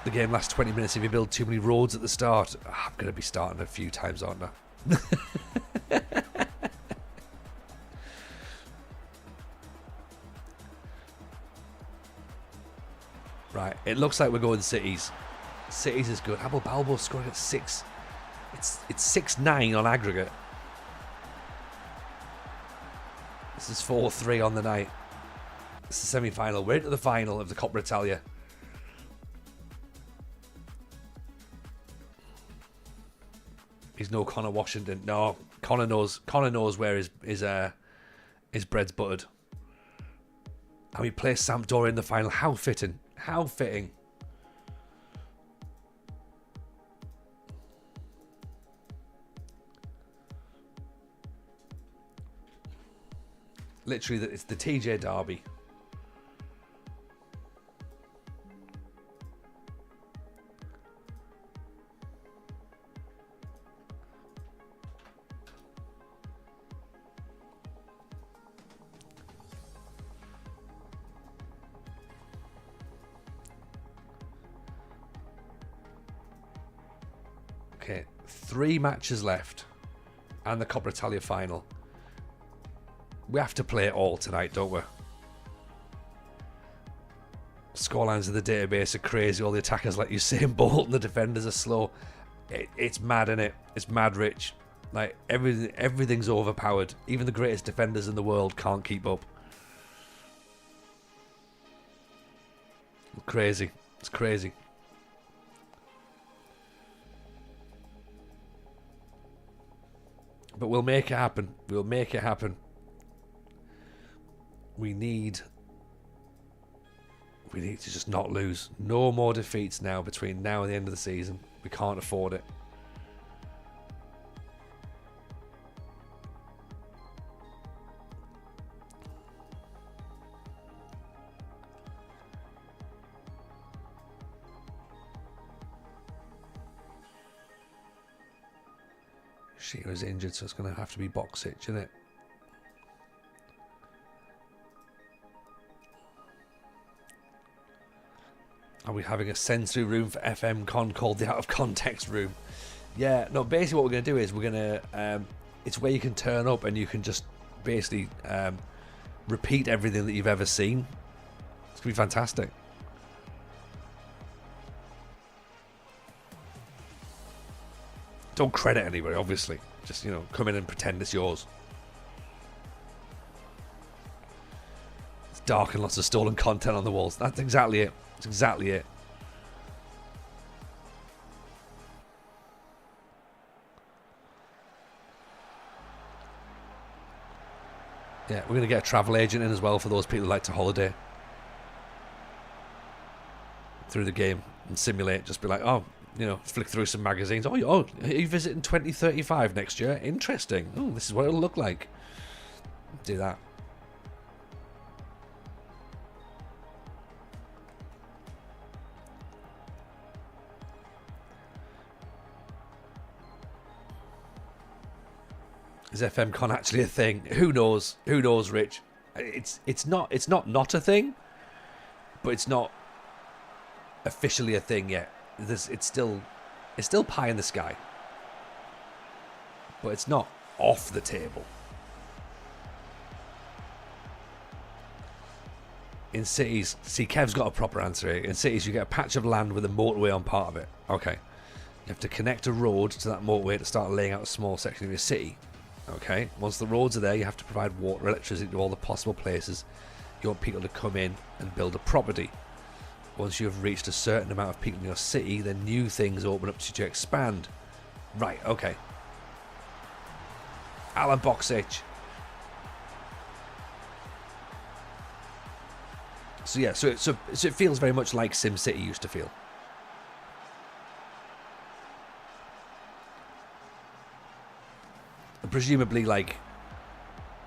The game lasts 20 minutes if you build too many roads at the start. I'm going to be starting a few times, aren't I? Right, it looks like we're going cities. Cities is good. How about Balbo scoring at 6? It's 6-9 on aggregate. This is 4-3 on the night. It's the semi-final. We're into the final of the Coppa Italia. He's no Connor Washington. No, Connor knows where his bread's buttered. And we play Sampdoria in the final. How fitting. How fitting. Literally, it's the TJ Derby. Okay, 3 matches left and the Coppa Italia final. We have to play it all tonight, don't we? Scorelines of the database are crazy. All the attackers like Usain Bolt and the defenders are slow. It's mad, innit? It's mad rich. Like, everything's overpowered. Even the greatest defenders in the world can't keep up. Crazy. It's crazy. But we'll make it happen. We'll make it happen. We need to just not lose. No more defeats now between now and the end of the season. We can't afford it. Shearer's injured, so it's going to have to be Boxic, isn't it? Are we having a sensory room for FM Con called the Out of Context Room? Yeah, no, basically what we're going to do is we're going to... it's where you can turn up and you can just basically repeat everything that you've ever seen. It's going to be fantastic. Don't credit anybody, obviously. Just, you know, come in and pretend it's yours. It's dark and lots of stolen content on the walls. That's exactly it. That's exactly it. Yeah, we're going to get a travel agent in as well for those people who like to holiday through the game and simulate. Just be like, oh, you know, flick through some magazines. Oh, are you visiting 2035 next year? Interesting. Oh, this is what it'll look like. Do that. Is FM Con actually a thing? Who knows? Who knows, Rich? It's not a thing, but it's not officially a thing yet. It's still pie in the sky, but it's not off the table. In cities, see, Kev's got a proper answer here. In cities, you get a patch of land with a motorway on part of it. Okay, you have to connect a road to that motorway to start laying out a small section of your city. Okay, once the roads are there, you have to provide water, electricity to all the possible places you want people to come in and build a property. Once you have reached a certain amount of people in your city, then new things open up to expand. Right, okay. Alan Boxic. So yeah, so it feels very much like SimCity used to feel. And presumably like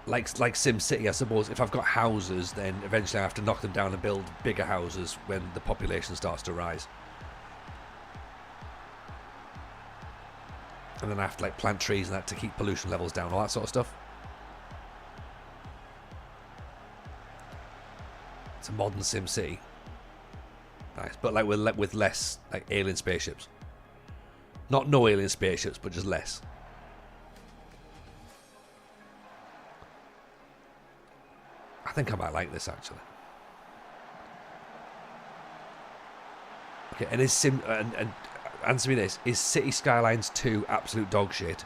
SimCity, I suppose, if I've got houses, then eventually I have to knock them down and build bigger houses when the population starts to rise. And then I have to like plant trees and that to keep pollution levels down, all that sort of stuff. It's a modern SimCity. Nice, but like with less like alien spaceships. Not no alien spaceships, but just less. I think I might like this actually. Okay, and and answer me this: is City Skylines 2 absolute dog shit,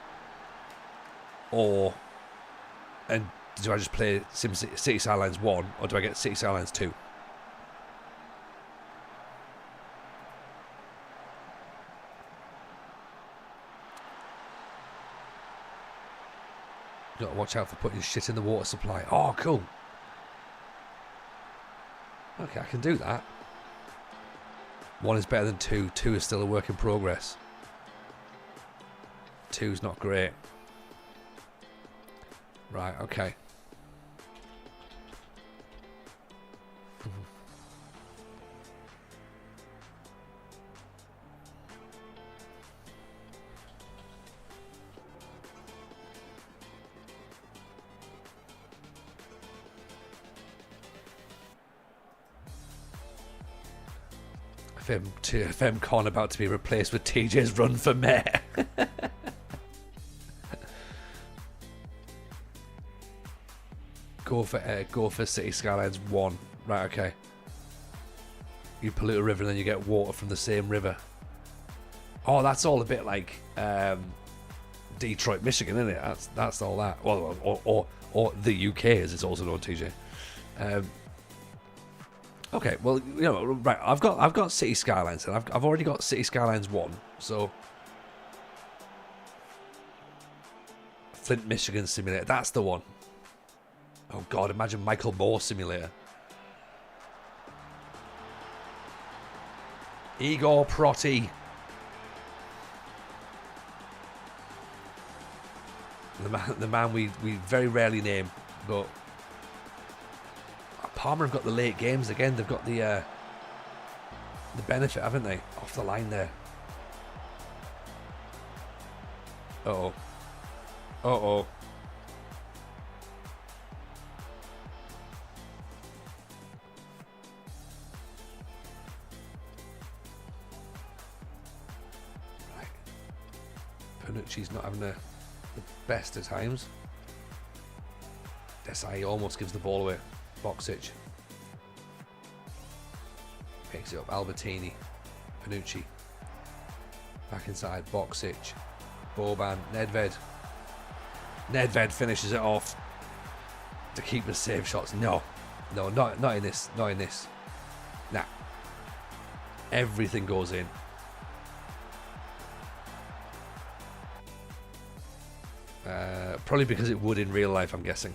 and do I just play City Skylines 1, or do I get City Skylines 2? You gotta watch out for putting shit in the water supply. Oh, cool. Okay, I can do that. 1 is better than 2. 2 is still a work in progress. 2's not great. Right, okay. FM Con about to be replaced with TJ's run for mayor. Go for City Skylines 1. Right, okay. You pollute a river and then you get water from the same river. Oh, that's all a bit like Detroit, Michigan, isn't it? That's all that. Well, or the UK, as it's also known, TJ. Okay, well, you know, right. I've got City Skylines, and I've already got City Skylines 1. So, Flint, Michigan Simulator. That's the one. Oh God, imagine Michael Moore Simulator. Igor Protti. The man we very rarely name, but Palmer have got the late games again. They've got the benefit, haven't they? Off the line there. Uh-oh. Uh-oh. Right. Panucci's not having the best of times. Desai almost gives the ball away. Boksic. Picks it up. Albertini. Panucci. Back inside. Boksic. Boban. Nedved. Nedved finishes it off. To keep the save shots. No. No, not in this. Not in this. Nah. Everything goes in. Probably because it would in real life, I'm guessing.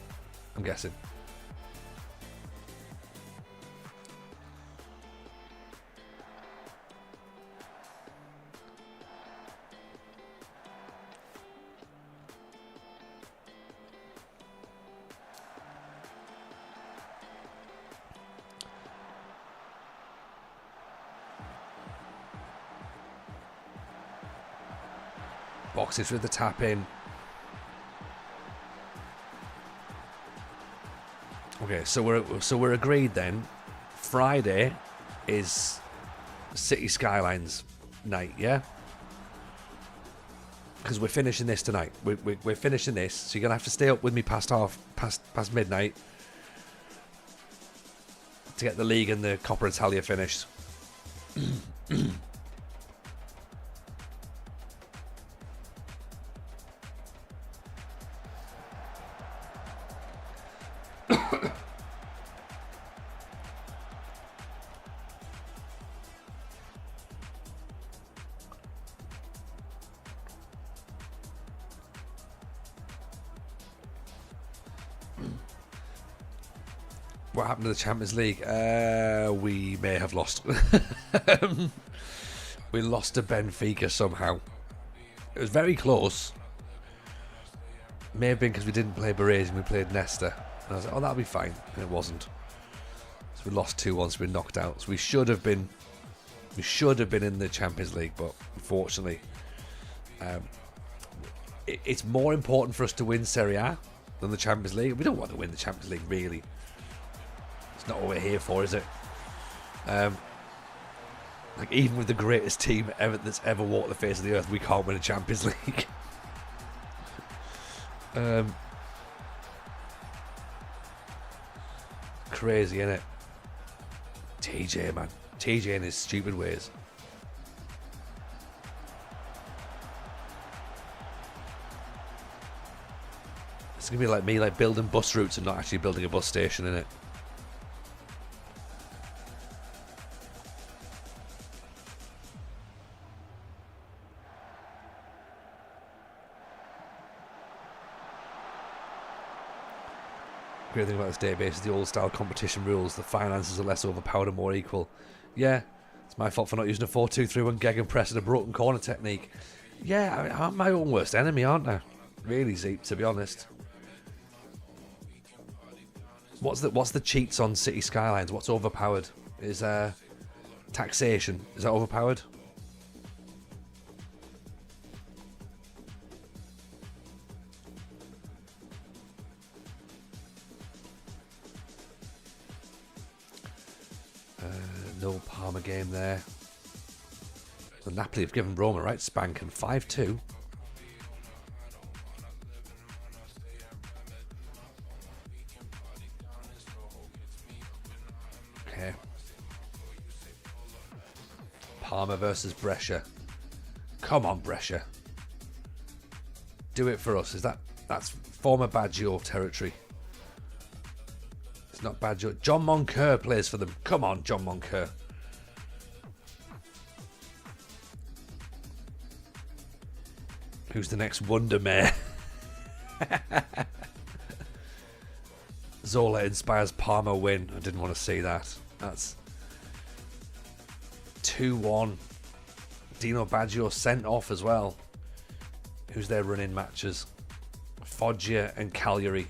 Boxes with the tap in. Okay, so we're agreed then. Friday is City Skylines night, yeah? Because we're finishing this tonight. We're finishing this, so you're gonna have to stay up with me past midnight to get the league and the Coppa Italia finished. What happened to the Champions League? We may have lost. We lost to Benfica somehow. It was very close. May have been because we didn't play Baresi and we played Nesta. And I was like, oh, that'll be fine. And it wasn't. So we lost 2-1, so we were knocked out. So we should have been in the Champions League, but unfortunately, it's more important for us to win Serie A than the Champions League. We don't want to win the Champions League, really. It's not what we're here for, is it? Like, even with the greatest team that's ever walked the face of the earth, we can't win a Champions League. Crazy, innit? TJ, man. TJ in his stupid ways. It's gonna be like me, like building bus routes and not actually building a bus station, innit? Great thing about this database is the old style competition rules. The finances are less overpowered and more equal. Yeah, it's my fault for not using a 4-2-3-1 gegenpress and a broken corner technique. Yeah, I mean, I'm my own worst enemy, aren't I? Really, Zeep, to be honest. What's the cheats on City Skylines? What's overpowered? Is taxation. Is that overpowered? No Parma game there. The Napoli have given Roma, right? Spanking 5-2. Okay. Parma versus Brescia. Come on, Brescia. Do it for us. That's former Baggio territory. It's not Baggio. John Moncur plays for them. Come on, John Moncur. Who's the next Wonder Mayor? Zola inspires Parma win. I didn't want to see that. That's 2-1. Dino Baggio sent off as well. Who's their running matches? Foggia and Cagliari.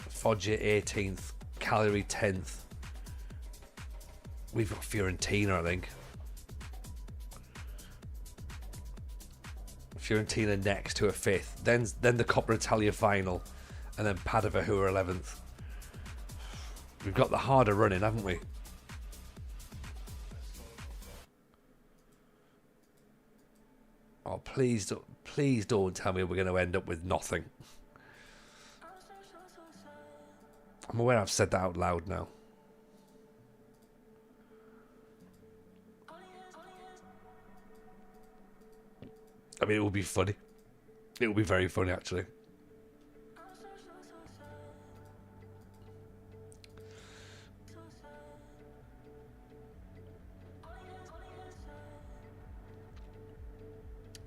Foggia 18th, Cagliari 10th. We've got Fiorentina, I think. Fiorentina next to a 5th. Then the Coppa Italia final. And then Padova, who are 11th. We've got the harder running, haven't we? Oh, please don't tell me we're going to end up with nothing. I'm aware I've said that out loud now. I mean, it will be funny. It will be very funny, actually.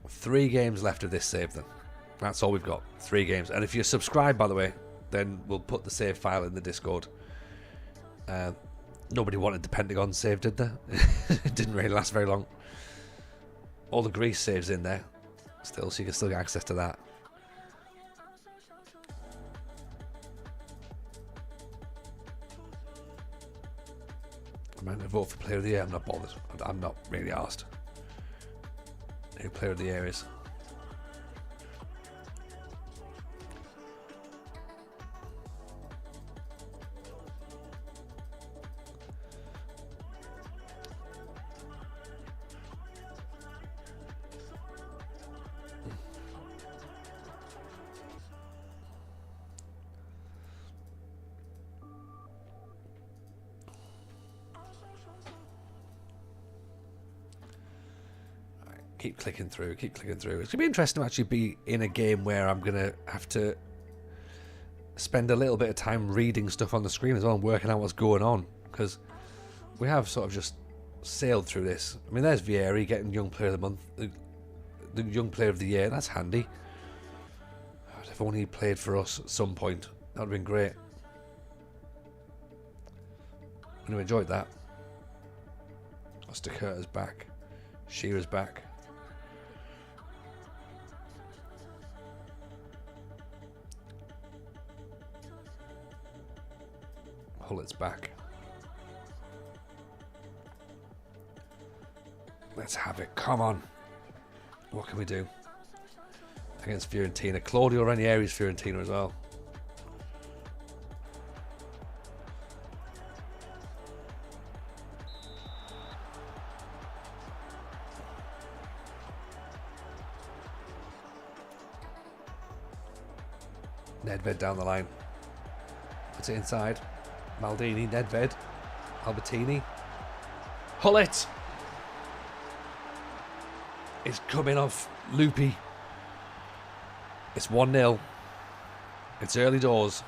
Three games left of this save, then. That's all we've got. 3 games. And if you're subscribed, by the way, then we'll put the save file in the Discord. Nobody wanted the Pentagon save, did they? It didn't really last very long. All the Greece saves in there still, so you can still get access to that. I'm going to vote for Player of the Year. I'm not bothered. I'm not really asked who Player of the Year is. Keep clicking through. It's going to be interesting to actually be in a game where I'm going to have to spend a little bit of time reading stuff on the screen as well and working out what's going on, because we have sort of just sailed through this. I mean, there's Vieri getting Young Player of the Month, the Young Player of the Year. That's handy. If only he played for us at some point, that would have been great. I have enjoyed that. Osterkurter's back. Shearer's back. Hullet's back. Let's have it. Come on. What can we do against Fiorentina? Claudio Ranieri's Fiorentina as well. Nedved down the line. Puts it inside. Maldini, Nedved, Albertini. Hullet is coming off loopy. It's 1-0. It's early doors.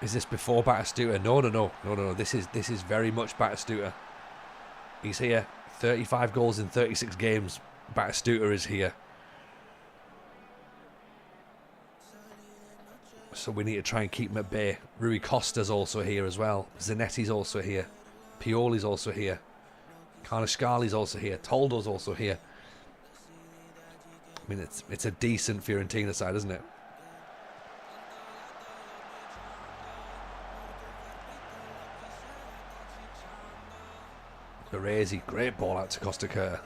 Is this before Batistuta? No. This is very much Batistuta. He's here. 35 goals in 36 games. Batistuta is here. So we need to try and keep him at bay. Rui Costa's also here as well. Zanetti's also here. Pioli's also here. Karnashkali's also here. Toldo's also here. I mean, it's a decent Fiorentina side, isn't it? Baresi, great ball out to Osterkurter.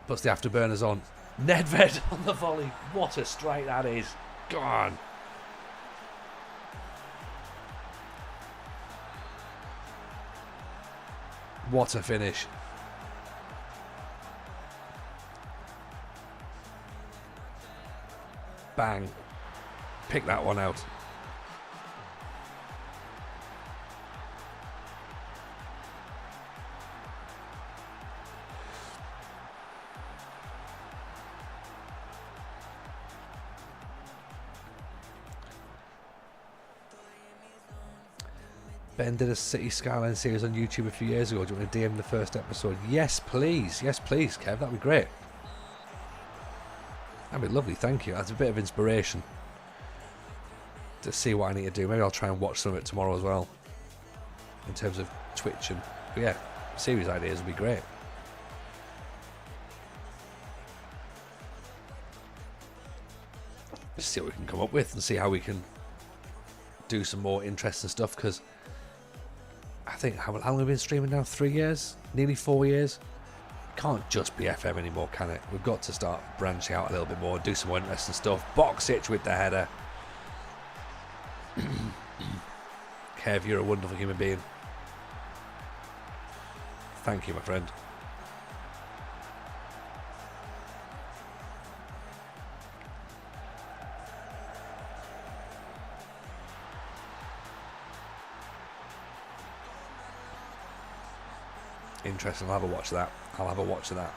Puts the afterburners on. Nedved on the volley. What a strike that is. Gone. What a finish. Bang. Pick that one out. Ben did a City Skyline series on YouTube a few years ago. Do you want to DM the first episode? Yes, please. Yes, please, Kev. That'd be great. That'd be lovely. Thank you. That's a bit of inspiration to see what I need to do. Maybe I'll try and watch some of it tomorrow as well, in terms of Twitch. And but yeah, series ideas would be great. Just see what we can come up with and see how we can do some more interesting stuff, because I think, how long have we been streaming now? 3 years? Nearly 4 years? It can't just be FM anymore, can it? We've got to start branching out a little bit more, do some more interesting stuff. Box itch with the header. Kev, you're a wonderful human being. Thank you, my friend. Interesting. I'll have a watch of that. I'll have a watch of that.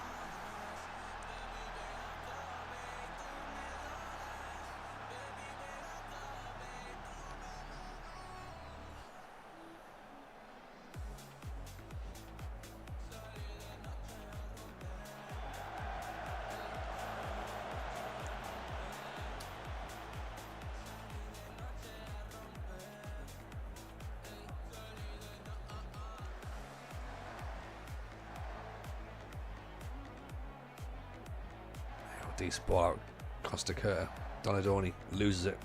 Decent ball out. Costa Curta. Donadoni loses it.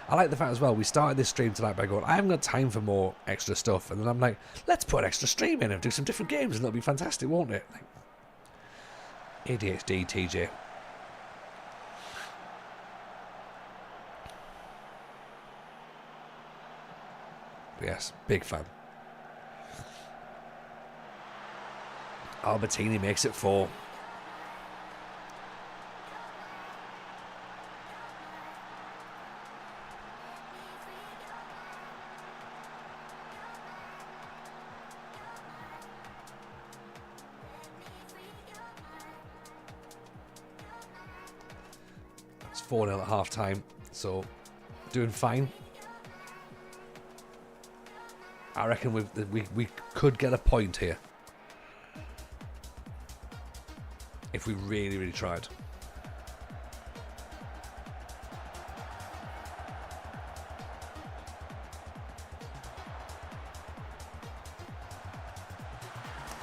I like the fact as well, we started this stream tonight by going, I haven't got time for more extra stuff. And then I'm like, let's put extra stream in and do some different games and it'll be fantastic, won't it? Like, ADHD, TJ. But yes, big fan. Albertini makes it 4. It's 4-0 at half time, so doing fine. I reckon we could get a point here. If we really, really tried.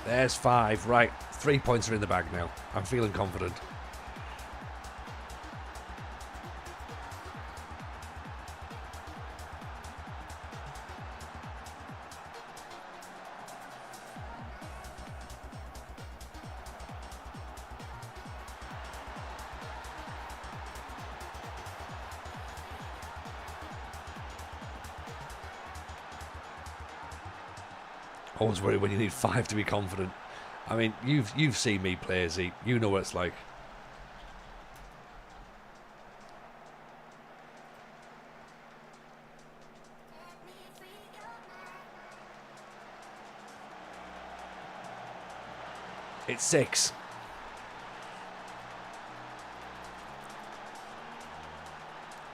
There's 5. Right, 3 points are in the bag now. I'm feeling confident. Always worry when you need 5 to be confident. I mean, you've seen me play, Z. You know what it's like. It's 6.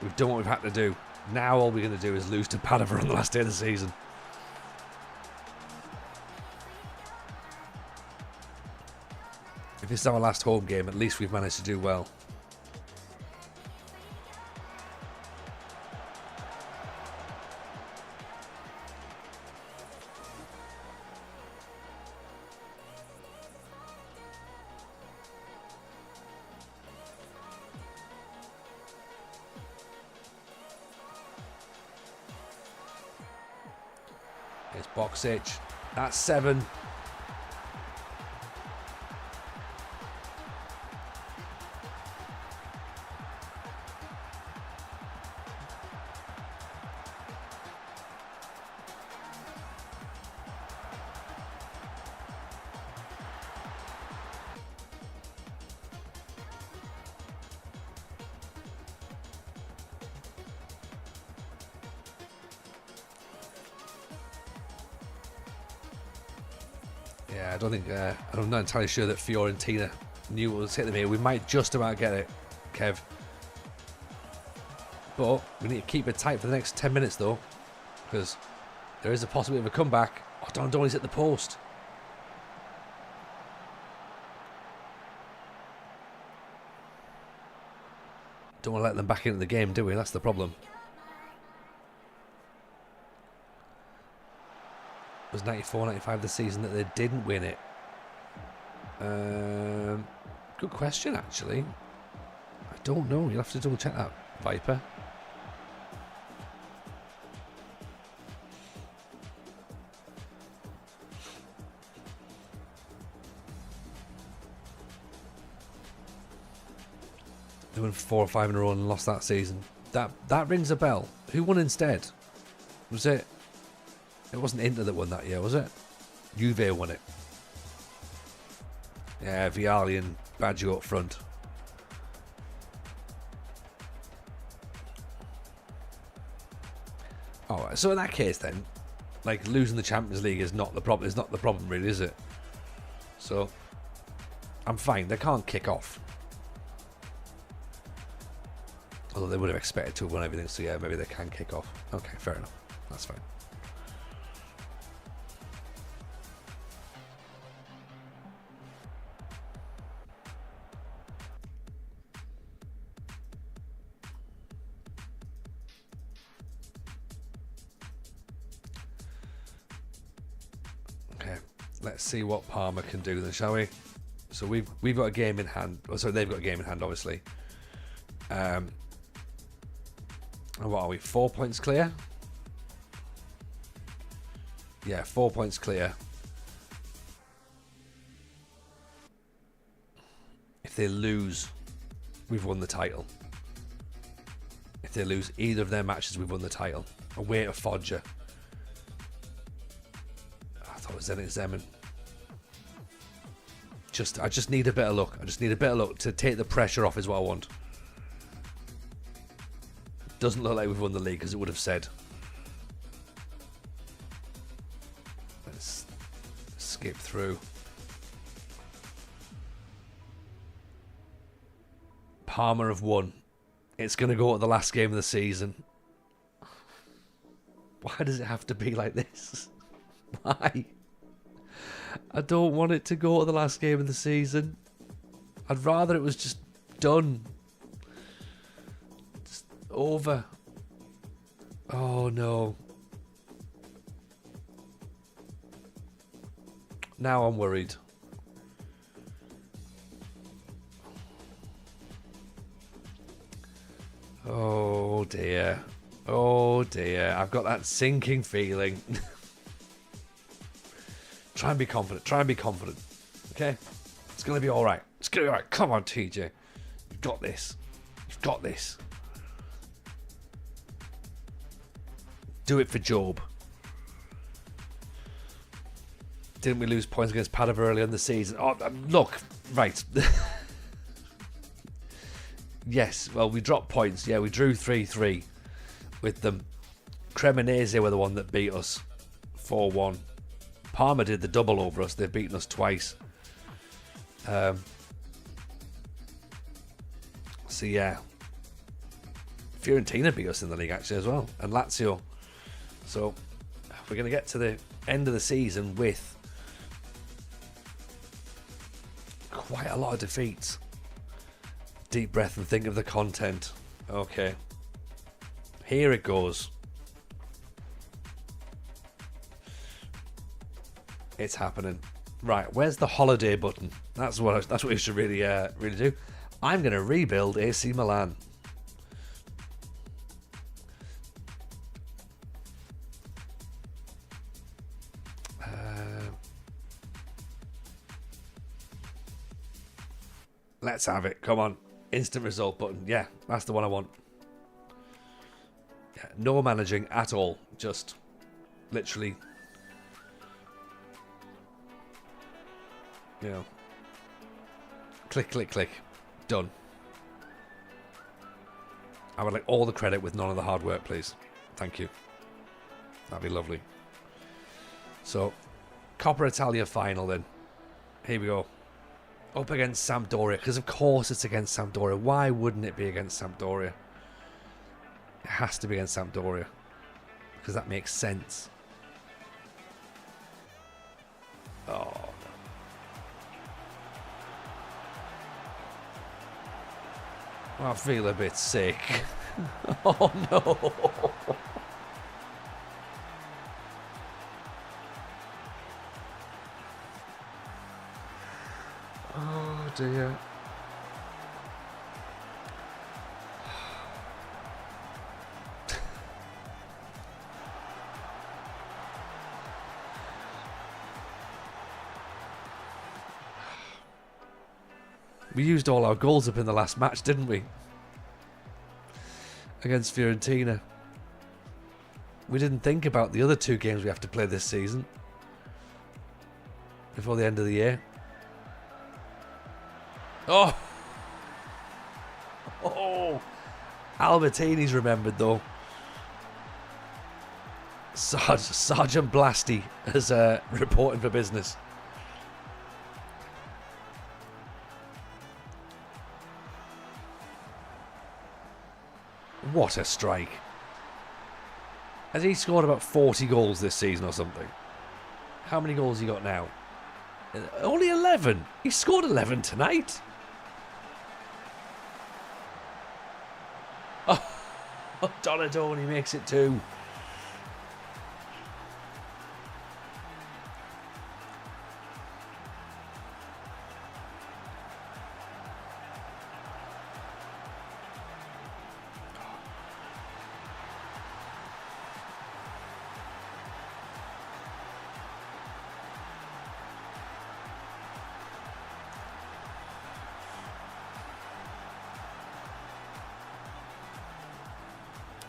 We've done what we've had to do. Now all we're going to do is lose to Padova on the last day of the season. If it's our last home game, at least we've managed to do well. It's box itch. That's 7. Yeah, I don't think, I'm not entirely sure that Fiorentina knew what was hitting them here. We might just about get it, Kev. But we need to keep it tight for the next 10 minutes, though, because there is a possibility of a comeback. Oh, Donadoni's hit the post. Don't want to let them back into the game, do we? That's the problem. It was 94-95 the season that they didn't win it. Good question, actually. I don't know. You'll have to double check that, Viper. They won 4 or 5 in a row and lost that season. That rings a bell. Who won instead? Was it? It wasn't Inter that won that year, was it? Juve won it. Yeah, Vialli and Baggio up front. Alright, so in that case then, like losing the Champions League is not the problem. It's not the problem, really, is it? So I'm fine. They can't kick off. Although they would have expected to have won everything, so yeah, maybe they can kick off. Okay, fair enough. That's fine. Okay, let's see what Parma can do then, shall we? So we've got a game in hand. Oh, sorry, they've got a game in hand, obviously. And what are we? 4 points clear? Yeah, 4 points clear. If they lose, we've won the title. If they lose either of their matches, we've won the title. Away to Foggia. I thought it was Zenit Zeman. I just need a bit of luck. I just need a bit of luck to take the pressure off is what I want. Doesn't look like we've won the league, as it would have said. Let's skip through. Parma have won. It's going to go at the last game of the season. Why does it have to be like this? Why? I don't want it to go at the last game of the season. I'd rather it was just done. Over. Oh no. Now I'm worried. Oh dear. Oh dear. I've got that sinking feeling. Try and be confident. Try and be confident. Okay? It's going to be alright. It's going to be alright. Come on, TJ. You've got this. You've got this. Do it for Job. Didn't we lose points against Padova early in the season? Oh, look, right. Yes, well, we dropped points. Yeah, we drew 3-3 with them. Cremonese were the one that beat us 4-1. Parma did the double over us. They've beaten us twice. So, yeah. Fiorentina beat us in the league, actually, as well. And Lazio. So we're going to get to the end of the season with quite a lot of defeats. Deep breath and think of the content. Okay. Here it goes. It's happening. Right, where's the holiday button? That's what we should really do. I'm going to rebuild AC Milan. Let's have it. Come on. Instant result button. Yeah, that's the one I want. Yeah, no managing at all. Just literally, you know, click, click, click. Done. I would like all the credit with none of the hard work, please. Thank you. That'd be lovely. So, Coppa Italia final then. Here we go. Up against Sampdoria, because of course it's against Sampdoria. Why wouldn't it be against Sampdoria? It has to be against Sampdoria, because that makes sense. Oh, no. I feel a bit sick. Oh no. dear. We used all our goals up in the last match, didn't we? Against Fiorentina. We didn't think about the other 2 games we have to play this season. Before the end of the year. Oh! Oh! Albertini's remembered though. Sergeant Blasty is reporting for business. What a strike. Has he scored about 40 goals this season or something? How many goals he got now? Only 11. He scored 11 tonight. Oh, Donadoni makes it 2.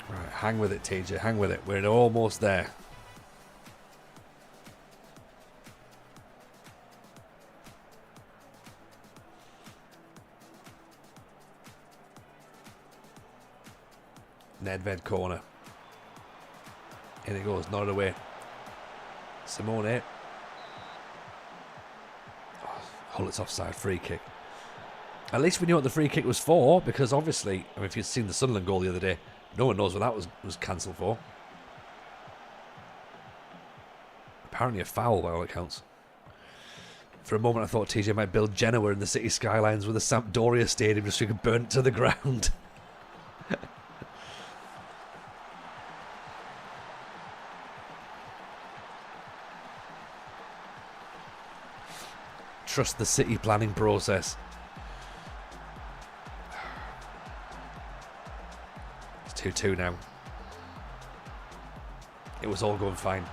Right, hang with it, TJ. Hang with it. We're almost there. Nedved corner. In it goes, nodded away. Simone. Oh, it's offside, free kick. At least we knew what the free kick was for, because obviously, I mean, if you'd seen the Sunderland goal the other day, no one knows what that was cancelled for. Apparently a foul by all accounts. For a moment I thought TJ might build Genoa in the city skylines with a Sampdoria stadium just so you could burn it to the ground. Trust the city planning process. It's 2-2 now. It was all going fine.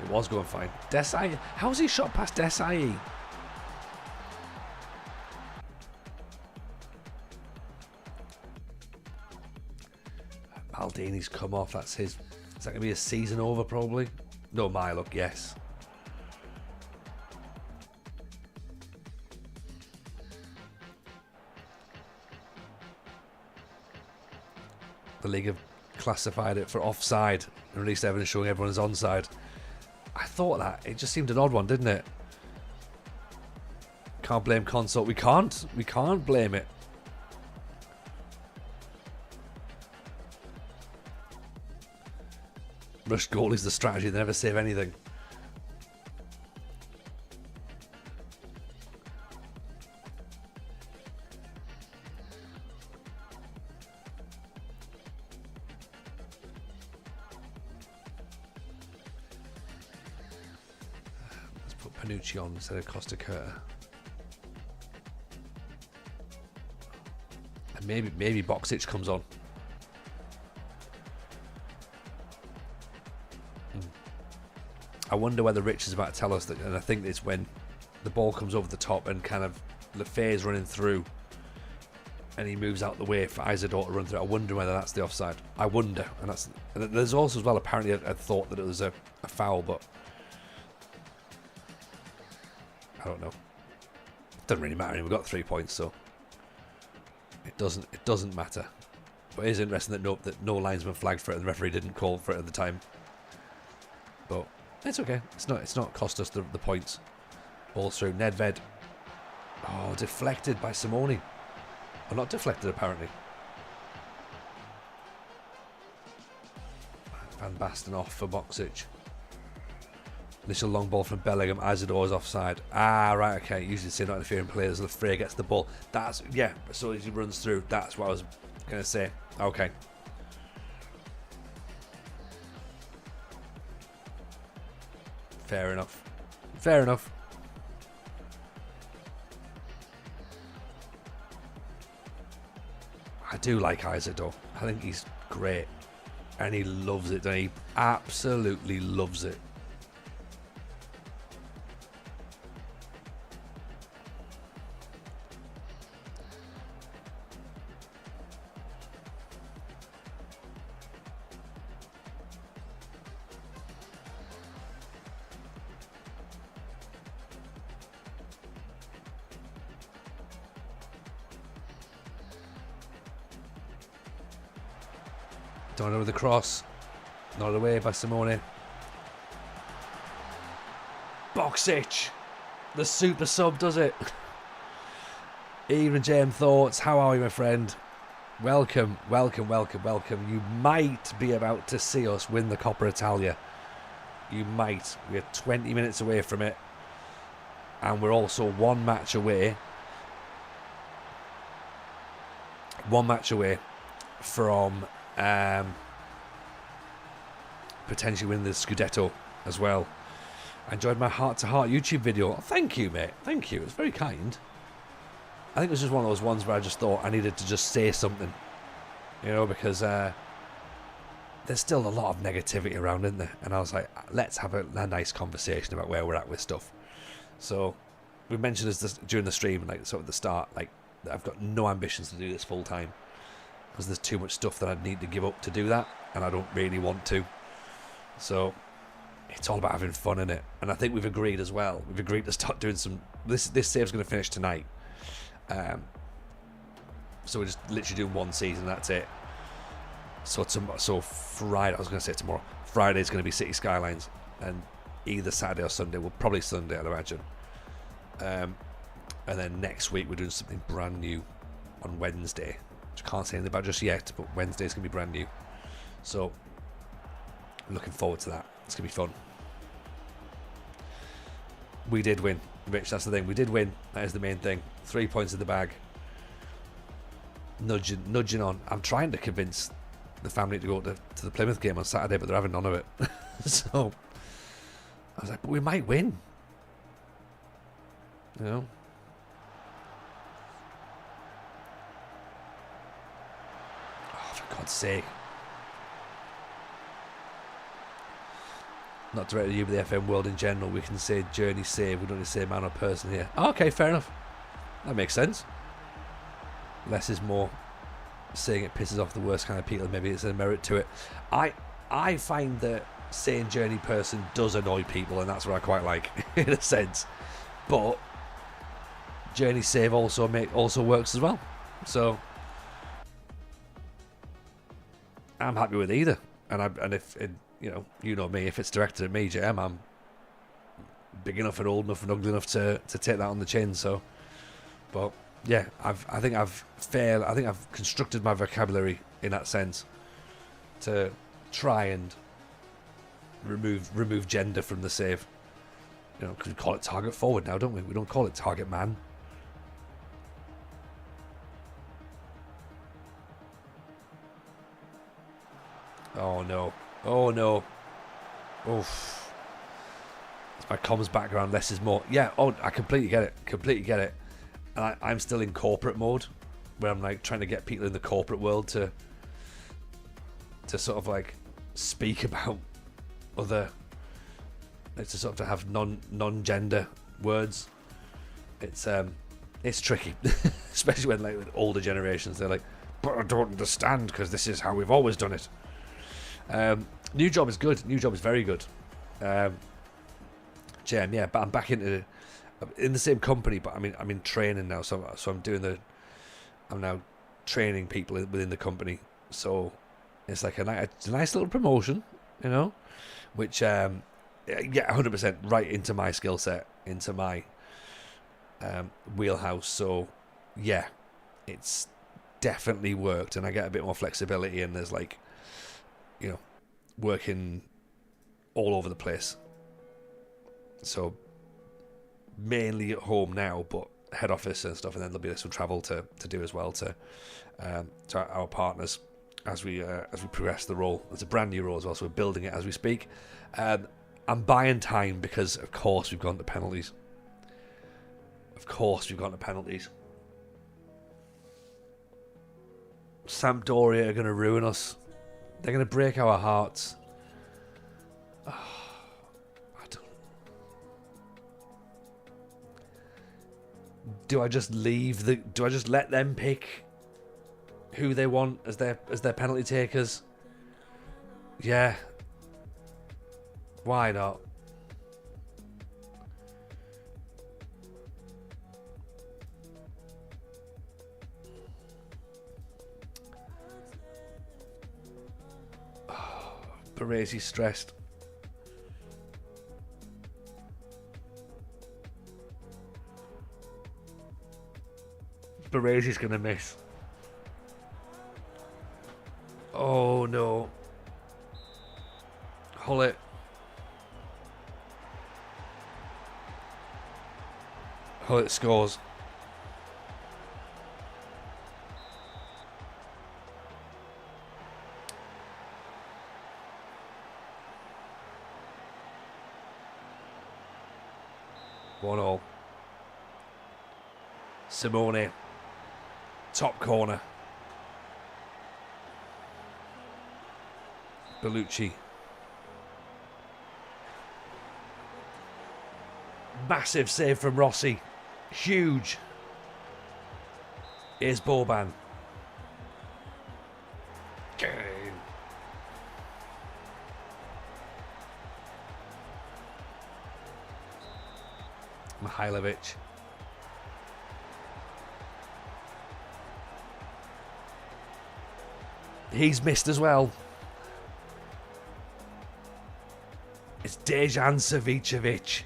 It was going fine. Desai, how's he shot past Desai? Maldini's come off. That's his. Is that going to be a season over probably? No, my luck, yes. The league have classified it for offside and released evidence showing everyone's onside. I thought that. It just seemed an odd one, didn't it? Can't blame Consort. We can't. We can't blame it. Rush goal is the strategy. They never save anything. Panucci on instead of Costa Curta. And maybe Boxic comes on. I wonder whether Rich is about to tell us that, and I think it's when the ball comes over the top and kind of Lefay's running through and he moves out the way for Isidore to run through. I wonder whether that's the offside. I wonder. And there's also as well apparently a thought that it was a foul, but I don't know. It doesn't really matter. We've got 3 points, so it doesn't matter. But it is interesting that no linesman flagged for it and the referee didn't call for it at the time. But it's okay. It's not cost us the points. Ball through. Nedved. Oh, deflected by Simone. Or not deflected apparently. Van Basten off for Boxic. Initial long ball from Bellingham. Isidore's offside. Ah, right, okay. Usually say not interfering players. Lefray gets the ball. That's, yeah, so as he runs through, that's what I was going to say. Okay. Fair enough. Fair enough. do like Isaac though. I think he's great. And he loves it. He absolutely loves it. Don't know the cross. Not away by Simone. Boxic. The super sub does it. Even James Thoughts. How are you, my friend? Welcome, welcome, welcome, welcome. You might be about to see us win the Coppa Italia. You might. We're 20 minutes away from it. And we're also one match away. One match away from potentially winning the Scudetto as well. I enjoyed my heart-to-heart YouTube video. Oh, thank you, mate. Thank you. It's very kind. I think it was just one of those ones where I just thought I needed to just say something, you know, because there's still a lot of negativity around, isn't there? And I was like, let's have a nice conversation about where we're at with stuff. So we mentioned this during the stream, like sort of the start, like I've got no ambitions to do this full time because there's too much stuff that I'd need to give up to do that, and I don't really want to. So it's all about having fun in it, and I think we've agreed as well. We've agreed to start doing some. This save's going to finish tonight, so we're just literally doing one season. That's it. So Friday, I was going to say tomorrow. Friday is going to be City Skylines, and either Saturday or Sunday. Well, probably Sunday, I'd imagine. And then next week we're doing something brand new on Wednesday, which I can't say anything about just yet. But Wednesday's going to be brand new, so I'm looking forward to that. It's going to be fun. We did win, Rich. That's the thing. We did win. That is the main thing. 3 points in the bag. Nudging on. I'm trying to convince the family to go to the Plymouth game on Saturday, but they're having none of it. So I was like, but we might win. You know? Oh, for God's sake. Not directed at you, but the FM world in general. We can say journey save. We don't need to say man or person here. Oh, okay, fair enough. That makes sense. Less is more. Saying it pisses off the worst kind of people. Maybe it's a merit to it. I find that saying journey person does annoy people, and that's what I quite like in a sense. But journey save also works as well. So I'm happy with either. And if it, you know me, if it's directed at me, JM, I'm big enough and old enough and ugly enough to take that on the chin. So, but yeah, I think I've constructed my vocabulary in that sense to try and remove gender from the save. You know, because we call it target forward now, don't we? We don't call it target man. Oh no. Oh no. Oof. It's my comms background, less is more. Yeah, I completely get it. And I'm still in corporate mode, where I'm like trying to get people in the corporate world to sort of like speak about other, like to sort of to have non-gender words. It's tricky, especially when like with older generations, they're like, but I don't understand because this is how we've always done it. New job is good. New job is very good. Jem, yeah, but I'm back in the same company, but I'm in training now. So I'm now training people within the company. So it's like a nice little promotion, you know, which yeah, 100% right into my skill set, into my wheelhouse. So yeah, it's definitely worked, and I get a bit more flexibility, and there's like, you know, working all over the place. So mainly at home now, but head office and stuff, and then there'll be some travel to do as well to our partners as we progress the role. It's a brand new role as well, so we're building it as we speak. I'm buying time because of course we've gone to penalties. Sampdoria are going to ruin us. They're going to break our hearts. Oh, I don't... Do I just leave the... Do I just let them pick who they want as their penalty takers? Yeah. Why not? Oh, Baresi's stressed. Baresi's gonna miss. Oh no. Hullet. Hullet scores. One all. Simone. Top corner. Bellucci. Massive save from Rossi. Huge. Here's Boban. Mihailovic. He's missed as well. It's Dejan Savicevic.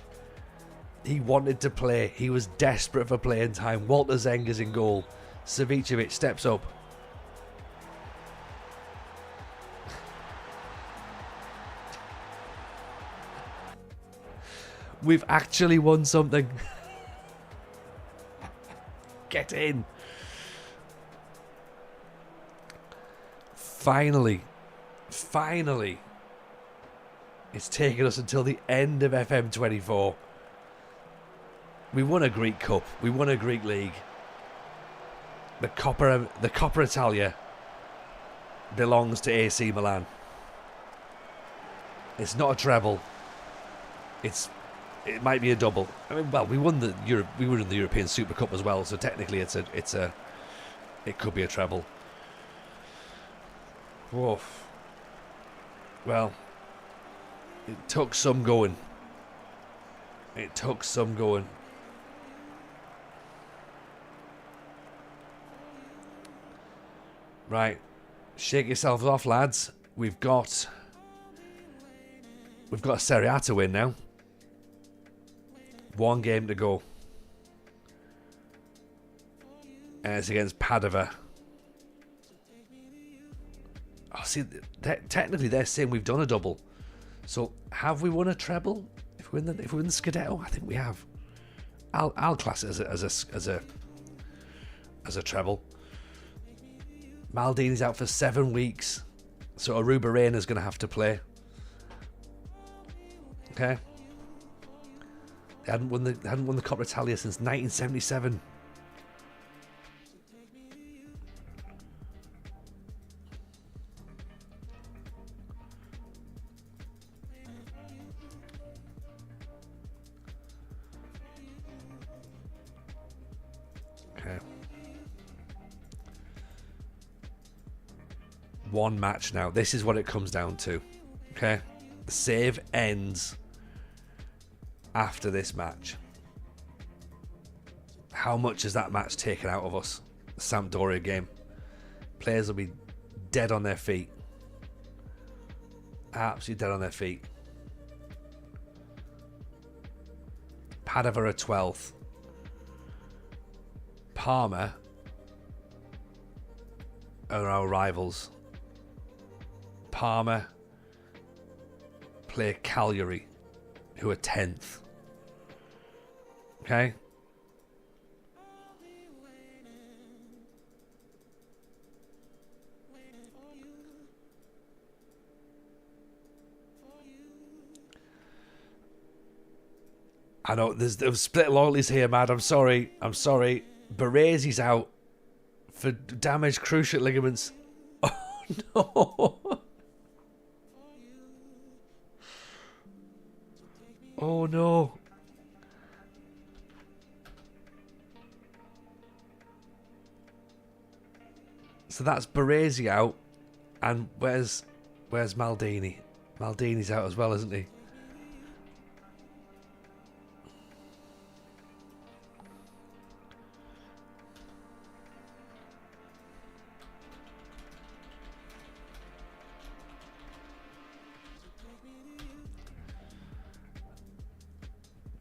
He wanted to play. He was desperate for playing time. Walter Zenga's in goal. Savicevic steps up. We've actually won something. Get in. Finally. It's taken us until the end of FM24. We won a Greek Cup. We won a Greek League. The Coppa Italia belongs to AC Milan. It's not a treble. It might be a double. I mean, well, we won the European Super Cup as well, so technically it could be a treble. Woof. Well, it took some going. Right, shake yourselves off, lads. We've got a Serie A to win now. One game to go, and it's against Padova. Oh, see, technically they're saying we've done a double. So have we won a treble? If we win the Scudetto, I think we have. I'll class it as a treble. Maldini's out for 7 weeks, so Aruba Reina's going to have to play. Okay. They hadn't won the Coppa Italia since 1977. Okay. One match now. This is what it comes down to. Okay. The save ends after this match. How much has that match taken out of us? The Sampdoria game. Players will be dead on their feet. Absolutely dead on their feet. Padova are 12th. Parma are our rivals. Parma play Cagliari, who are 10th. Okay? I know there's split loyalties here, Mad. I'm sorry. Baresi's out for damaged cruciate ligaments. Oh no! Oh no! So that's Baresi out, and where's Maldini? Maldini's out as well, isn't he?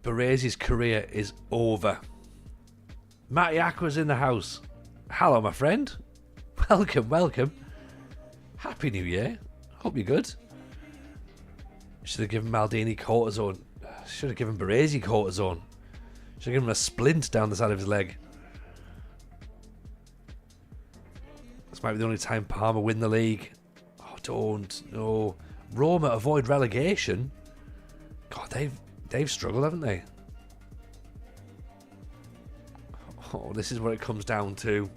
Baresi's career is over. Matty Aqua's in the house. Hello, my friend. Welcome, welcome. Happy New Year. Hope you're good. Should have given Maldini cortisone. Should have given Baresi cortisone. Should have given him a splint down the side of his leg. This might be the only time Parma win the league. Oh, don't. No. Roma avoid relegation. God, they've struggled, haven't they? Oh, this is what it comes down to.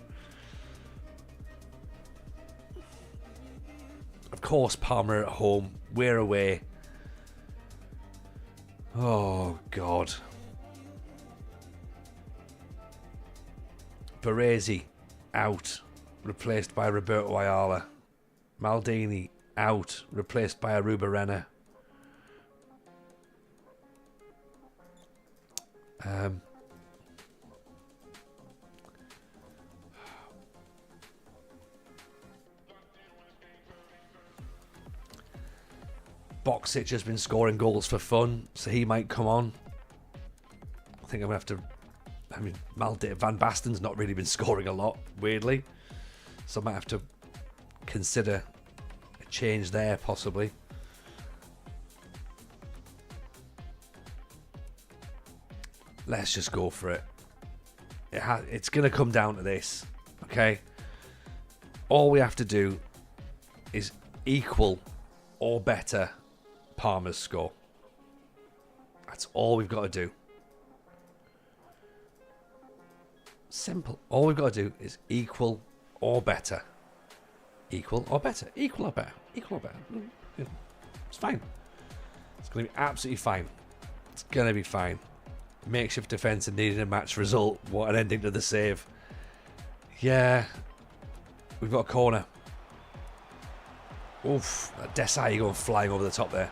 Of course, Parma are at home. We're away. Oh, God. Baresi out. Replaced by Roberto Ayala. Maldini out. Replaced by Aruba Renner. Boxic has been scoring goals for fun, so he might come on. I think I'm going to have to... I mean, Van Basten's not really been scoring a lot, weirdly. So I might have to consider a change there, possibly. Let's just go for it. It's going to come down to this, okay? All we have to do is equal or better Parma's score. That's all we've got to do. Simple. All we've got to do is equal or better. Equal or better. Equal or better. Equal or better. Yeah. It's fine. It's going to be absolutely fine. It's going to be fine. Makeshift defence and needing a match result. What an ending to the save. Yeah. We've got a corner. Oof. Desai going flying over the top there.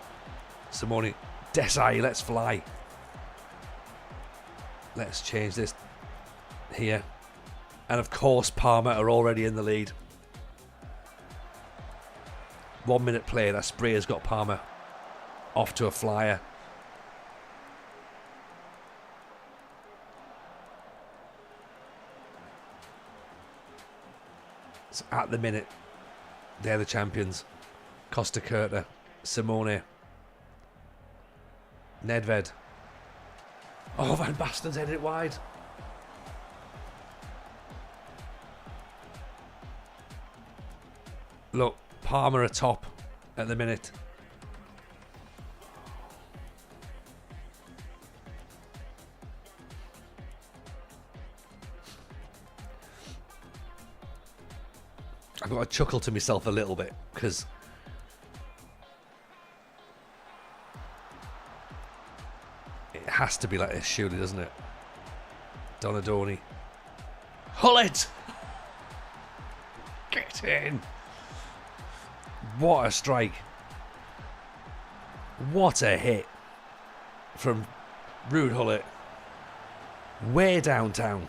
Simone. Desai, let's fly. Let's change this here. And of course, Parma are already in the lead. 1 minute played. Aspria's got Parma off to a flyer. So at the minute, they're the champions. Costa Curta, Simone, Nedved. Oh, Van Basten's headed it wide. Look, Parma are top at the minute. I've got to chuckle to myself a little bit because it has to be like this, surely, doesn't it? Donadoni. Hullet! Get in! What a strike. What a hit from Ruud Hullet. Way downtown.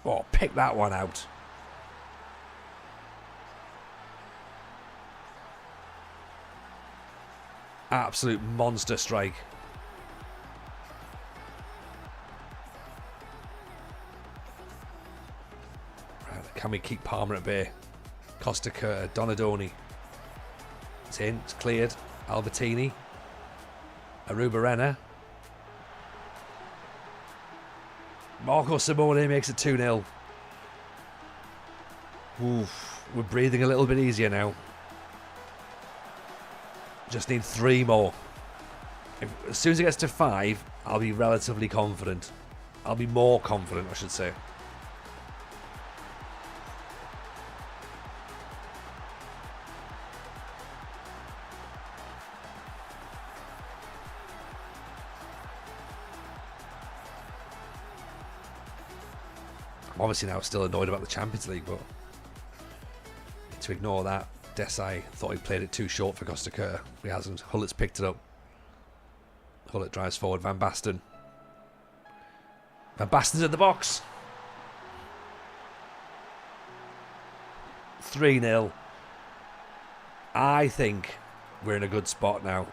Oh, pick that one out. Absolute monster strike. Right, can we keep Parma at bay? Costa Curta, Donadoni. It's in, it's cleared. Albertini. Aruba Renner. Marco Simone makes it 2-0. Oof, we're breathing a little bit easier now. Just need 3 more. As soon as it gets to 5, I'll be relatively confident. I'll be more confident, I should say. I'm obviously now still annoyed about the Champions League, but to ignore that, Desai thought he played it too short for Costa Curta. He hasn't. Hullet's picked it up. Hullet drives forward. Van Basten. Van Basten's in the box. 3-0. I think we're in a good spot now.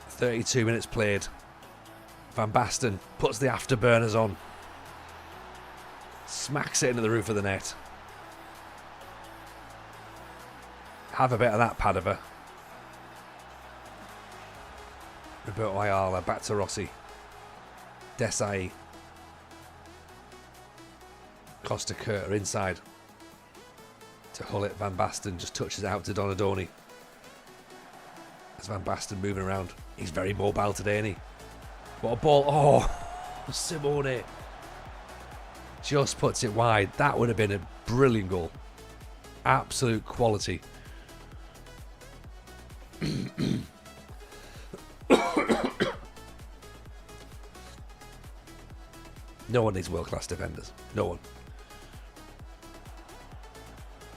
32 minutes played. Van Basten puts the afterburners on. Smacks it into the roof of the net. Have a bit of that, Padova. Roberto Ayala, back to Rossi. Desai. Costa Curta inside. To Hullet. Van Basten just touches it out to Donadoni. As Van Basten moving around. He's very mobile today, isn't he? What a ball. Oh, Simone. Just puts it wide. That would have been a brilliant goal. Absolute quality. No one needs world-class defenders. No one.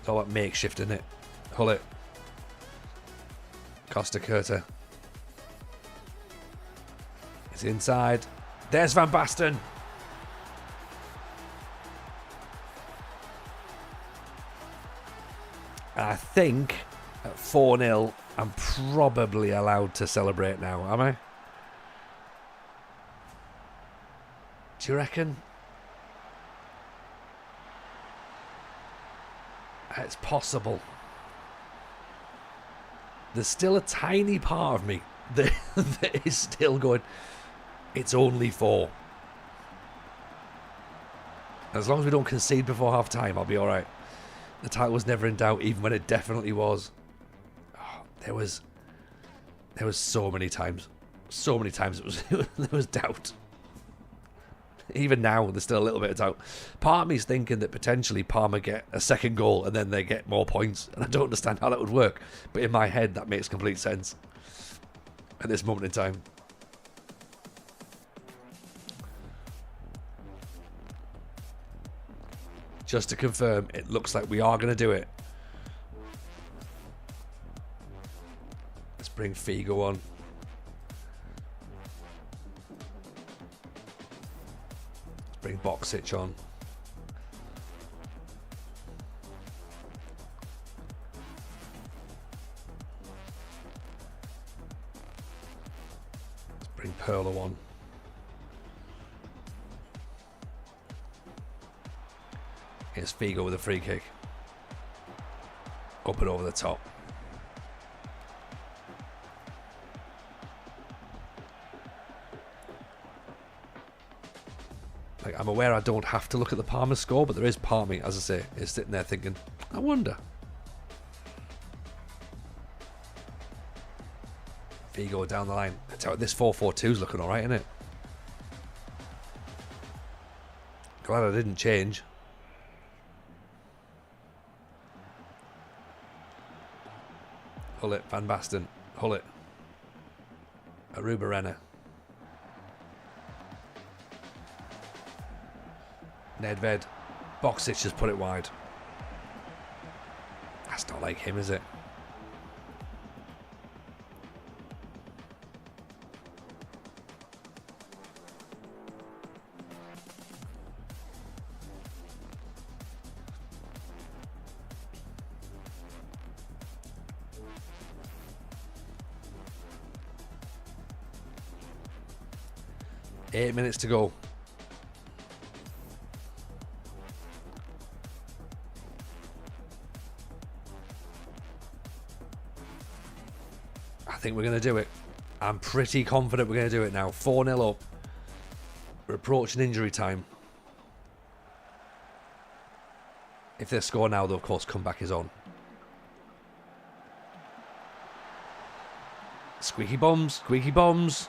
It's all about makeshift, isn't it? Hullet. Costa Curta. It's inside. There's Van Basten. And I think at 4-0, I'm probably allowed to celebrate now, am I? Do you reckon? It's possible. There's still a tiny part of me that is still going, it's only 4. As long as we don't concede before half time, I'll be alright. The title was never in doubt, even when it definitely was. Oh, there was so many times. So many times there was doubt. Even now, there's still a little bit of doubt. Part of me is thinking that potentially Parma get a second goal and then they get more points. And I don't understand how that would work. But in my head, that makes complete sense at this moment in time. Just to confirm, it looks like we are going to do it. Let's bring Figo on. Bring Boxic on. Let's bring Perlo on. Here's Figo with a free kick. Up and over the top. I'm aware I don't have to look at the Parma score, but there is part of me, as I say, is sitting there thinking, I wonder. Figo down the line. This 4-4-2 is looking alright, isn't it? Glad I didn't change. Hullet, Van Basten, Hullet. Aruba Renner. Nedved. Boxic just put it wide. That's not like him, is it? Eight minutes to go. I think we're going to do it. I'm pretty confident we're going to do it now. 4-0 up. We're approaching injury time. If they score now, though, of course, comeback is on. Squeaky bombs. Squeaky bombs.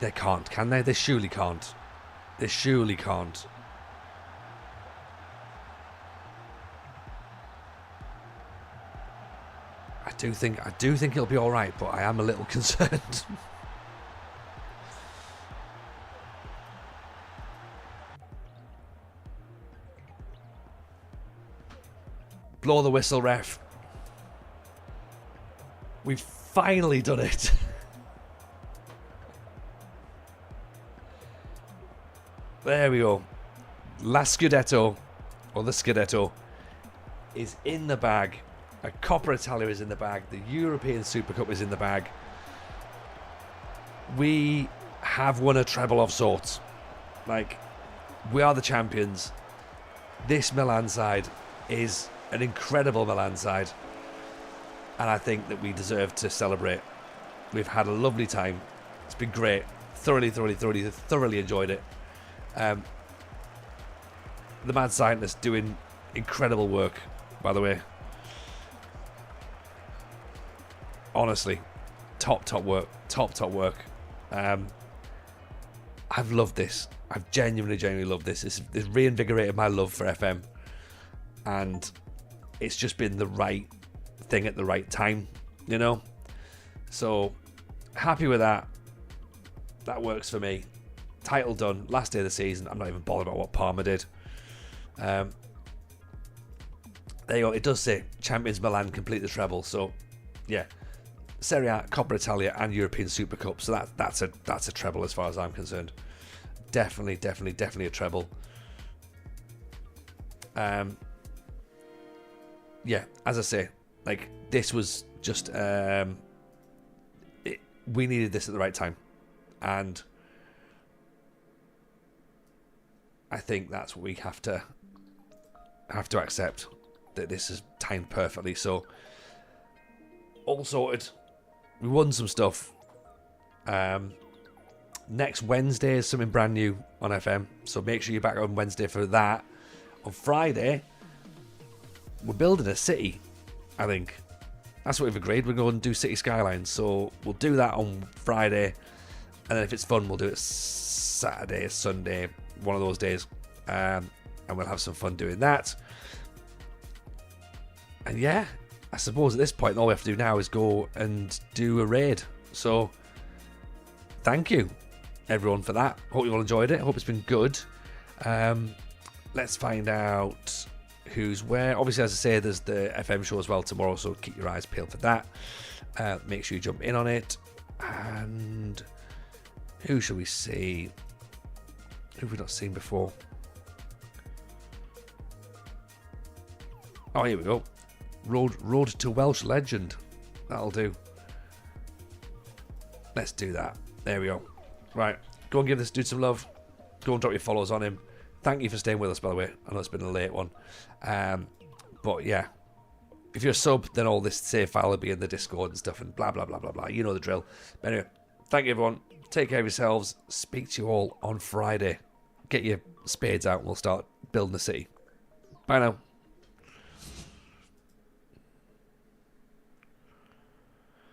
They can't, can they? They surely can't. They surely can't. I do think it'll be all right, but I am a little concerned. Blow the whistle, ref. We've finally done it. There we go. Last Scudetto, or the Scudetto, is in the bag. A Coppa Italia is in the bag. The European Super Cup is in the bag. We have won a treble of sorts. Like, we are the champions. This Milan side is an incredible Milan side. And I think that we deserve to celebrate. We've had a lovely time. It's been great. Thoroughly enjoyed it. The MadScientist doing incredible work, by the way. Honestly, top work. Top work. I've loved this. I've genuinely loved this. It's reinvigorated my love for FM. And it's just been the right thing at the right time, you know? So, happy with that. That works for me. Title done. Last day of the season. I'm not even bothered about what Parma did. There you go. It does say Champions Milan complete the treble. So, yeah. Serie A, Coppa Italia, and European Super Cup. So that's a treble as far as I'm concerned. Definitely a treble. Yeah, as I say, like, this was just we needed this at the right time, and I think that's what we have to accept, that this is timed perfectly. So, all sorted. We won some stuff. Next Wednesday is something brand new on FM, so make sure you're back on Wednesday for that. On Friday, we're building a city, I think. That's what we've agreed. We're going to do City Skylines, so we'll do that on Friday, and then if it's fun, we'll do it Saturday, Sunday, one of those days, and we'll have some fun doing that. And yeah, I suppose at this point, all we have to do now is go and do a raid. So, thank you, everyone, for that. Hope you all enjoyed it. Hope it's been good. Let's find out who's where. Obviously, as I say, there's the FM show as well tomorrow, so keep your eyes peeled for that. Make sure you jump in on it. And who shall we see? Who have we not seen before? Oh, here we go. Road to Welsh Legend. That'll do. Let's do that. There we go. Right. Go and give this dude some love. Go and drop your follows on him. Thank you for staying with us, by the way. I know it's been a late one. But yeah. If you're a sub, then all this save file will be in the Discord and stuff and blah, blah, blah, blah, blah. You know the drill. But anyway, thank you, everyone. Take care of yourselves. Speak to you all on Friday. Get your spades out and we'll start building the city. Bye now.